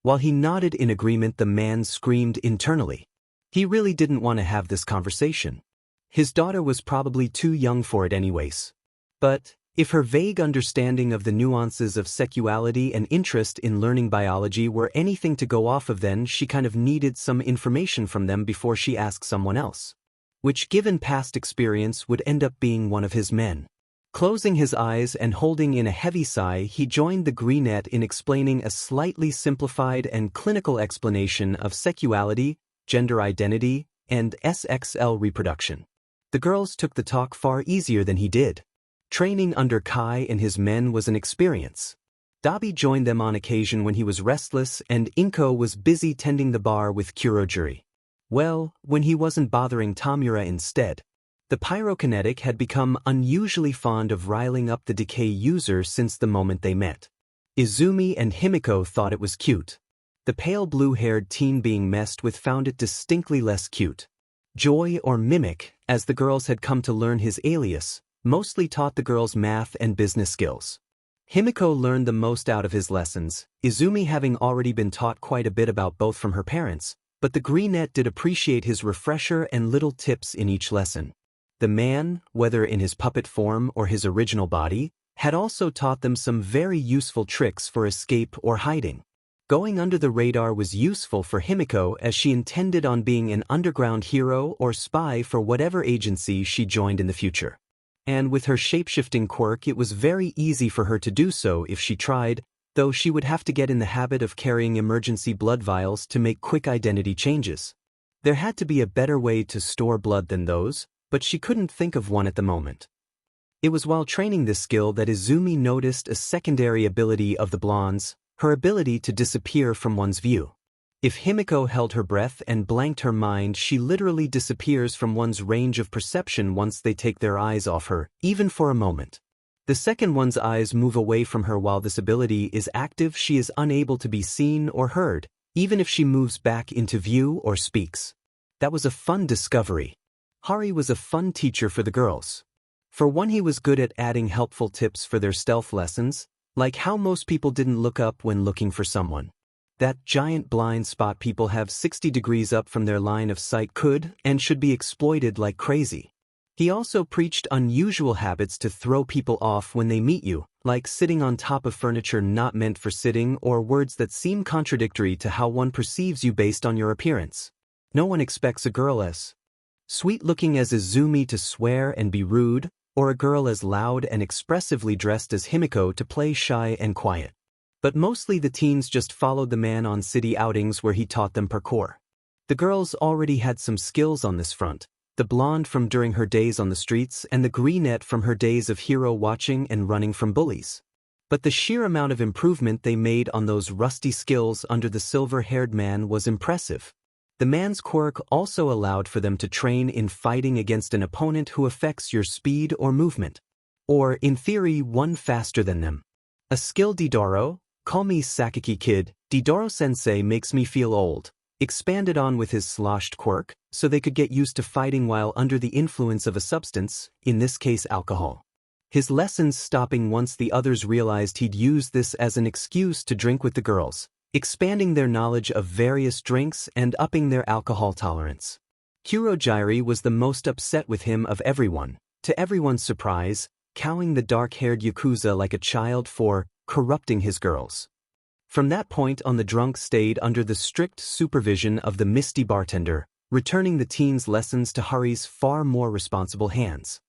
While he nodded in agreement, the man screamed internally. He really didn't want to have this conversation. His daughter was probably too young for it anyways. But if her vague understanding of the nuances of sexuality and interest in learning biology were anything to go off of, then she kind of needed some information from them before she asked someone else. Which, given past experience, would end up being one of his men. Closing his eyes and holding in a heavy sigh, he joined the brunette in explaining a slightly simplified and clinical explanation of sexuality, gender identity, and SXL reproduction. The girls took the talk far easier than he did. Training under Kai and his men was an experience. Dabi joined them on occasion when he was restless, and Inko was busy tending the bar with Kurojuri. Well, when he wasn't bothering Tamura instead. The pyrokinetic had become unusually fond of riling up the decay user since the moment they met. Izumi and Himiko thought it was cute. The pale blue-haired teen being messed with found it distinctly less cute. Joy, or Mimic, as the girls had come to learn his alias, mostly taught the girls math and business skills. Himiko learned the most out of his lessons, Izumi having already been taught quite a bit about both from her parents, but the greenette did appreciate his refresher and little tips in each lesson. The man, whether in his puppet form or his original body, had also taught them some very useful tricks for escape or hiding. Going under the radar was useful for Himiko as she intended on being an underground hero or spy for whatever agency she joined in the future. And with her shape-shifting quirk, it was very easy for her to do so if she tried, though she would have to get in the habit of carrying emergency blood vials to make quick identity changes. There had to be a better way to store blood than those, but she couldn't think of one at the moment. It was while training this skill that Izumi noticed a secondary ability of the blondes, her ability to disappear from one's view. If Himiko held her breath and blanked her mind, she literally disappears from one's range of perception once they take their eyes off her, even for a moment. The second one's eyes move away from her while this ability is active, she is unable to be seen or heard, even if she moves back into view or speaks. That was a fun discovery. Hari was a fun teacher for the girls. For one, he was good at adding helpful tips for their stealth lessons, like how most people didn't look up when looking for someone. That giant blind spot people have 60 degrees up from their line of sight could and should be exploited like crazy. He also preached unusual habits to throw people off when they meet you, like sitting on top of furniture not meant for sitting or words that seem contradictory to how one perceives you based on your appearance. No one expects a girl as sweet-looking as Izumi to swear and be rude, or a girl as loud and expressively dressed as Himiko to play shy and quiet. But mostly the teens just followed the man on city outings where he taught them parkour. The girls already had some skills on this front, the blonde from during her days on the streets and the greenette from her days of hero watching and running from bullies. But the sheer amount of improvement they made on those rusty skills under the silver-haired man was impressive. The man's quirk also allowed for them to train in fighting against an opponent who affects your speed or movement. Or, in theory, one faster than them. A skill Didoro, call me Sakaki Kid, Didoro-sensei makes me feel old, expanded on with his sloshed quirk, so they could get used to fighting while under the influence of a substance, in this case alcohol. His lessons stopping once the others realized he'd used this as an excuse to drink with the girls, expanding their knowledge of various drinks and upping their alcohol tolerance. Kurogyri was the most upset with him of everyone, to everyone's surprise, cowing the dark-haired Yakuza like a child for corrupting his girls. From that point on, the drunk stayed under the strict supervision of the misty bartender, returning the teens' lessons to Hari's far more responsible hands.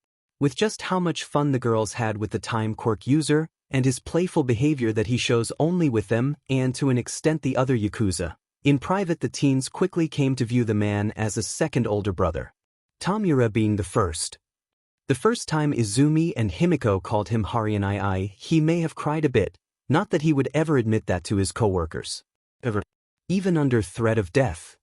With just how much fun the girls had with the time quirk user, and his playful behavior that he shows only with them and to an extent the other Yakuza. In private, the teens quickly came to view the man as a second older brother. Tamura being the first. The first time Izumi and Himiko called him Hari and he may have cried a bit, not that he would ever admit that to his co-workers. Even under threat of death.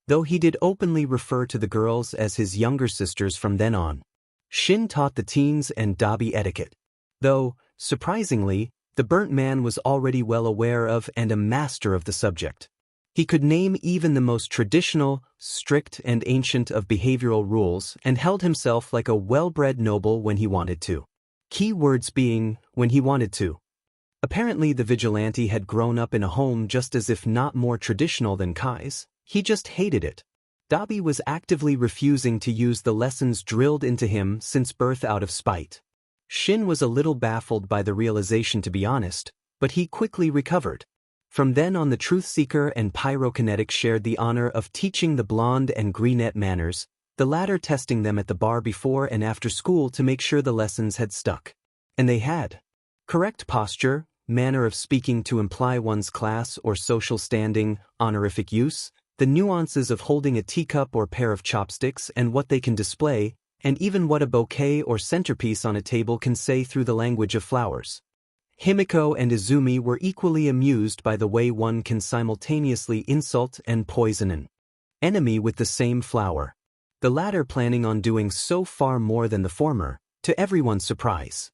Though he did openly refer to the girls as his younger sisters from then on. Shin taught the teens and Dabi etiquette. Though, surprisingly, the burnt man was already well aware of and a master of the subject. He could name even the most traditional, strict and ancient of behavioral rules and held himself like a well-bred noble when he wanted to. Key words being, when he wanted to. Apparently the vigilante had grown up in a home just as if not more traditional than Kai's. He just hated it. Dabi was actively refusing to use the lessons drilled into him since birth out of spite. Shin was a little baffled by the realization, to be honest, but he quickly recovered. From then on, the Truth-Seeker and Pyrokinetic shared the honor of teaching the blonde and greenette manners, the latter testing them at the bar before and after school to make sure the lessons had stuck. And they had. Correct posture, manner of speaking to imply one's class or social standing, honorific use, the nuances of holding a teacup or pair of chopsticks and what they can display, and even what a bouquet or centerpiece on a table can say through the language of flowers. Himiko and Izumi were equally amused by the way one can simultaneously insult and poison an enemy with the same flower. the latter planning on doing so far more than the former, to everyone's surprise.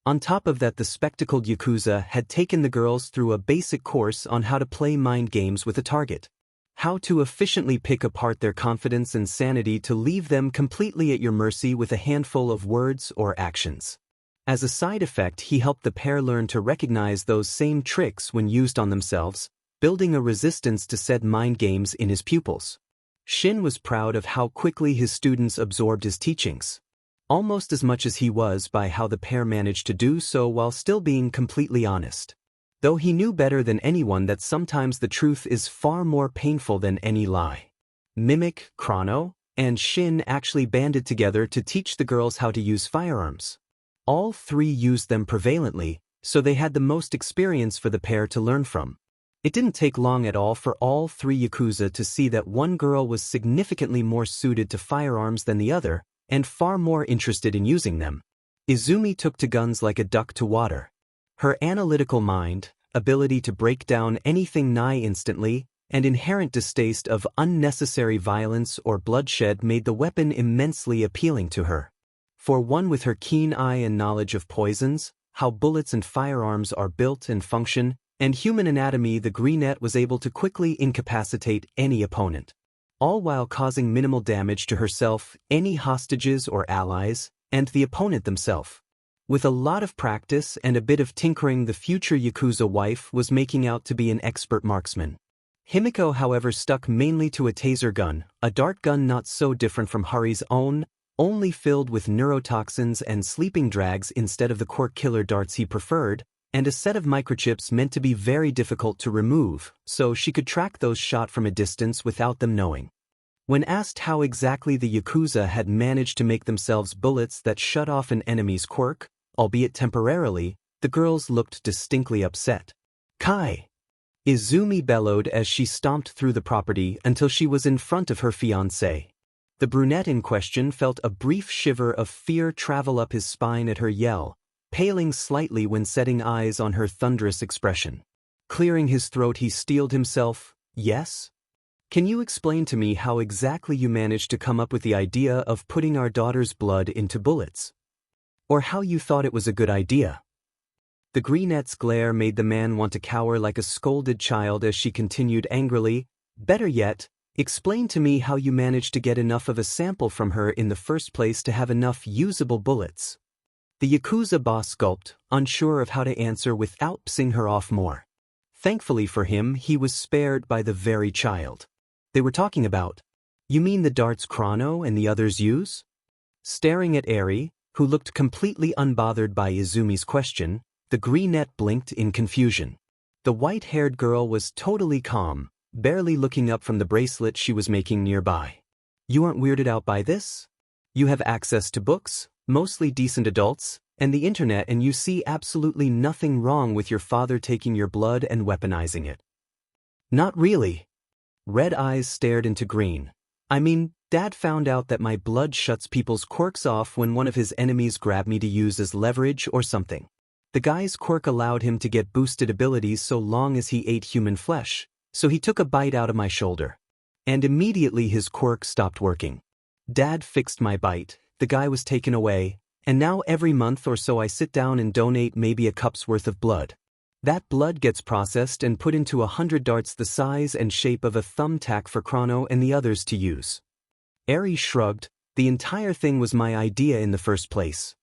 On top of that, the spectacled Yakuza had taken the girls through a basic course on how to play mind games with a target. How to efficiently pick apart their confidence and sanity to leave them completely at your mercy with a handful of words or actions. As a side effect, he helped the pair learn to recognize those same tricks when used on themselves, building a resistance to said mind games in his pupils. Shin was proud of how quickly his students absorbed his teachings. Almost as much as he was by how the pair managed to do so while still being completely honest. Though he knew better than anyone that sometimes the truth is far more painful than any lie. Mimic, Chrono, and Shin actually banded together to teach the girls how to use firearms. All three used them prevalently, so they had the most experience for the pair to learn from. It didn't take long at all for all three Yakuza to see that one girl was significantly more suited to firearms than the other, and far more interested in using them. Izumi took to guns like a duck to water. Her analytical mind, ability to break down anything nigh instantly, and inherent distaste of unnecessary violence or bloodshed made the weapon immensely appealing to her. For one with her keen eye and knowledge of poisons, how bullets and firearms are built and function, and human anatomy, the Greenette was able to quickly incapacitate any opponent. All while causing minimal damage to herself, any hostages or allies, and the opponent themselves. With a lot of practice and a bit of tinkering, the future Yakuza wife was making out to be an expert marksman. Himiko, however, stuck mainly to a taser gun, a dart gun not so different from Hari's own, only filled with neurotoxins and sleeping drags instead of the quirk killer darts he preferred, and a set of microchips meant to be very difficult to remove, so she could track those shot from a distance without them knowing. When asked how exactly the Yakuza had managed to make themselves bullets that shut off an enemy's quirk, albeit temporarily, the girls looked distinctly upset. "Kai!" Izumi bellowed as she stomped through the property until she was in front of her fiancé. The brunette in question felt a brief shiver of fear travel up his spine at her yell, paling slightly when setting eyes on her thunderous expression. Clearing his throat, he steeled himself. "Yes? Can you explain to me how exactly you managed to come up with the idea of putting our daughter's blood into bullets? Or how you thought it was a good idea?" The Greenette's glare made the man want to cower like a scolded child as she continued angrily, "Better yet, explain to me how you managed to get enough of a sample from her in the first place to have enough usable bullets." The Yakuza boss gulped, unsure of how to answer without pissing her off more. Thankfully for him, he was spared by the very child they were talking about. "You mean the darts Chrono and the others use?" Staring at Eri, who looked completely unbothered by Izumi's question, the Greenette blinked in confusion. The white-haired girl was totally calm, barely looking up from the bracelet she was making nearby. "You aren't weirded out by this? You have access to books, mostly decent adults, and the internet, and you see absolutely nothing wrong with your father taking your blood and weaponizing it." "Not really." Red eyes stared into green. "I mean, Dad found out that my blood shuts people's quirks off when one of his enemies grabbed me to use as leverage or something. The guy's quirk allowed him to get boosted abilities so long as he ate human flesh, so he took a bite out of my shoulder. And immediately his quirk stopped working. Dad fixed my bite, the guy was taken away, and now every month or so I sit down and donate maybe a cup's worth of blood. That blood gets processed and put into 100 darts the size and shape of a thumbtack for Chrono and the others to use." Eri shrugged. "The entire thing was my idea in the first place.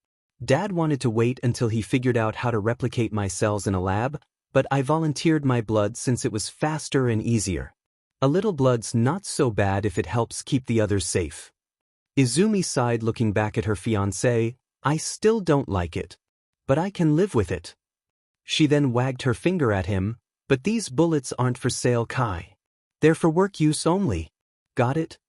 Dad wanted to wait until he figured out how to replicate my cells in a lab, but I volunteered my blood since it was faster and easier. A little blood's not so bad if it helps keep the others safe." Izumi sighed, looking back at her fiancé. "I still don't like it. But I can live with it." She then wagged her finger at him. "But these bullets aren't for sale, Kai. They're for work use only. Got it?"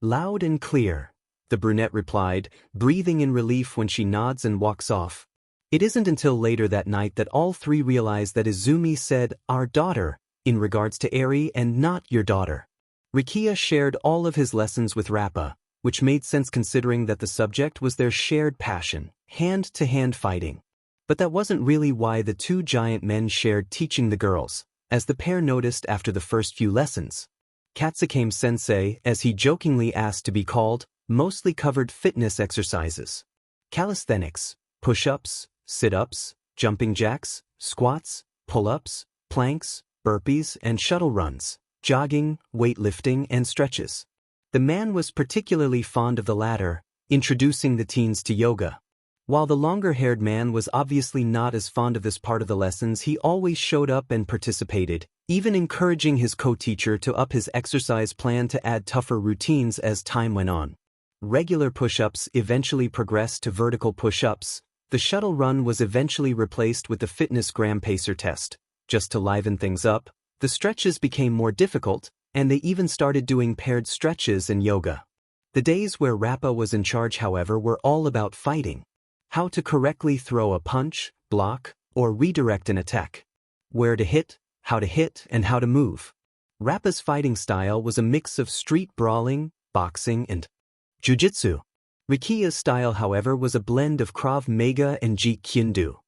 "Loud and clear," the brunette replied, breathing in relief when she nods and walks off. It isn't until later that night that all three realize that Izumi said, "our daughter," in regards to Eri, and not "your daughter." Rikiya shared all of his lessons with Rappa, which made sense considering that the subject was their shared passion, hand-to-hand fighting. But that wasn't really why the two giant men shared teaching the girls, as the pair noticed after the first few lessons. Katsukame-sensei, as he jokingly asked to be called, mostly covered fitness exercises. Calisthenics, push-ups, sit-ups, jumping jacks, squats, pull-ups, planks, burpees, and shuttle runs, jogging, weightlifting, and stretches. The man was particularly fond of the latter, introducing the teens to yoga. While the longer-haired man was obviously not as fond of this part of the lessons, he always showed up and participated, even encouraging his co-teacher to up his exercise plan to add tougher routines as time went on. Regular push-ups eventually progressed to vertical push-ups. The shuttle run was eventually replaced with the fitness gram pacer test. Just to liven things up, the stretches became more difficult, and they even started doing paired stretches and yoga. The days where Rappa was in charge, however, were all about fighting. How to correctly throw a punch, block, or redirect an attack. Where to hit, and how to move. Rappa's fighting style was a mix of street brawling, boxing, and jiu-jitsu. Rikiya's style, however, was a blend of Krav Maga and Jeet Kune Do.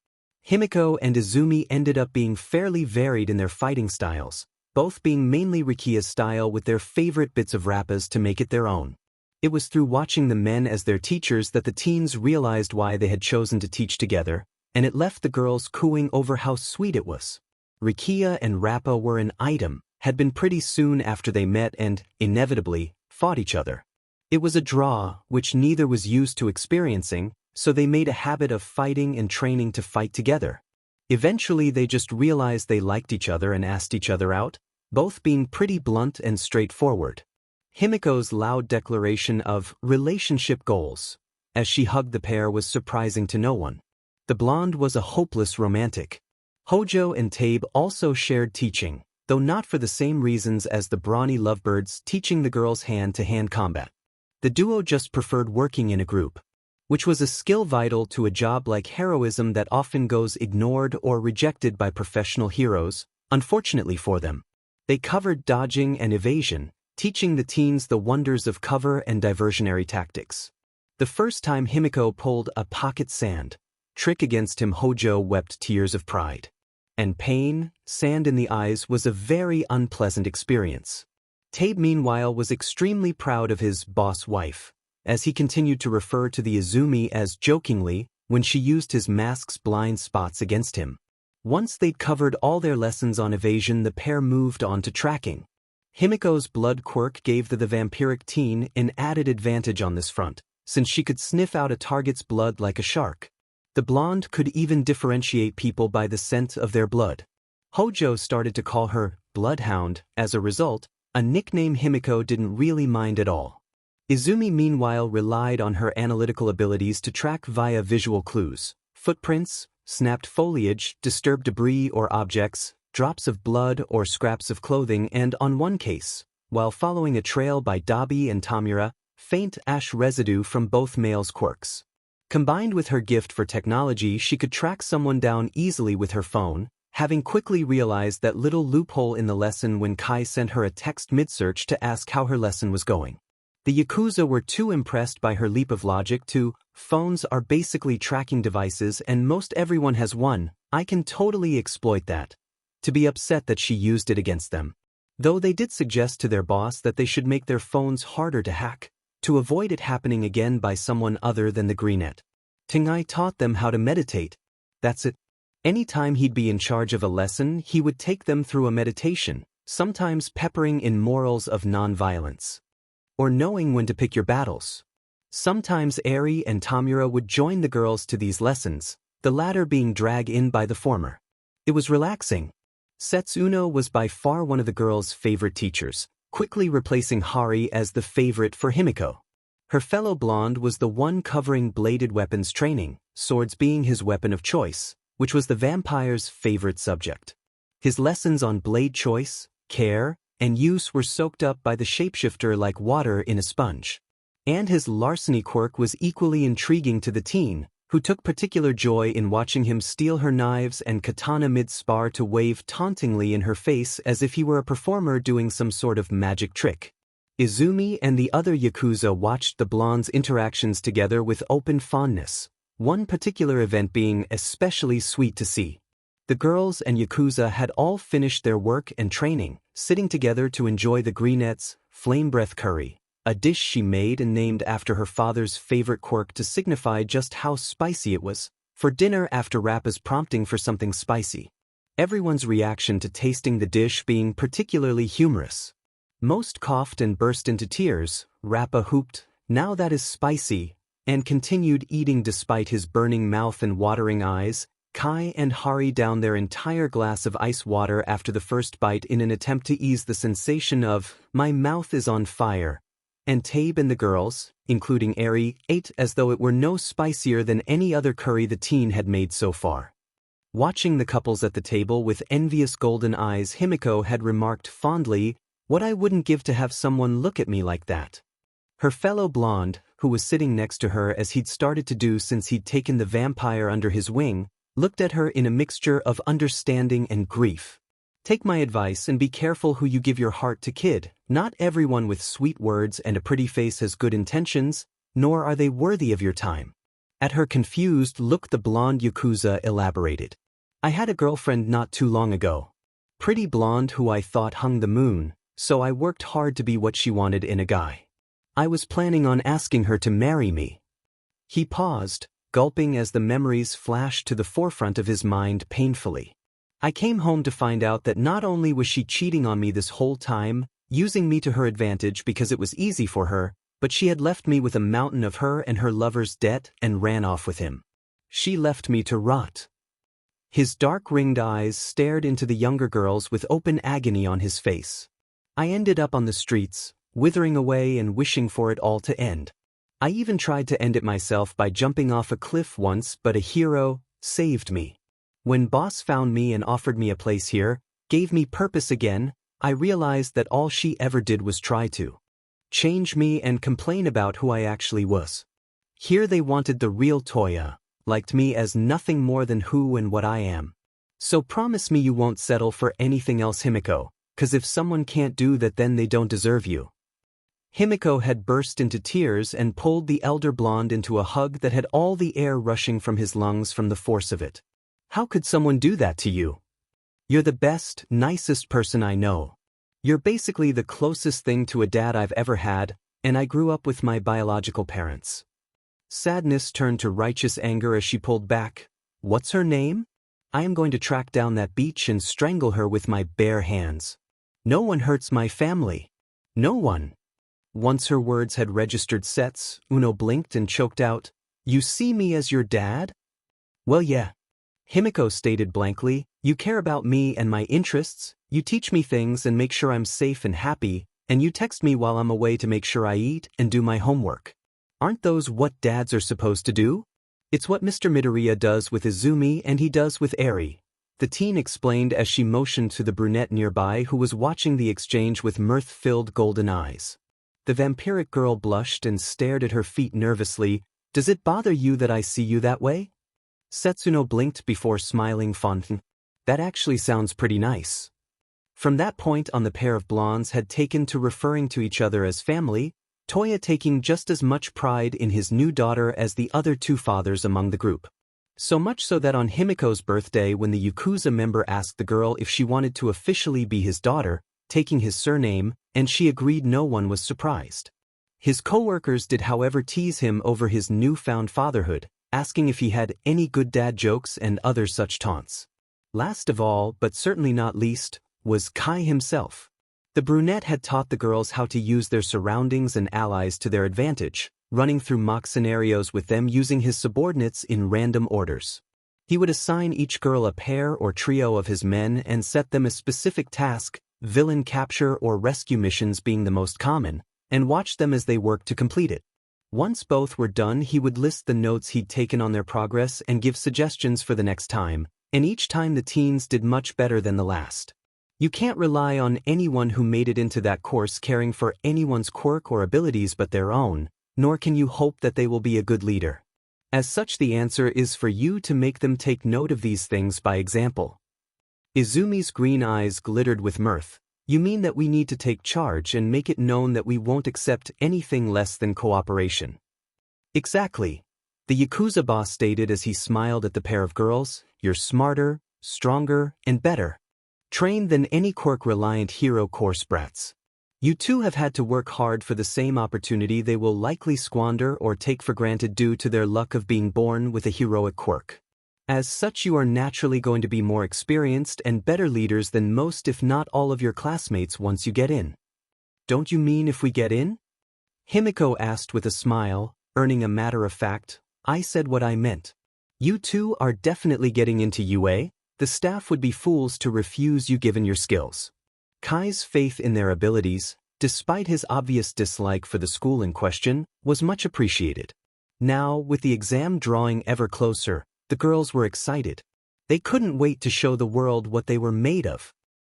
Himiko and Izumi ended up being fairly varied in their fighting styles, both being mainly Rikiya's style with their favorite bits of Rappa's to make it their own. It was through watching the men as their teachers that the teens realized why they had chosen to teach together, and it left the girls cooing over how sweet it was. Rikiya and Rappa were an item, had been pretty soon after they met and, inevitably, fought each other. It was a draw, which neither was used to experiencing, so they made a habit of fighting and training to fight together. Eventually they just realized they liked each other and asked each other out, both being pretty blunt and straightforward. Himiko's loud declaration of relationship goals as she hugged the pair was surprising to no one. The blonde was a hopeless romantic. Hojo and Tabe also shared teaching, though not for the same reasons as the brawny lovebirds teaching the girls hand-to-hand combat. The duo just preferred working in a group, which was a skill vital to a job like heroism that often goes ignored or rejected by professional heroes, unfortunately for them. They covered dodging and evasion, teaching the teens the wonders of cover and diversionary tactics. The first time Himiko pulled a pocket sand trick against him, Hojo wept tears of pride and pain. Sand in the eyes was a very unpleasant experience. Tabe, meanwhile, was extremely proud of his boss wife, as he continued to refer to the Izumi as jokingly when she used his mask's blind spots against him. Once they'd covered all their lessons on evasion, the pair moved on to tracking. Himiko's blood quirk gave the vampiric teen an added advantage on this front, since she could sniff out a target's blood like a shark. The blonde could even differentiate people by the scent of their blood. Hojo started to call her Bloodhound. As a result, a nickname Himiko didn't really mind at all. Izumi, meanwhile, relied on her analytical abilities to track via visual clues, footprints, snapped foliage, disturbed debris or objects, drops of blood or scraps of clothing, and on one case, while following a trail by Dabi and Tamura, faint ash residue from both males' quirks. Combined with her gift for technology, she could track someone down easily with her phone, having quickly realized that little loophole in the lesson when Kai sent her a text mid-search to ask how her lesson was going. The Yakuza were too impressed by her leap of logic to, phones are basically tracking devices and most everyone has one, I can totally exploit that, to be upset that she used it against them. Though they did suggest to their boss that they should make their phones harder to hack, to avoid it happening again by someone other than the Greenette. Tengai taught them how to meditate. That's it. Anytime he'd be in charge of a lesson, he would take them through a meditation, sometimes peppering in morals of non-violence, or knowing when to pick your battles. Sometimes Eri and Tamura would join the girls to these lessons, the latter being dragged in by the former. It was relaxing. Setsuno was by far one of the girls' favorite teachers, quickly replacing Hari as the favorite for Himiko. Her fellow blonde was the one covering bladed weapons training, swords being his weapon of choice, which was the vampire's favorite subject. His lessons on blade choice, care, and use were soaked up by the shapeshifter like water in a sponge. And his larceny quirk was equally intriguing to the teen, who took particular joy in watching him steal her knives and katana mid-spar to wave tauntingly in her face as if he were a performer doing some sort of magic trick. Izumi and the other Yakuza watched the blonde's interactions together with open fondness, one particular event being especially sweet to see. The girls and Yakuza had all finished their work and training, sitting together to enjoy the Greenette's flame breath curry, a dish she made and named after her father's favorite quirk to signify just how spicy it was, for dinner after Rappa's prompting for something spicy. Everyone's reaction to tasting the dish being particularly humorous. Most coughed and burst into tears. Rappa whooped, "Now that is spicy," and continued eating despite his burning mouth and watering eyes. Kai and Hari downed their entire glass of ice water after the first bite in an attempt to ease the sensation of, "My mouth is on fire." And Tabe and the girls, including Eri, ate as though it were no spicier than any other curry the teen had made so far. Watching the couples at the table with envious golden eyes, Himiko had remarked fondly, "What I wouldn't give to have someone look at me like that." Her fellow blonde, who was sitting next to her as he'd started to do since he'd taken the vampire under his wing, looked at her in a mixture of understanding and grief. "Take my advice and be careful who you give your heart to, kid. Not everyone with sweet words and a pretty face has good intentions, nor are they worthy of your time." At her confused look, the blonde Yakuza elaborated. "I had a girlfriend not too long ago. Pretty blonde who I thought hung the moon, so I worked hard to be what she wanted in a guy. I was planning on asking her to marry me." He paused, gulping as the memories flashed to the forefront of his mind painfully. "I came home to find out that not only was she cheating on me this whole time, using me to her advantage because it was easy for her, but she had left me with a mountain of her and her lover's debt and ran off with him. She left me to rot." His dark-ringed eyes stared into the younger girls with open agony on his face. "I ended up on the streets, withering away and wishing for it all to end. I even tried to end it myself by jumping off a cliff once, but a hero saved me. When Boss found me and offered me a place here, gave me purpose again, I realized that all she ever did was try to change me and complain about who I actually was. Here they wanted the real Toya, liked me as nothing more than who and what I am. So promise me you won't settle for anything else, Himiko, 'cause if someone can't do that, then they don't deserve you." Himiko had burst into tears and pulled the elder blonde into a hug that had all the air rushing from his lungs from the force of it. "How could someone do that to you? You're the best, nicest person I know. You're basically the closest thing to a dad I've ever had, and I grew up with my biological parents." Sadness turned to righteous anger as she pulled back. "What's her name? I am going to track down that beach and strangle her with my bare hands. No one hurts my family. No one." Once her words had registered sets, Uno blinked and choked out, "You see me as your dad?" "Well, yeah," Himiko stated blankly. "You care about me and my interests, you teach me things and make sure I'm safe and happy, and you text me while I'm away to make sure I eat and do my homework. Aren't those what dads are supposed to do? It's what Mr. Midoriya does with Izumi and he does with Eri," the teen explained as she motioned to the brunette nearby who was watching the exchange with mirth-filled golden eyes. The vampiric girl blushed and stared at her feet nervously. "Does it bother you that I see you that way?" Setsuno blinked before smiling fondly. "That actually sounds pretty nice." From that point on, the pair of blondes had taken to referring to each other as family, Toya taking just as much pride in his new daughter as the other two fathers among the group. So much so that on Himiko's birthday, when the Yakuza member asked the girl if she wanted to officially be his daughter, taking his surname, and she agreed, no one was surprised. His co-workers did however tease him over his newfound fatherhood, asking if he had any good dad jokes and other such taunts. Last of all, but certainly not least, was Kai himself. The brunette had taught the girls how to use their surroundings and allies to their advantage, running through mock scenarios with them using his subordinates in random orders. He would assign each girl a pair or trio of his men and set them a specific task, villain capture or rescue missions being the most common, and watch them as they worked to complete it. Once both were done, he would list the notes he'd taken on their progress and give suggestions for the next time, and each time the teens did much better than the last. You can't rely on anyone who made it into that course caring for anyone's quirk or abilities but their own, nor can you hope that they will be a good leader. As such, the answer is for you to make them take note of these things by example. Izumi's green eyes glittered with mirth. "You mean that we need to take charge and make it known that we won't accept anything less than cooperation?" "Exactly," the Yakuza boss stated as he smiled at the pair of girls. "You're smarter, stronger, and better trained than any quirk-reliant hero course brats. You two have had to work hard for the same opportunity they will likely squander or take for granted due to their luck of being born with a heroic quirk. As such, you are naturally going to be more experienced and better leaders than most if not all of your classmates once you get in. Don't you mean if we get in? Himiko asked with a smile, earning a matter-of-fact, I said what I meant. You two are definitely getting into UA, the staff would be fools to refuse you given your skills. Kai's faith in their abilities, despite his obvious dislike for the school in question, was much appreciated. Now, with the exam drawing ever closer, the girls were excited. They couldn't wait to show the world what they were made of.